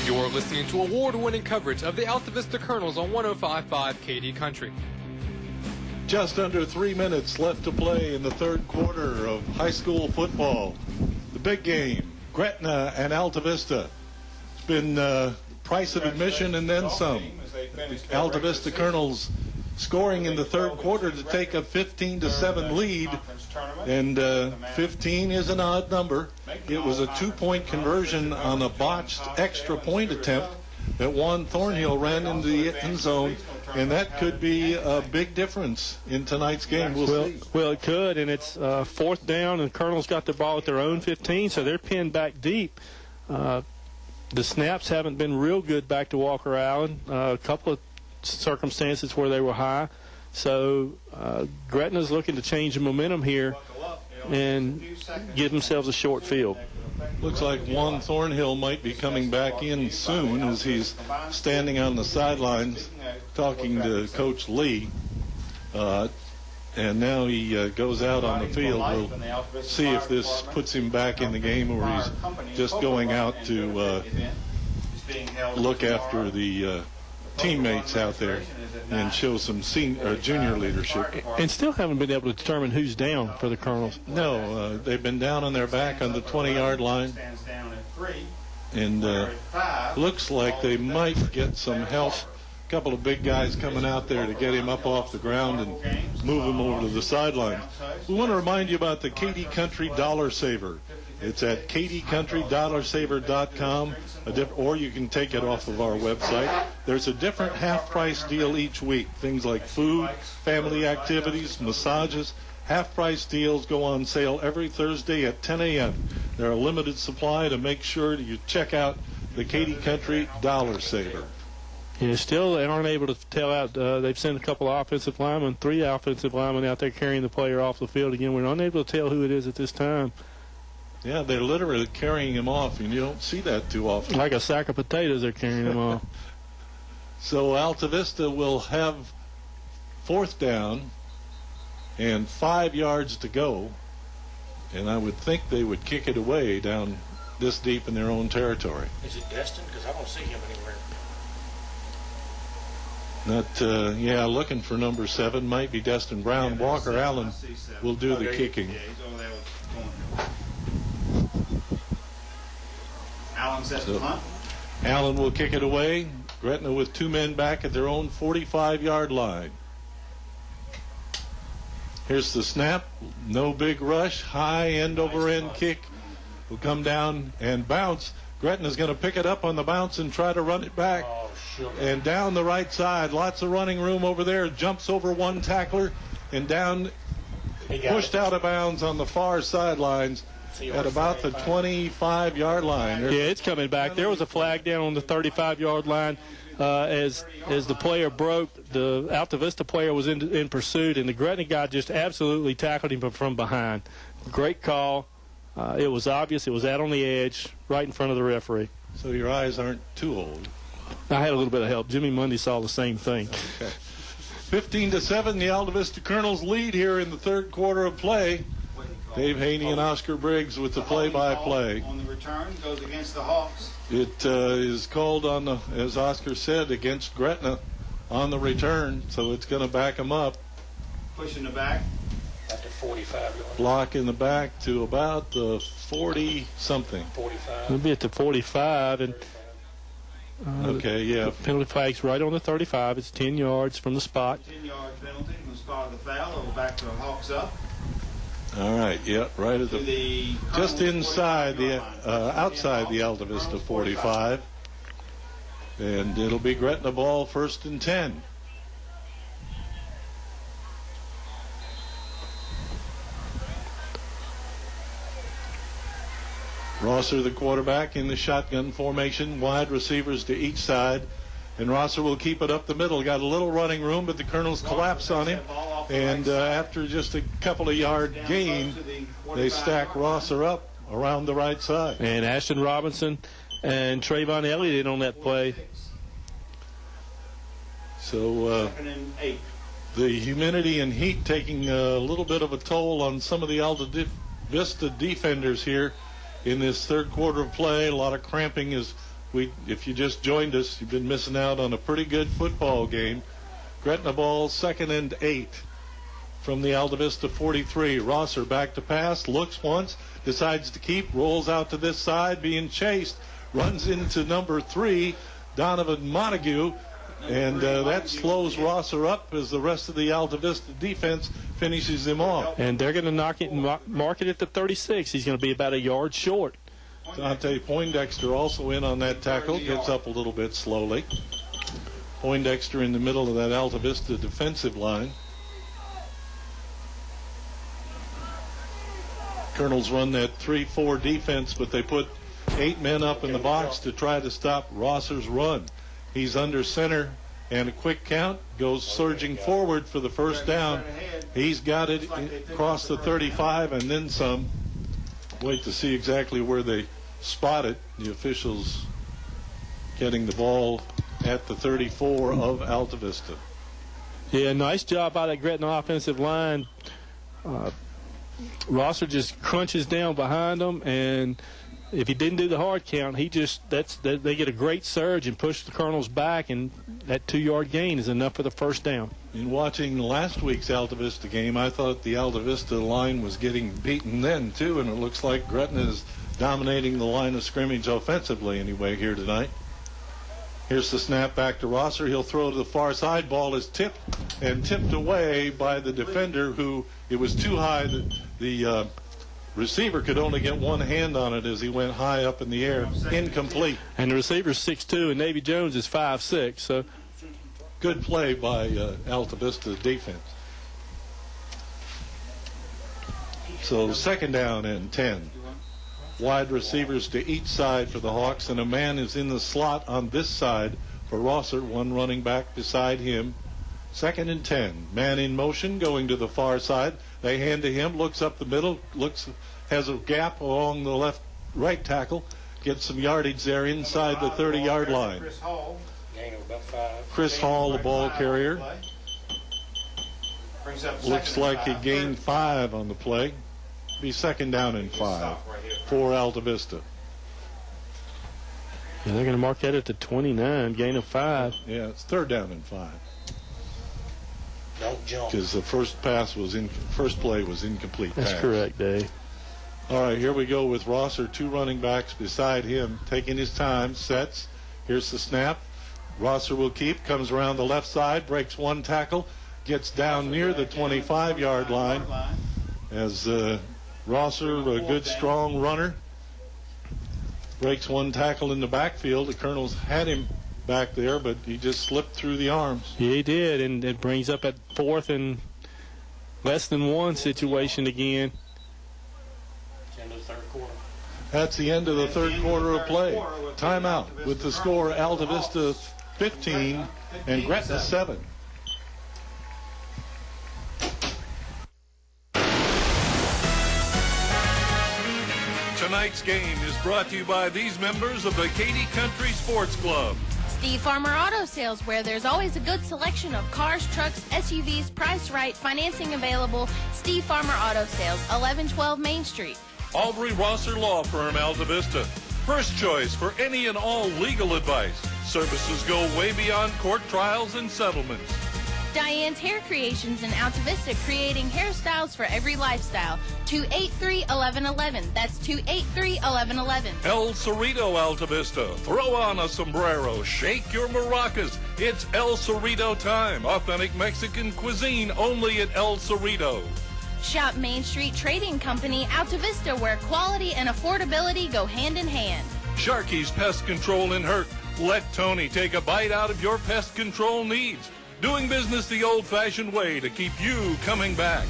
You're listening to award-winning coverage of the Altavista Colonels on 105.5 KD Country. Just under 3 minutes left to play in the third quarter of high school football. The big game, Gretna and Altavista. It's been price of admission and then some. Altavista Colonels scoring in the third quarter to take a 15-7 lead, and 15 is an odd number. It was a 2-point conversion on a botched extra point attempt that Juan Thornhill ran into the end zone, and that could be a big difference in tonight's game. We'll see. Well, it could, and it's fourth down, and the Colonels got the ball at their own 15, so they're pinned back deep. The snaps haven't been real good back to Walker Allen. A couple of circumstances where they were high. So Gretna's looking to change the momentum here and give themselves a short field. Looks like Juan Thornhill might be coming back in soon as he's standing on the sidelines talking to Coach Lee. And now he goes out on the field. We'll see if this puts him back in the game or he's just going out to look after the teammates out there and show some junior leadership. And still haven't been able to determine who's down for the Colonels. No, they've been down on their back on the 20-yard line. And looks like they might get some help. A couple of big guys coming out there to get him up off the ground and move him over to the sideline. We want to remind you about the KD Country Dollar Saver. It's at kdcountrydollarsaver.com, or you can take it off of our website. There's a different half-price deal each week. Things like food, family activities, massages. Half-price deals go on sale every Thursday at 10 a.m. They're a limited supply to make sure that you check out the KD Country Dollar Saver. Yeah, still they aren't able to tell out. They've sent a couple of offensive linemen, 3 offensive linemen out there carrying the player off the field. Again, we're unable to tell who it is at this time. Yeah, they're literally carrying him off, and you don't see that too often. Like a sack of potatoes, they're carrying him off. So Altavista will have fourth down and 5 yards to go, and I would think they would kick it away down this deep in their own territory. Is it Destin? Because I don't see him anywhere. Not, looking for number 7. Might be Destin Brown. Walker Allen will do the kicking. Allen sets the punt. Allen will kick it away. Gretna with 2 men back at their own 45-yard line. Here's the snap. No big rush. High end-over-end kick will come down and bounce. Gretna's going to pick it up on the bounce and try to run it back. And down the right side. Lots of running room over there. Jumps over one tackler and down pushed out of bounds on the far sidelines at about the 25-yard line. Yeah, it's coming back. There was a flag down on the 35-yard line as the player broke. The Altavista player was in pursuit, and the Gretna guy just absolutely tackled him from behind. Great call. It was obvious. It was out on the edge, right in front of the referee. So your eyes aren't too old. I had a little bit of help. Jimmy Mundy saw the same thing. Okay. 15-7, the Altavista Colonels lead here in the third quarter of play. Dave Haney and Oscar Briggs with the play-by-play. On the return, goes against the Hawks. It is called on the, as Oscar said, against Gretna on the return, so it's going to back them up. Pushing the back. At the 45-yard. Block in the back to about the 40-something. 45. We'll be at the 45, and okay, yeah. Penalty flag's right on the 35. It's 10 yards from the spot. 10-yard penalty from the spot of the foul. It'll back the Hawks up. All right, yeah, right at the just inside the outside the Altavista 45, and it'll be Gretna ball, 1st and 10. Rosser, the quarterback, in the shotgun formation, wide receivers to each side, and Rosser will keep it up the middle. Got a little running room, but the Colonels collapse on him, and after just a couple of yard gain, they stack Rosser up around the right side. And Ashton Robinson and Trayvon Elliott in on that play. So the humidity and heat taking a little bit of a toll on some of the Altavista defenders here in this third quarter of play. A lot of cramping. If you just joined us, you've been missing out on a pretty good football game. Gretna ball, 2nd and 8 from the Altavista 43. Rosser back to pass, looks once, decides to keep, rolls out to this side, being chased, runs into number 3, Donovan Montague, and that slows Rosser up as the rest of the Altavista defense finishes him off. And they're going to mark it at the 36. He's going to be about a yard short. Dante Poindexter also in on that tackle, gets up a little bit slowly. Poindexter in the middle of that Altavista defensive line. Colonels run that 3-4 defense, but they put 8 men up in the box to try to stop Rosser's run. He's under center, and a quick count, goes surging forward for the first down. He's got it across the 35 and then some. Wait to see exactly where they spot it. The officials getting the ball at the 34 of Altavista. Yeah, nice job by that Gretna offensive line. Rosser just crunches down behind them, and if he didn't do the hard count, they get a great surge and push the Colonels back, and that 2-yard gain is enough for the first down. In watching last week's Altavista game, I thought the Altavista line was getting beaten then too, and it looks like Gretna is dominating the line of scrimmage offensively anyway here tonight. Here's the snap back to Rosser. He'll throw to the far side. Ball is tipped away by the defender, who it was too high. The receiver could only get one hand on it as he went high up in the air. Incomplete. And the receiver's 6'2", and Navy Jones is 5'6", so good play by Altavista defense. So 2nd down and 10. Wide receivers to each side for the Hawks, and a man is in the slot on this side for Rosser, one running back beside him. 2nd and 10. Man in motion going to the far side. They hand to him, looks up the middle, has a gap along the right tackle, gets some yardage there inside the 30-yard line. Gain of about 5. Chris Hall, the ball carrier. Looks like he gained 5 on the play. Be 2nd down and 5 for Altavista. Yeah, they're going to mark that at the 29, gain of 5. Yeah, it's 3rd down and 5. Don't jump. Because the first play was incomplete. That's correct, Dave. All right, here we go with Rosser, 2 running backs beside him, taking his time, sets. Here's the snap. Rosser will keep, comes around the left side, breaks one tackle, gets down near the 25-yard line. As Rosser, a good strong runner, breaks one tackle in the backfield. The Colonels had him back there, but he just slipped through the arms. Yeah, he did, and it brings up at 4th and less than one situation again. End of the third quarter. That's the end of the third quarter of play. Timeout with the score Altavista 15 and Gretna 7. Tonight's game is brought to you by these members of the Katy Country Sports Club. Steve Farmer Auto Sales, where there's always a good selection of cars, trucks, SUVs, priced right, financing available. Steve Farmer Auto Sales, 1112 Main Street. Aubrey Rosser Law Firm, Altavista. First choice for any and all legal advice. Services go way beyond court trials and settlements. Diane's Hair Creations in Altavista, creating hairstyles for every lifestyle. 283-1111. That's 283-1111. El Cerrito, Altavista. Throw on a sombrero. Shake your maracas. It's El Cerrito time. Authentic Mexican cuisine only at El Cerrito. Shop Main Street Trading Company, Altavista, where quality and affordability go hand in hand. Sharky's Pest Control in Hurt. Let Tony take a bite out of your pest control needs. Doing business the old-fashioned way to keep you coming back.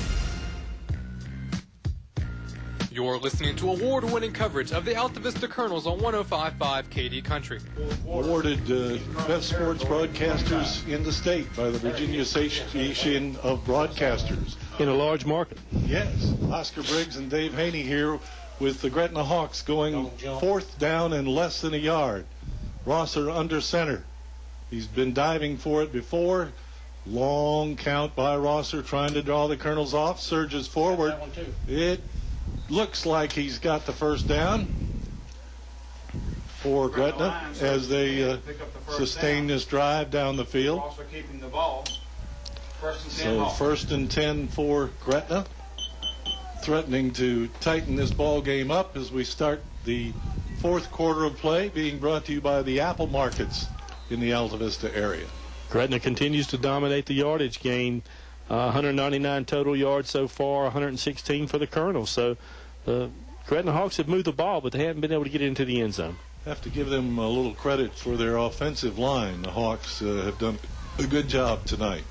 You're listening to award-winning coverage of the Altavista Colonels on 105.5 KD Country. Awarded best sports broadcasters in the state by the Virginia Association of Broadcasters. In a large market. Yes. Oscar Briggs and Dave Haney here with the Gretna Hawks going fourth down and less than a yard. Rosser under center. He's been diving for it before. Long count by Rosser trying to draw the Colonels off. Surges forward. It looks like he's got the first down for Gretna as they sustain this drive down the field. Also keeping the ball. So first and 10 for Gretna. Threatening to tighten this ball game up as we start the fourth quarter of play, being brought to you by the Apple Markets in the Altavista area. Gretna continues to dominate the yardage gain. 199 total yards so far, 116 for the Colonels. So the Gretna Hawks have moved the ball, but they haven't been able to get into the end zone. Have to give them a little credit for their offensive line. The Hawks have done a good job tonight.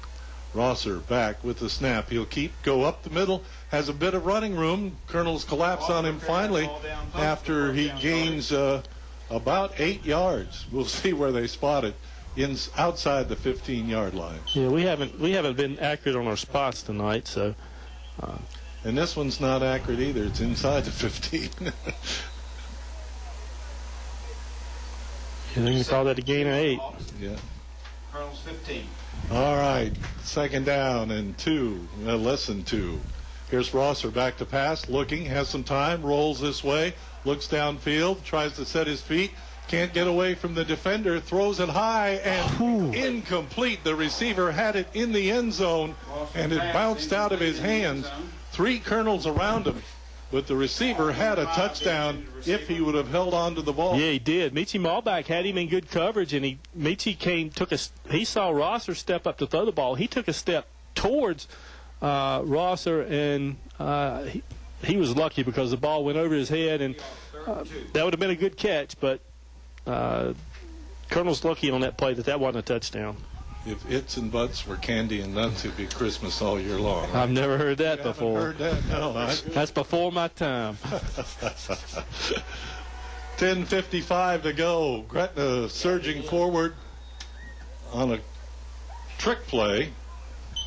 Rosser back with the snap. He'll go up the middle, has a bit of running room. Colonels collapse on him finally after he gains about 8 yards. We'll see where they spot it. Outside the 15-yard line. Yeah, we haven't been accurate on our spots tonight, so. And this one's not accurate either. It's inside the 15. They're going to call that a gain of 8. Yeah. Colonels 15. All right, second down and 2, less than 2. Here's Rosser back to pass, looking, has some time, rolls this way, looks downfield, tries to set his feet. Can't get away from the defender, throws it high, and incomplete. The receiver had it in the end zone, and it bounced out of his hands. 3 Colonels around him, but the receiver had a touchdown if he would have held on to the ball. Yeah, he did. Michi Malbach had him in good coverage, and he saw Rosser step up to throw the ball. He took a step towards Rosser, and he was lucky because the ball went over his head, and that would have been a good catch, but Colonel's lucky on that play that wasn't a touchdown. If its and buts were candy and nuts, it'd be Christmas all year long. Right? I've never heard that before. Heard that? No. That's before my time. 10:55 to go. Gretna surging forward on a trick play,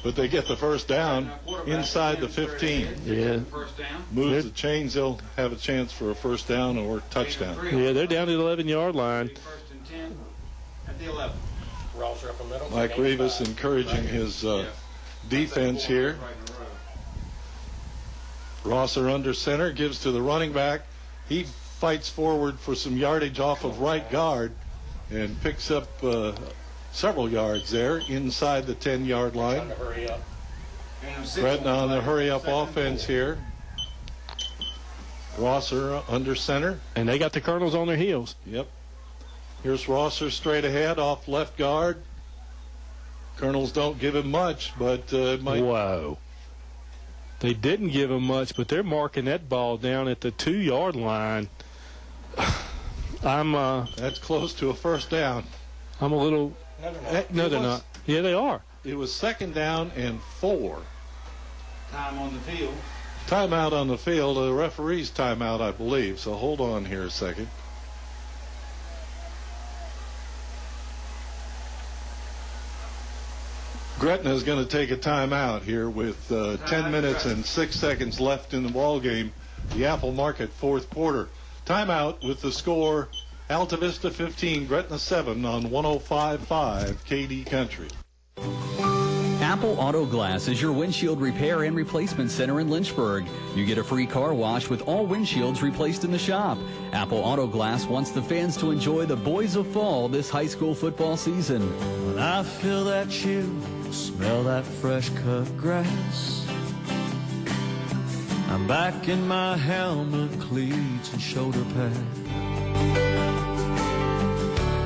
but they get the first down inside the 15. Yeah. Moves the chains, they'll have a chance for a first down or touchdown. Yeah, they're down to the 11-yard line. First and 10 at the 11. Rosser up the middle. Mike Rivas encouraging his defense here. Rosser under center, gives to the running back. He fights forward for some yardage off of right guard and picks up several yards there inside the 10-yard line. Hurry up. Gretna on the hurry-up offense here. Rosser under center. And they got the Colonels on their heels. Yep. Here's Rosser straight ahead off left guard. Colonels don't give him much, but it might. Whoa. They didn't give him much, but they're marking that ball down at the 2-yard line. That's close to a first down. I'm a little. No, they're not. Yeah, they are. It was second down and 4. Time on the field. Timeout on the field. The referee's timeout, I believe. So hold on here a second. Gretna is going to take a timeout here with 10 minutes and 6 seconds left in the ball game. The Apple Market fourth quarter. Timeout with the score Altavista 15, Gretna 7 on 105.5 KD Country. Apple Auto Glass is your windshield repair and replacement center in Lynchburg. You get a free car wash with all windshields replaced in the shop. Apple Auto Glass wants the fans to enjoy the boys of fall this high school football season. When I feel that chill, smell that fresh cut grass, I'm back in my helmet, cleats, and shoulder pad.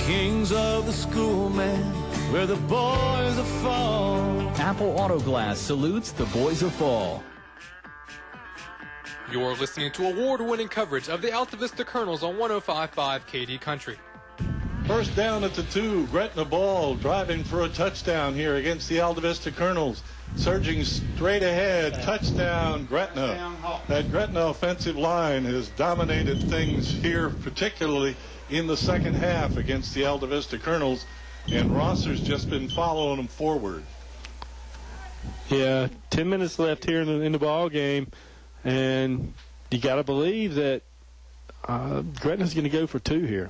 Kings of the school, man, we're the boys of fall. Apple Auto Glass salutes the boys of fall. You're listening to award-winning coverage of the Altavista Colonels on 105.5 KD Country. First down at the 2. Gretna ball driving for a touchdown here against the Altavista Colonels. Surging straight ahead. Touchdown, Gretna. That Gretna offensive line has dominated things here, particularly in the second half against the Altavista Colonels. And Rosser's just been following them forward. Yeah, 10 minutes left here in the ball game, and you got to believe that Gretna's going to go for 2 here.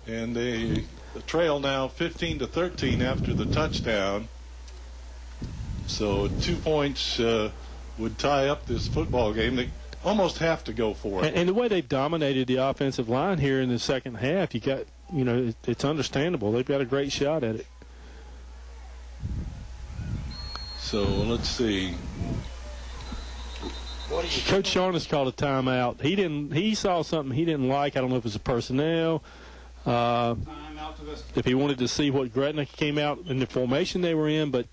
And the trail now 15-13 after the touchdown. So 2 points would tie up this football game. They almost have to go for it. And the way they've dominated the offensive line here in the second half, it's understandable. They've got a great shot at it. So let's see. Coach Sharness called a timeout. He saw something he didn't like. I don't know if it was the personnel. If he wanted to see what Gretna came out in the formation they were in, but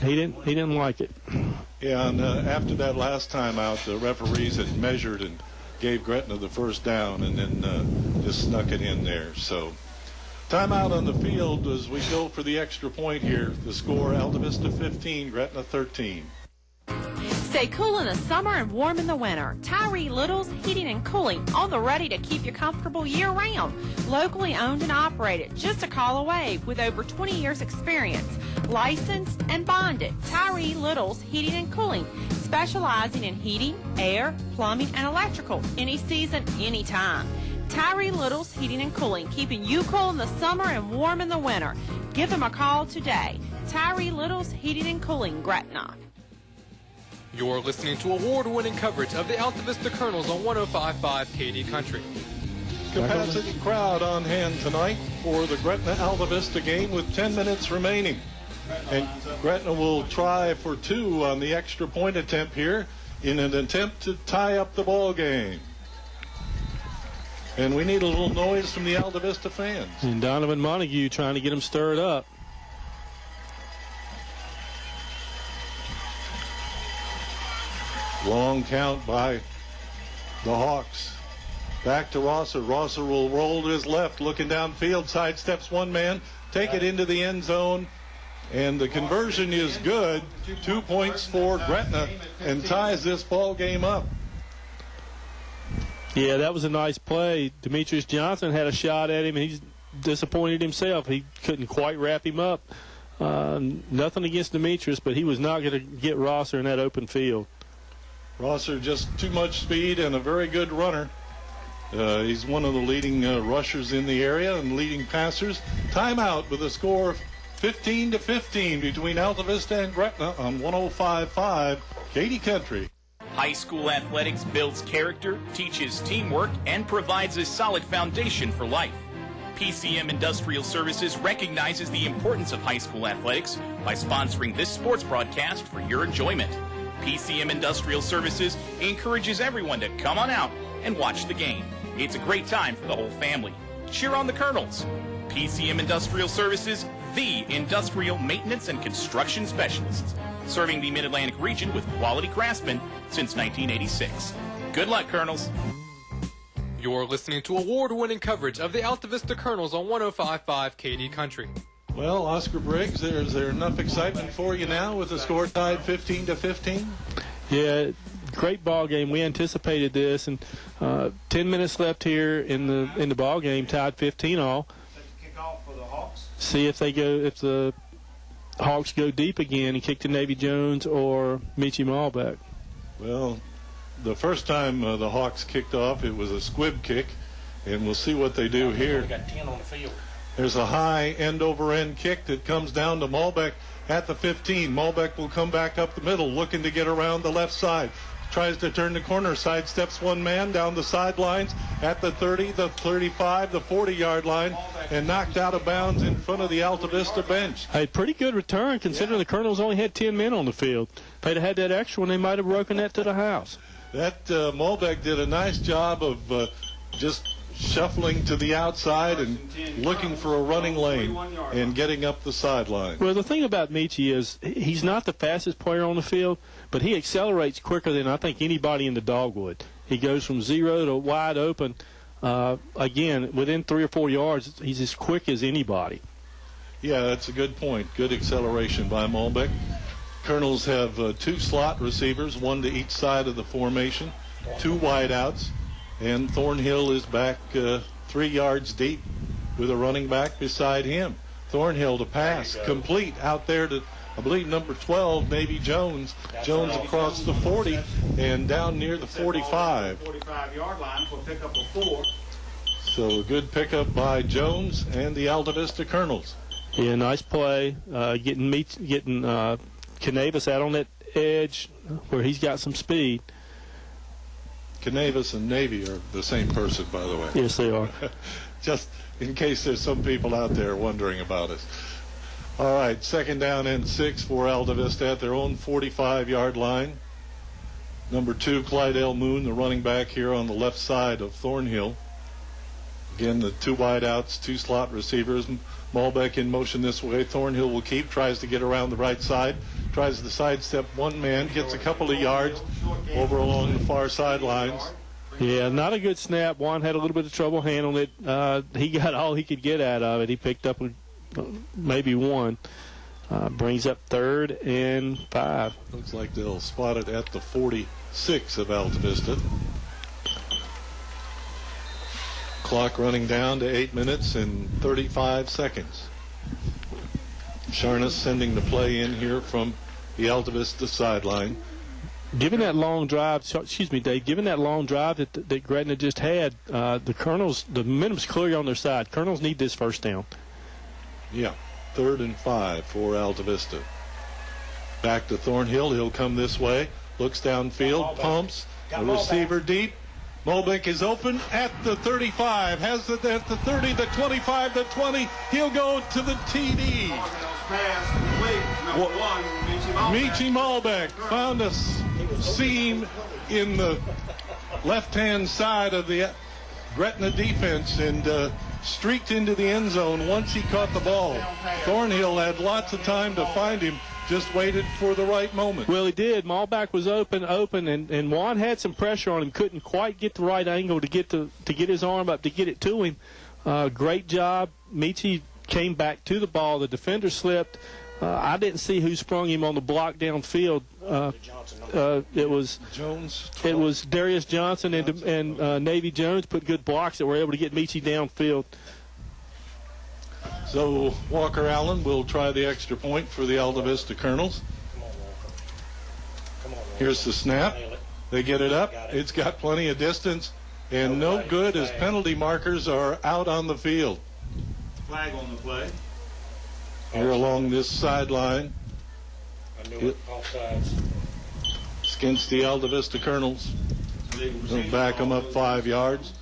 he didn't like it. Yeah, and after that last timeout, the referees had measured and gave Gretna the first down, and then just snuck it in there. So timeout on the field as we go for the extra point here. The score, Altavista 15, Gretna 13. Stay cool in the summer and warm in the winter. Tyree Little's Heating and Cooling, on the ready to keep you comfortable year-round. Locally owned and operated, just a call away, with over 20 years experience. Licensed and bonded, Tyree Little's Heating and Cooling, specializing in heating, air, plumbing, and electrical, any season, anytime. Tyree Little's Heating and Cooling, keeping you cool in the summer and warm in the winter. Give them a call today. Tyree Little's Heating and Cooling, Gretna. You're listening to award-winning coverage of the Altavista Colonels on 105.5 KD Country. Capacity crowd on hand tonight for the Gretna Altavista game with 10 minutes remaining. And Gretna will try for 2 on the extra point attempt here in an attempt to tie up the ball game. And we need a little noise from the Altavista fans. And Donovan Montague trying to get them stirred up. Long count by the Hawks. Back to Rosser. Rosser will roll to his left, looking downfield, sidesteps one man, take it into the end zone, and the conversion is good. 2 points for Gretna and ties this ball game up. Yeah, that was a nice play. Demetrius Johnson had a shot at him, and he's disappointed himself. He couldn't quite wrap him up. Nothing against Demetrius, but he was not going to get Rosser in that open field. Rosser just too much speed and a very good runner. He's one of the leading rushers in the area and leading passers. Timeout with a score of 15-15 between Altavista and Gretna on 105.5 KD Country. High school athletics builds character, teaches teamwork, and provides a solid foundation for life. PCM Industrial Services recognizes the importance of high school athletics by sponsoring this sports broadcast for your enjoyment. PCM Industrial Services encourages everyone to come on out and watch the game. It's a great time for the whole family. Cheer on the Colonels. PCM Industrial Services, the industrial maintenance and construction specialists, serving the Mid-Atlantic region with quality craftsmen since 1986. Good luck, Colonels. You're listening to award-winning coverage of the Altavista Colonels on 105.5 KD Country. Well, Oscar Briggs, is there enough excitement for you now with the score tied 15-15? Yeah, great ball game. We anticipated this, and 10 minutes left here in the ball game, tied 15-all. Kick off for the Hawks. See if the Hawks go deep again and kick to Navy Jones or Michi Malbeck. Well, the first time the Hawks kicked off, it was a squib kick, and we'll see what they do here. We got 10 on the field. There's a high end-over-end kick that comes down to Malbeck at the 15. Malbeck will come back up the middle, looking to get around the left side. Tries to turn the corner, sidesteps one man down the sidelines at the 30, the 35, the 40-yard line, and knocked out of bounds in front of the Altavista bench. Hey, pretty good return considering the Colonels only had 10 men on the field. If they'd have had that extra one, they might have broken that to the house. That Malbeck did a nice job of just shuffling to the outside and looking for a running lane and getting up the sideline. Well, the thing about Michi is he's not the fastest player on the field, but he accelerates quicker than I think anybody in the dogwood. He goes from 0 to wide open. Again, within 3 or 4 yards, he's as quick as anybody. Yeah, that's a good point. Good acceleration by Malbeck. Colonels have 2 slot receivers, 1 to each side of the formation, 2 wideouts. And Thornhill is back 3 yards deep with a running back beside him. Thornhill to pass, complete out there to, I believe, number 12, Navy Jones. Jones across the 40 and down near the 45. 45-yard line for pickup of 4. So a good pickup by Jones and the Altavista Colonels. Yeah, nice play. Getting Canavas out on that edge where he's got some speed. Canavas and Navy are the same person, by the way. Yes, they are. Just in case there's some people out there wondering about us. All right, 2nd down and 6 for Altavista at their own 45-yard line. Number 2, Clydell Moon, the running back here on the left side of Thornhill. Again, the 2 wideouts, 2 slot receivers. Malbeck in motion this way. Thornhill will keep, tries to get around the right side, tries to sidestep one man, gets a couple of yards over along the far sidelines. Yeah, not a good snap. Juan had a little bit of trouble handling it. He got all he could get out of it. He picked up maybe 1. Brings up 3rd and 5. Looks like they'll spot it at the 46 of Altavista. Clock running down to 8 minutes and 35 seconds. Sharnas sending the play in here from the Altavista sideline. Given that long drive, Dave, given that long drive that Gretna just had, the Colonels, the momentum's clearly on their side. Colonels need this first down. Yeah, 3rd and 5 for Altavista. Back to Thornhill. He'll come this way. Looks downfield, pumps, a receiver deep. Malbeck is open at the 35, has it at the 30, the 25, the 20. He'll go to the TD. Michi Malbeck found a seam in the left-hand side of the Gretna defense and streaked into the end zone once he caught the ball. Thornhill had lots of time to find him. Just waited for the right moment. Well, he did. Malbeck was open, and Juan had some pressure on him. Couldn't quite get the right angle to get his arm up to get it to him. Great job. Michi came back to the ball. The defender slipped. I didn't see who sprung him on the block downfield. It was Jones. It was Darius Johnson and Navy Jones put good blocks that were able to get Michi downfield. So Walker Allen will try the extra point for the Altavista Colonels. Here's the snap. They get it up. It's got plenty of distance and no good as penalty markers are out on the field. Flag on the play. Here along this sideline. It's against the Altavista Colonels. They'll back them up 5 yards.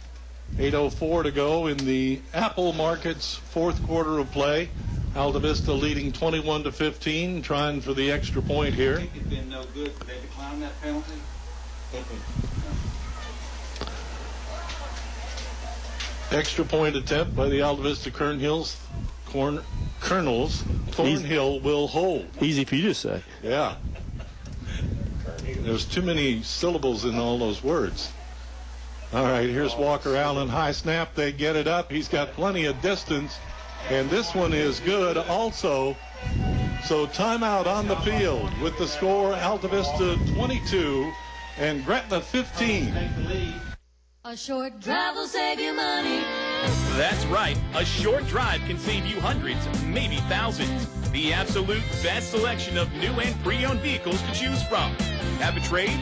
8:04 to go in the Apple Markets 4th quarter of play. Altavista leading 21-15, trying for the extra point here. I think it's been no good. Did they decline that penalty? Extra point attempt by the Altavista Colonels. Thornhill will hold. Easy for you to say. Yeah. There's too many syllables in all those words. All right, here's Walker Allen. High snap. They get it up. He's got plenty of distance. And this one is good also. So timeout on the field with the score Altavista 22 and Gretna 15. A short drive will save you money. That's right. A short drive can save you hundreds, maybe thousands. The absolute best selection of new and pre-owned vehicles to choose from. Have a trade?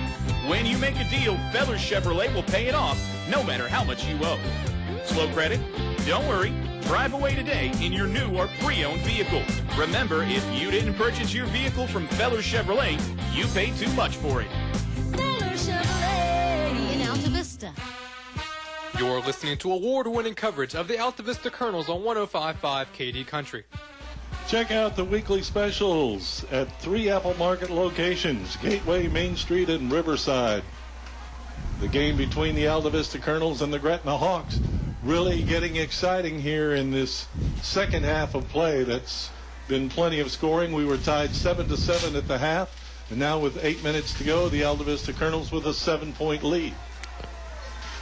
When you make a deal, Feller Chevrolet will pay it off, no matter how much you owe. Slow credit? Don't worry. Drive away today in your new or pre-owned vehicle. Remember, if you didn't purchase your vehicle from Feller Chevrolet, you paid too much for it. Feller Chevrolet In Altavista. You're listening to award-winning coverage of the Altavista Colonels on 105.5 KD Country. Check out the weekly specials at 3 Apple Market locations, Gateway, Main Street, and Riverside. The game between the Altavista Colonels and the Gretna Hawks really getting exciting here in this second half of play. That's been plenty of scoring. We were tied 7-7 at the half, and now with 8 minutes to go, the Altavista Colonels with a 7-point lead.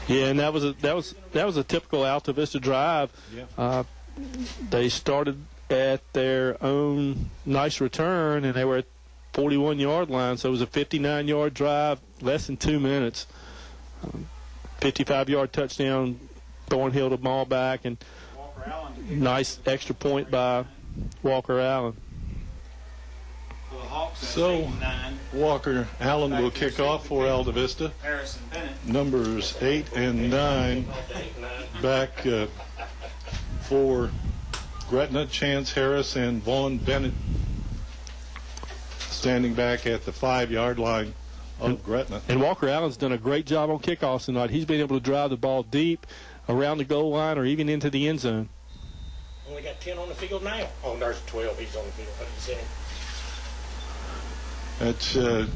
Yeah, and that was a typical Altavista drive. Yeah. They started at their own nice return, and they were at 41-yard line, so it was a 59-yard drive, less than 2 minutes. 55-yard touchdown, Thornhill the ball back, and nice extra point by Walker Allen. So Walker Allen will kick off for Altavista. Numbers 8 and 9 back for Gretna, Chance Harris and Vaughn Bennett standing back at the 5-yard line of Gretna. And Walker Allen's done a great job on kickoffs tonight. He's been able to drive the ball deep around the goal line or even into the end zone. Only got 10 on the field now. Oh, there's 12. He's on the field. What are you saying? That's is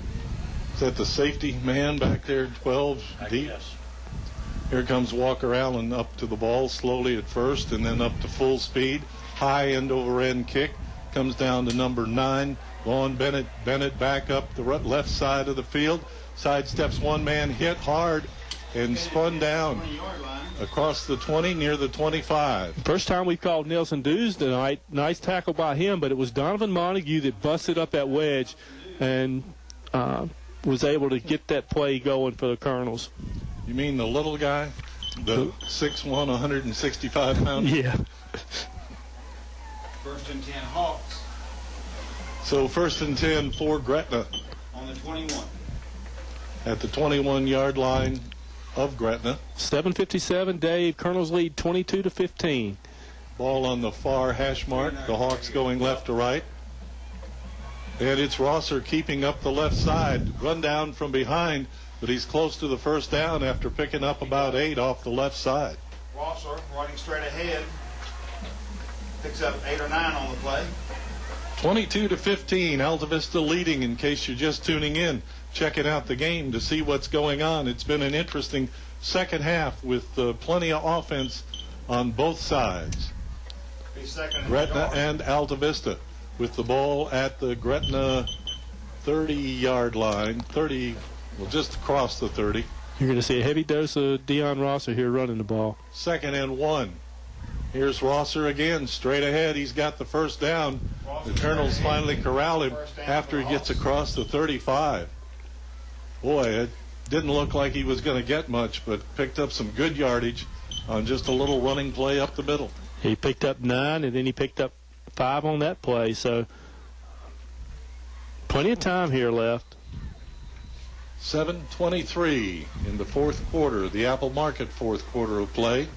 that the safety man back there, 12 deep? Yes. Here comes Walker Allen up to the ball slowly at first and then up to full speed. High end over end kick. Comes down to number 9. Vaughn Bennett. Bennett back up the left side of the field. Sidesteps one man, hit hard, and spun down across the 20 near the 25. First time we called Nelson Dews tonight. Nice tackle by him, but it was Donovan Montague that busted up that wedge and was able to get that play going for the Colonels. You mean the little guy? The 6'1", 165-pound? Yeah. First and 10 Hawks So first and 10 for Gretna on the 21. at the 21-yard line of Gretna. 7:57, Dave. Colonels lead 22-15. Ball on the far hash mark. The Hawks going left to right. And it's Rosser keeping up the left side. Run down from behind, but he's close to the first down after picking up about 8 off the left side. Rosser running straight ahead. Picks up 8 or 9 on the play. 22-15, Altavista leading in case you're just tuning in, checking out the game to see what's going on. It's been an interesting second half with plenty of offense on both sides. Gretna and Altavista with the ball at the Gretna 30-yard line, just across the 30. You're going to see a heavy dose of Deion Rosser here running the ball. 2nd and 1. Here's Rosser again, straight ahead. He's got the first down. The Colonels finally corral him after he gets across the 35. Boy, it didn't look like he was going to get much, but picked up some good yardage on just a little running play up the middle. He picked up 9, and then he picked up 5 on that play, so plenty of time here left. 7:23 in the fourth quarter, the Apple Market fourth quarter of play.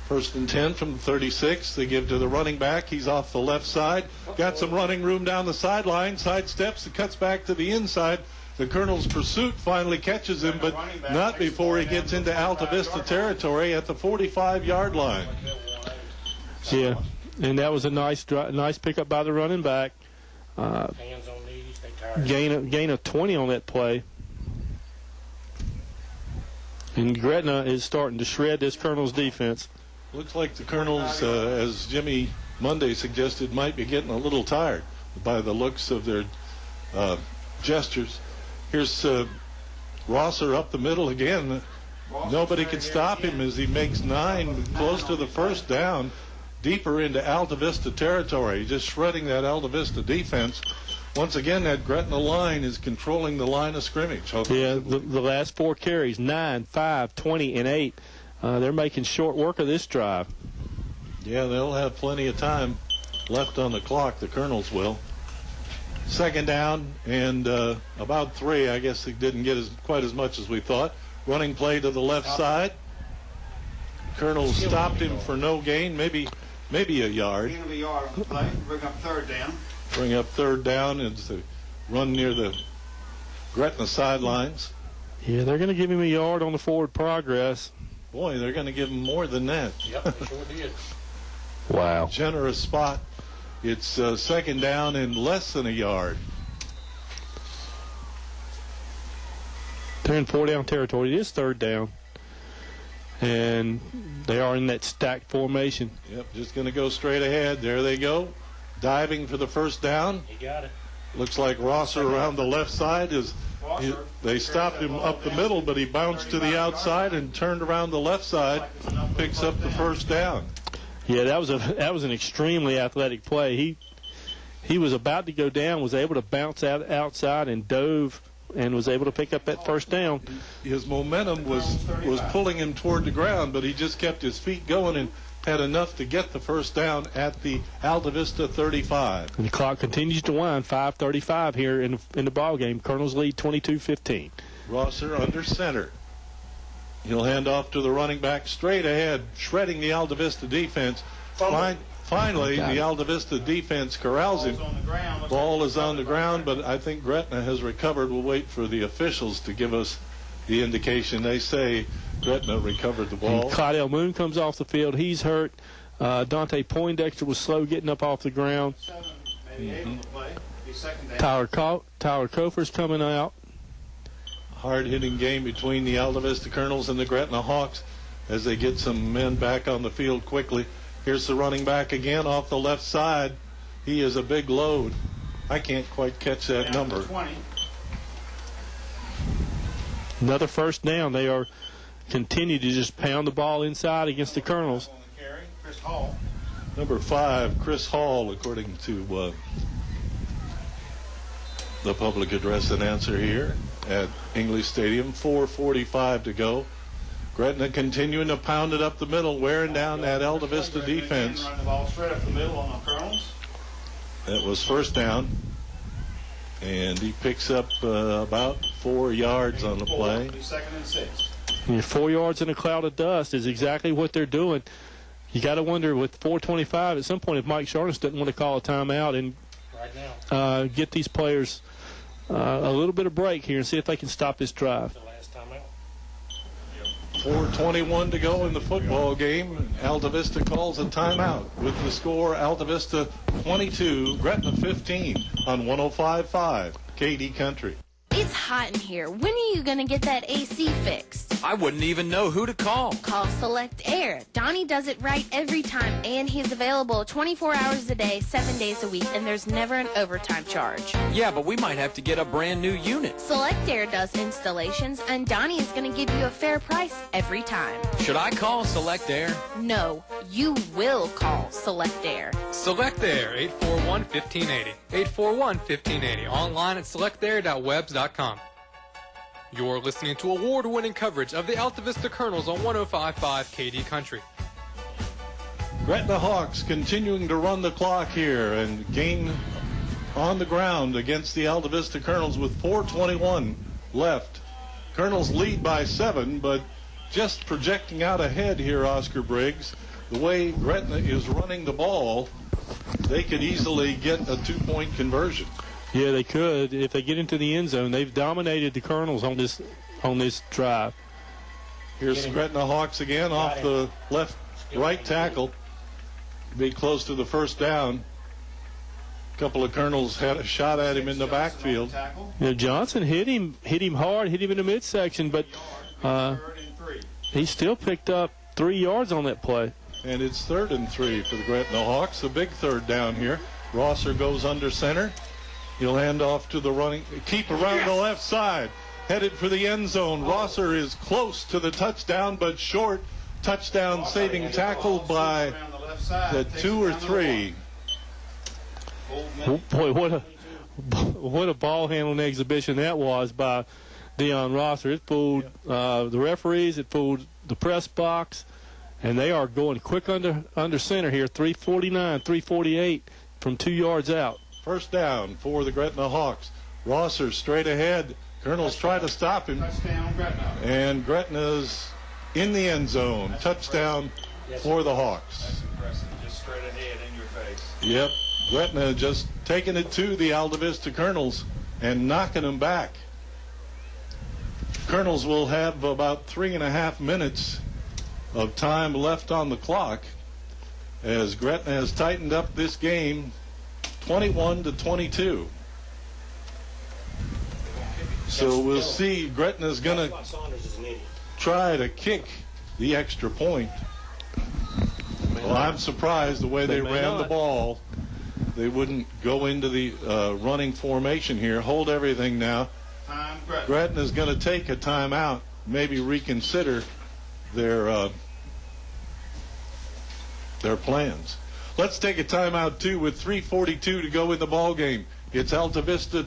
First and 10 from the 36. They give to the running back. He's off the left side. Got some running room down the sideline. Side steps and cuts back to the inside. The Colonel's pursuit finally catches him, but not before he gets into Altavista territory at the 45-yard line. Yeah, and that was a nice pickup by the running back. Hands on knees, they tired. Gain of 20 on that play. And Gretna is starting to shred this Colonel's defense. Looks like the Colonels, as Jimmy Monday suggested, might be getting a little tired by the looks of their gestures. Here's Rosser up the middle again. Nobody can stop him as he makes 9 close to the first down. deeper into Altavista territory, just shredding that Altavista defense. Once again, that Gretna line is controlling the line of scrimmage. Yeah, the last 4 carries, 9, 5, 20, and 8. They're making short work of this drive. Yeah, they'll have plenty of time left on the clock, the Colonels will. Second down and about 3. I guess they didn't get quite as much as we thought. Running play to the left side. Colonels stopped him for no gain, maybe a yard. Gain of a yard on the play. Bring up third down. Bring up third down and run near the Gretna sidelines. Yeah, they're going to give him a yard on the forward progress. Boy, they're going to give him more than that. Yep, they sure did. Wow. Generous spot. It's second down and less than a yard. They're in 4-down territory. It is third down. And they are in that stacked formation. Yep, just going to go straight ahead. There they go. Diving for the first down. He got it. Looks like Rosser around the left side they stopped him up the middle, but he bounced to the outside and turned around the left side, picks up the first down. Yeah, that was an extremely athletic play. He was about to go down, was able to bounce outside and dove and was able to pick up that first down. His momentum was pulling him toward the ground, but he just kept his feet going and had enough to get the first down at the Altavista 35. And the clock continues to wind. 5:35 here in the ball game. Colonels lead 22-15. Rosser under center. He'll hand off to the running back straight ahead, shredding the Altavista defense. Finally, the Altavista defense corrals him. Ball is on the ground, but I think Gretna has recovered. We'll wait for the officials to give us the indication. They say Gretna recovered the ball. And Clydell Moon comes off the field. He's hurt. Dante Poindexter was slow getting up off the ground. Tyler Kofer's coming out. Hard-hitting game between the Altavista Colonels and the Gretna Hawks as they get some men back on the field quickly. Here's the running back again off the left side. He is a big load. I can't quite catch that number. 20. Another first down. They are continue to just pound the ball inside against the Colonels. Chris Hall. Number 5, Chris Hall, according to the public address announcer here at English Stadium. 4:45 to go. Gretna continuing to pound it up the middle, wearing down that Altavista defense. Run the ball straight up the middle on the Colonels. That was first down. And he picks up about 4 yards on the play. Second and 6. And 4 yards in a cloud of dust is exactly what they're doing. You got to wonder with 4:25 at some point if Mike Sharness doesn't want to call a timeout and get these players a little bit of break here and see if they can stop this drive. 4:21 to go in the football game. Altavista calls a timeout with the score Altavista 22, Gretna 15 on 105.5 KD Country. It's hot in here. When are you going to get that AC fixed? I wouldn't even know who to call. Call Select Air. Donnie does it right every time, and he's available 24 hours a day, 7 days a week, and there's never an overtime charge. Yeah, but we might have to get a brand new unit. Select Air does installations, and Donnie is going to give you a fair price every time. Should I call Select Air? No, you will call Select Air. Select Air, 841-1580. 841-1580. Online at selectair.webs.com. You're listening to award-winning coverage of the Altavista Colonels on 105.5 KD Country. Gretna Hawks continuing to run the clock here and gain on the ground against the Altavista Colonels with 4:21 left. Colonels lead by 7, but just projecting out ahead here, Oscar Briggs, the way Gretna is running the ball, they could easily get a 2-point conversion. Yeah, they could. If they get into the end zone, they've dominated the Colonels on this drive. Here's the Gretna Hawks again off the right tackle. Be close to the first down. A couple of Colonels had a shot at him in the backfield. Johnson hit him hard, hit him in the midsection, but he still picked up 3 yards on that play. And it's 3rd and 3 for the Gretna Hawks. A big third down here. Rosser goes under center. He'll hand off to the running, keep around the left side, headed for the end zone. Rosser is close to the touchdown, but short. Touchdown saving tackle by left side. that Takes 2 it or down the 3. Boy, what a ball handling exhibition that was by Deion Rosser. It fooled the referees. It fooled the press box. And they are going quick under center here, 349, 348 from 2 yards out. First down for the Gretna Hawks. Rosser straight ahead. Colonels try to stop him. Touchdown, Gretna. And Gretna's in the end zone. Touchdown for the Hawks. That's impressive. Just straight ahead in your face. Yep. Gretna just taking it to the Altavista Colonels and knocking them back. Colonels will have about 3.5 minutes of time left on the clock as Gretna has tightened up this game 21-22. So we'll see. Gretna's going to try to kick the extra point. Well, I'm surprised the way they ran the ball. They wouldn't go into the running formation here. Hold everything now. Gretna's going to take a timeout, maybe reconsider their plans. Let's take a timeout too with 3:42 to go in the ball game. It's Altavista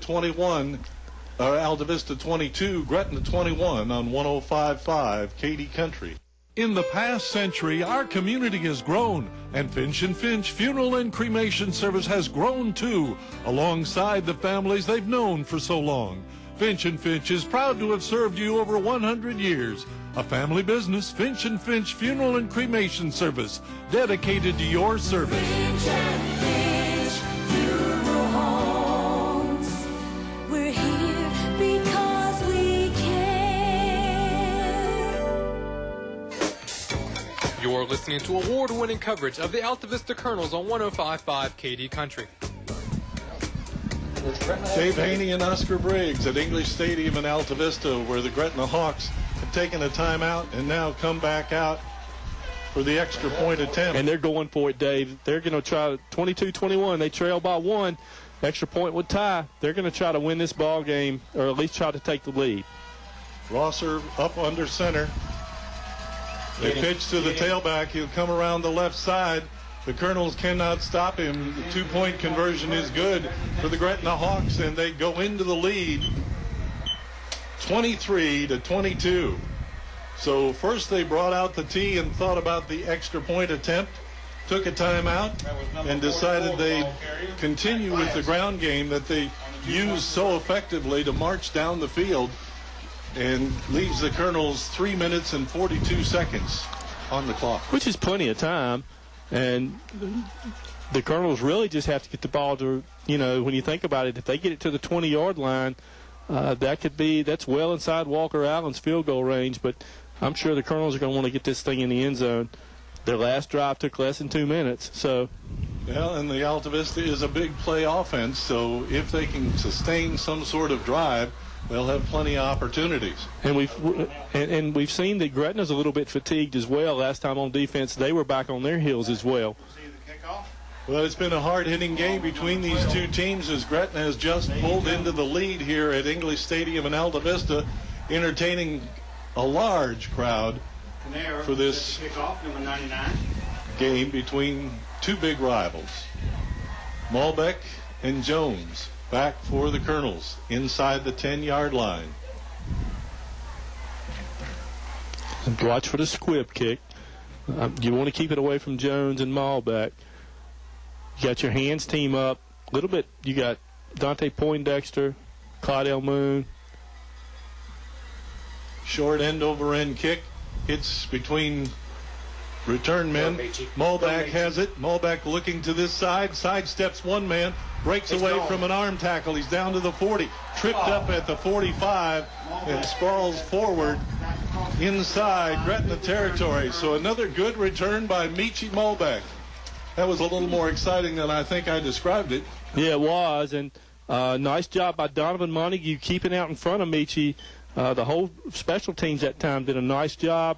22, Gretna 21 on 105.5 KD Country. In the past century, our community has grown, and Finch & Finch Funeral and Cremation Service has grown too, alongside the families they've known for so long. Finch & Finch is proud to have served you over 100 years. A family business, Finch & Finch Funeral and Cremation Service, dedicated to your service. Finch & Finch Funeral Homes. We're here because we care. You're listening to award-winning coverage of the Altavista Colonels on 105.5 KD Country. Dave Haney and Oscar Briggs at English Stadium in Altavista, where the Gretna Hawks have taken a timeout and now come back out for the extra point attempt. And they're going for it, Dave. They're going to try 22-21. They trail by 1. Extra point would tie. They're going to try to win this ball game, or at least try to take the lead. Rosser up under center. They pitch to the tailback. He'll come around the left side. The Colonels cannot stop him. The 2-point conversion is good for the Gretna Hawks, and they go into the lead 23-22. So first they brought out the tee and thought about the extra point attempt, took a timeout, and decided they'd continue with the ground game that they used so effectively to march down the field, and leaves the Colonels 3 minutes and 42 seconds on the clock. Which is plenty of time. And the Colonels really just have to get the ball to, when you think about it, if they get it to the 20-yard line, that's well inside Walker Allen's field goal range. But I'm sure the Colonels are going to want to get this thing in the end zone. Their last drive took less than 2 minutes. So, well, and the Altavista is a big play offense, so if they can sustain some sort of drive, they'll have plenty of opportunities. And we've seen that Gretna's a little bit fatigued as well. Last time on defense, they were back on their heels as well. Well, it's been a hard-hitting game between these two teams as Gretna has just pulled into the lead here at English Stadium in Altavista, entertaining a large crowd for this game between two big rivals. Malbec and Jones back for the Colonels inside the 10-yard line. Watch for the squib kick. You want to keep it away from Jones and Malbec. You got your hands team up a little bit. You got Dante Poindexter, Claudel Moon. Short end-over-end kick. Hits between return men. Malbec has it. Malbec looking to this side. Sidesteps one man. Breaks away from an arm tackle. He's down to the 40. Tripped up at the 45 and sprawls forward inside Gretna territory. So another good return by Michi Malbec. That was a little more exciting than I think I described it. Yeah, it was. And nice job by Donovan Montague keeping out in front of Michi. The whole special teams that time did a nice job.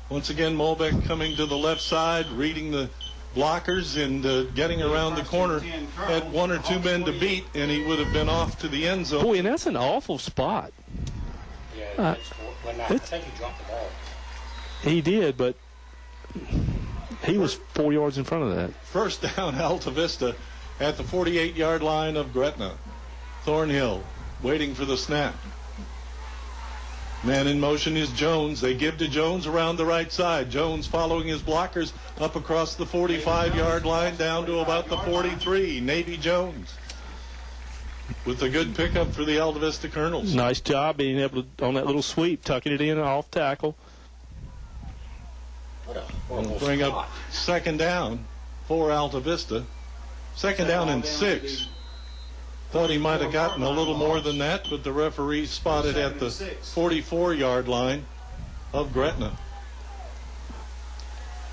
Once again, Malbec coming to the left side, reading the blockers and getting around the corner. Had one or two men to beat, and he would have been off to the end zone. Boy, and that's an awful spot. Yeah, I think he dropped the ball. He did, but He was 4 yards in front of that. First down, Altavista at the 48-yard line of Gretna. Thornhill waiting for the snap. Man in motion is Jones. They give to Jones around the right side. Jones following his blockers up across the 45-yard line down to about the 43. Navy Jones with a good pickup for the Altavista Colonels. Nice job being able to, on that little sweep, tucking it in off tackle. We'll bring up second down for Altavista. Second down and 6. Thought he might have gotten a little more than that, but the referee spotted at the 44-yard line of Gretna.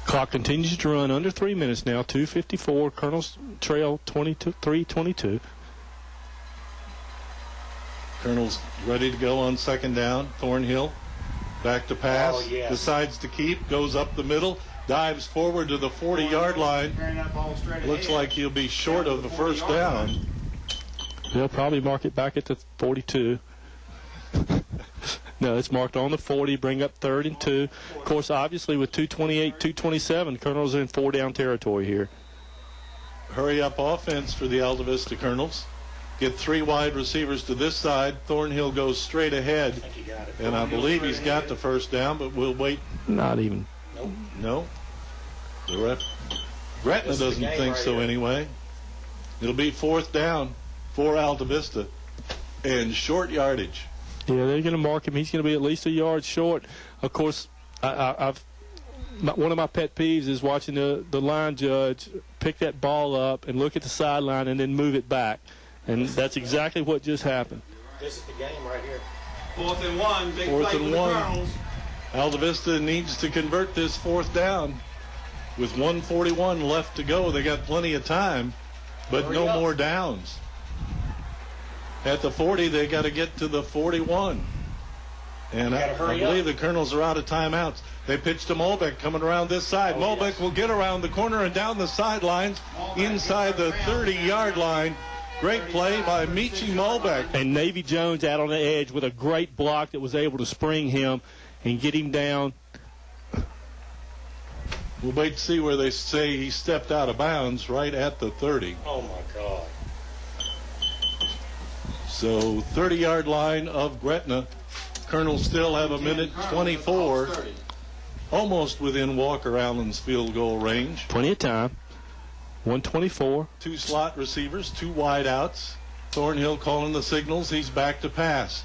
Clock continues to run under 3 minutes now. 2:54. Colonels trail 23-22. Colonels ready to go on second down. Thornhill back to pass. Oh, yes. Decides to keep. Goes up the middle. Dives forward to the 40-yard line. Looks like he'll be short of the first down. They'll probably mark it back at the 42. No, it's marked on the 40. Bring up 3rd and 2. Of course, obviously with 2:28, 2:27, Colonels are in 4-down territory here. Hurry up offense for the Altavista Colonels. Get 3 wide receivers to this side. Thornhill goes straight ahead. And I believe he's got the first down, but we'll wait. Not even. No. The ref. Gretna doesn't think so anyway. It'll be 4th down for Altavista and short yardage. Yeah, they're going to mark him. He's going to be at least a yard short. Of course, one of my pet peeves is watching the line judge pick that ball up and look at the sideline and then move it back. And that's exactly what just happened. This is the game right here. 4th and 1. Big 4th play and for the 1. Colonels. Altavista needs to convert this 4th down. With 1:41 left to go, they got plenty of time, but no more downs. At the 40, they got to get to the 41. And I believe the Colonels are out of timeouts. They pitched to Molbeck coming around this side. Molbeck will get around the corner and down the sidelines inside the 30-yard line. Great play by Michi Molbeck. And Navy Jones out on the edge with a great block that was able to spring him and get him down. We'll wait to see where they say he stepped out of bounds, right at the 30. Oh, my God. So 30-yard line of Gretna. Colonels still have a minute 24. Almost within Walker Allen's field goal range. Plenty of time. 1:24. 2 slot receivers, 2 wide outs. Thornhill calling the signals. He's back to pass.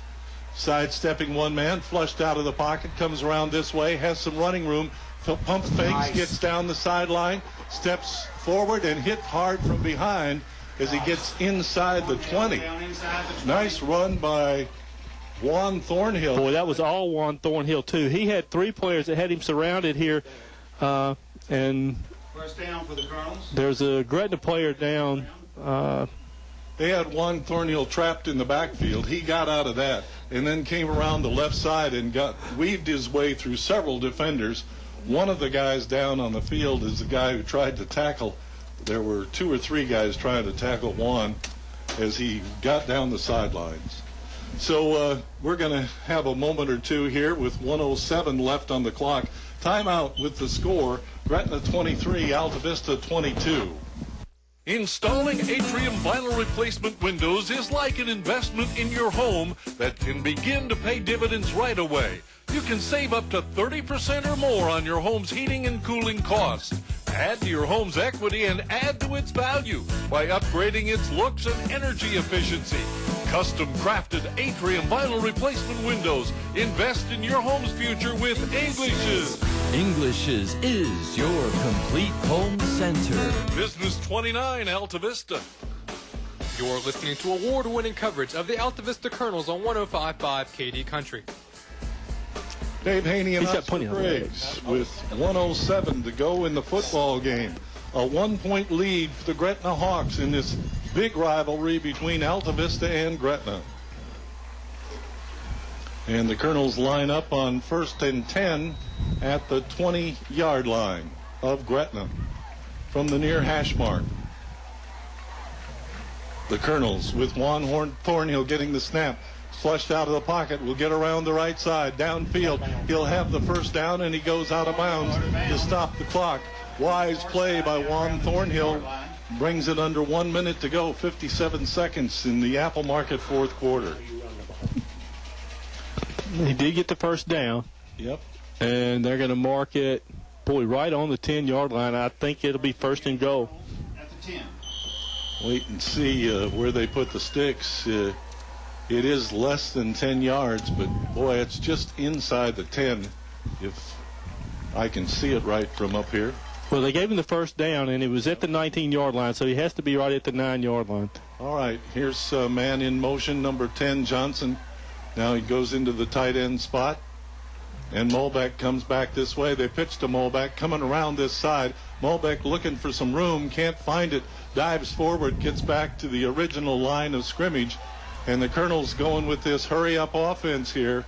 Sidestepping one man, flushed out of the pocket, comes around this way, has some running room. Pump fakes, gets down the sideline, steps forward and hit hard from behind as he gets inside the 20. Nice run by Juan Thornhill. Boy, that was all Juan Thornhill, too. He had 3 players that had him surrounded here, and First down for the Colonels. there's a Gretna player down. They had Juan Thornhill trapped in the backfield. He got out of that and then came around the left side and weaved his way through several defenders. One of the guys down on the field is the guy who tried to tackle. There were 2 or 3 guys trying to tackle Juan as he got down the sidelines. So we're going to have a moment or two here with 1:07 left on the clock. Timeout with the score. Gretna 23, Altavista 22. Installing Atrium vinyl replacement windows is like an investment in your home that can begin to pay dividends right away. You can save up to 30% or more on your home's heating and cooling costs. Add to your home's equity and add to its value by upgrading its looks and energy efficiency. Custom crafted Atrium vinyl replacement windows. Invest in your home's future with English's. English's is your complete home center. Business 29, Altavista. You're listening to award-winning coverage of the Altavista Colonels on 105.5 KD Country. Dave Haney and He's got Oscar plenty of Briggs with 1:07 to go in the football game. A 1-point lead for the Gretna Hawks in this big rivalry between Altavista and Gretna. And the Colonels line up on 1st and 10 at the 20-yard line of Gretna from the near hash mark. The Colonels with Juan Thornhill getting the snap. flushed out of the pocket, will get around the right side, downfield. He'll have the first down, and he goes out of bounds to stop the clock. Wise play by Juan Thornhill. Brings it under 1 minute to go, 57 seconds in the Apple Market fourth quarter. He did get the first down. Yep. And they're going to mark it, right on the 10-yard line. I think it'll be first and goal. At the 10. Wait and see where they put the sticks. It is less than 10 yards, but, boy, it's just inside the 10, if I can see it right from up here. Well, they gave him the first down, and it was at the 19-yard line, so he has to be right at the 9-yard line. All right, here's a man in motion, number 10, Johnson. Now he goes into the tight end spot, and Molbeck comes back this way. They pitch to Molbeck, coming around this side. Molbeck looking for some room, can't find it, dives forward, gets back to the original line of scrimmage, and the Colonel's going with this hurry-up offense here.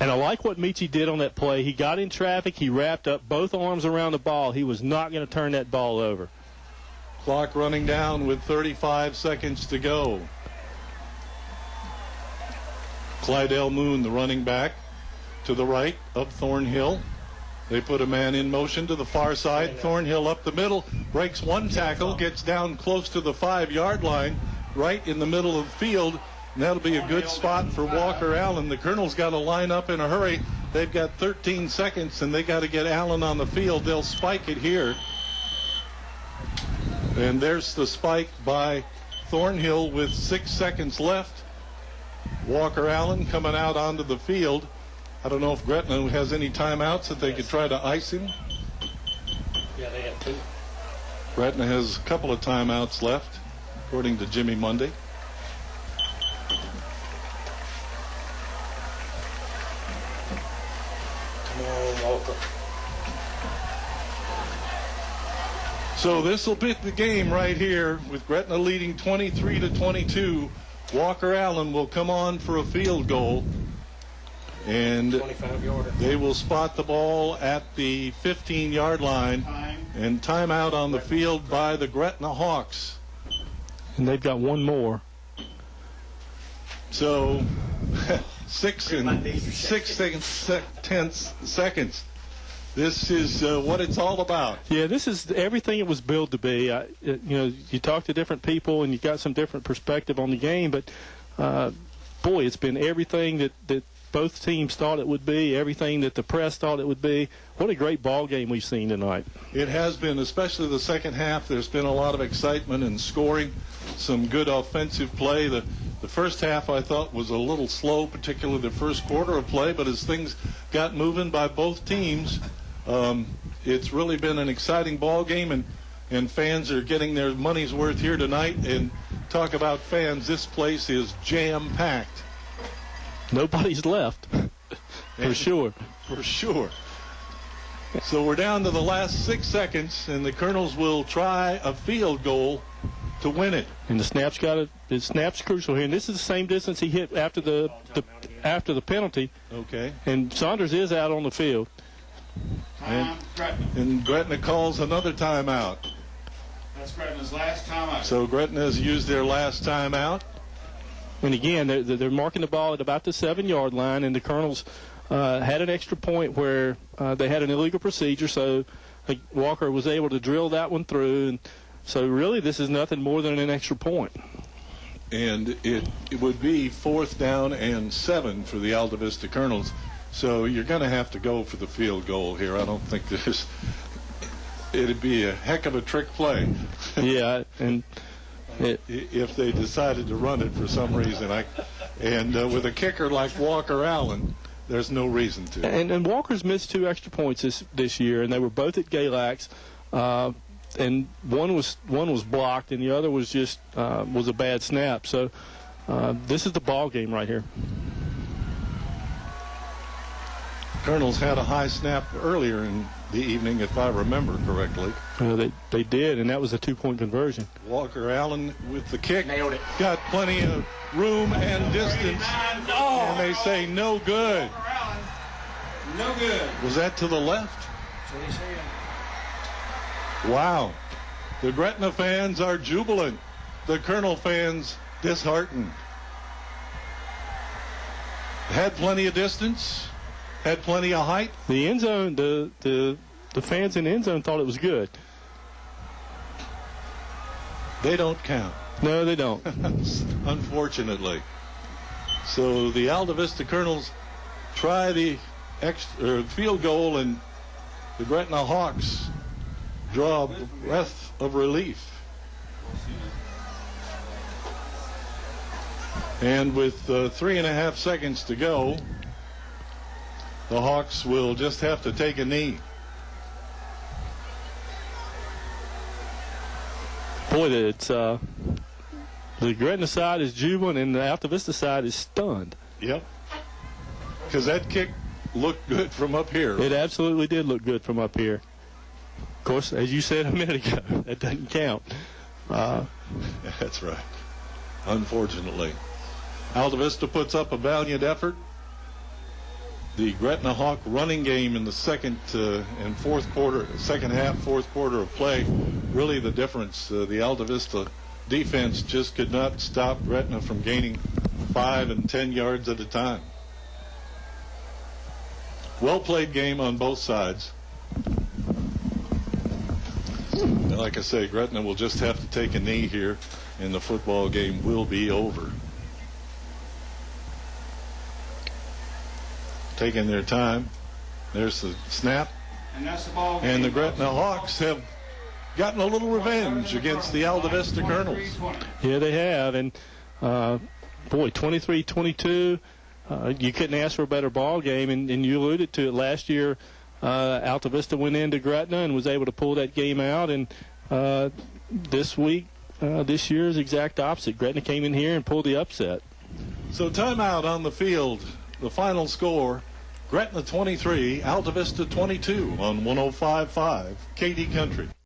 And I like what Michi did on that play. He got in traffic. He wrapped up both arms around the ball. He was not going to turn that ball over. Clock running down with 35 seconds to go. Clydell Moon, the running back, to the right of Thornhill. They put a man in motion to the far side. Thornhill up the middle, breaks one tackle, gets down close to the 5-yard line, right in the middle of the field. And that'll be a good spot for Walker Allen. The Colonel's got to line up in a hurry. They've got 13 seconds, and they got to get Allen on the field. They'll spike it here. And there's the spike by Thornhill with 6 seconds left. Walker Allen coming out onto the field. I don't know if Gretna has any timeouts that they could try to ice him. Yeah, they have 2. Gretna has a couple of timeouts left, according to Jimmy Monday. So this will be the game right here with Gretna leading 23-22. Walker Allen will come on for a field goal, and 25-yarder. They will spot the ball at the 15-yard line. And timeout on the field by the Gretna Hawks. And they've got one more. So 6 tenths seconds. This is what it's all about. Yeah, this is everything it was billed to be. You talk to different people and you got some different perspective on the game, but boy, it's been everything that both teams thought it would be, everything that the press thought it would be. What a great ball game we've seen tonight. It has been, especially the second half. There's been a lot of excitement and scoring, some good offensive play. The first half, I thought, was a little slow, particularly the first quarter of play, but as things got moving by both teams, it's really been an exciting ball game, and fans are getting their money's worth here tonight. And talk about fans, this place is jam-packed. Nobody's left, for sure. For sure. So we're down to the last 6 seconds, and the Colonels will try a field goal to win it. And the snap's crucial here. And this is the same distance he hit after the penalty. Okay. And Saunders is out on the field. And Gretna calls another timeout. That's Gretna's last timeout. So Gretna has used their last timeout. And again, they're marking the ball at about the 7-yard line, and the Colonels had an extra point where they had an illegal procedure, so Walker was able to drill that one through. And so really this is nothing more than an extra point. And it would be 4th down and 7 for the Altavista Colonels. So you're going to have to go for the field goal here. I don't think it'd be a heck of a trick play. Yeah, and if they decided to run it for some reason. With a kicker like Walker Allen, there's no reason to. And Walker's missed 2 extra points this year, and they were both at Galax. And one was blocked, and the other was just was a bad snap. So this is the ball game right here. Colonels had a high snap earlier in the evening, if I remember correctly. They did, and that was a 2-point conversion. Walker Allen with the kick. Nailed it. Got plenty of room and distance. And they say no good. No good. Was that to the left? That's what he said. Wow. The Gretna fans are jubilant. The Colonel fans disheartened. Had plenty of distance, had plenty of height. The end zone, the fans in the end zone thought it was good. They don't count. No, they don't. Unfortunately. So the Altavista Colonels try the field goal, and the Gretna Hawks draw a breath of relief. And with 3.5 seconds to go, the Hawks will just have to take a knee. Boy, it's the Gretna side is jubilant and the Altavista side is stunned. Yep. Because that kick looked good from up here. It absolutely did look good from up here. Of course, as you said a minute ago, that doesn't count. That's right. Unfortunately. Altavista puts up a valiant effort. The Gretna Hawk running game in the second and fourth quarter, second half, fourth quarter of play, really the difference. The Altavista defense just could not stop Gretna from gaining 5 and 10 yards at a time. Well played game on both sides. And like I say, Gretna will just have to take a knee here, and the football game will be over. Taking their time. There's the snap. And that's the ball game. And the Gretna Hawks have gotten a little revenge against the Altavista Colonels. Yeah, they have. And, boy, 23-22. You couldn't ask for a better ball game. And you alluded to it last year. Altavista went into Gretna and was able to pull that game out. And this week, this year is exact opposite. Gretna came in here and pulled the upset. So timeout on the field. The final score, Gretna 23, Altavista 22 on 105.5 KD Country.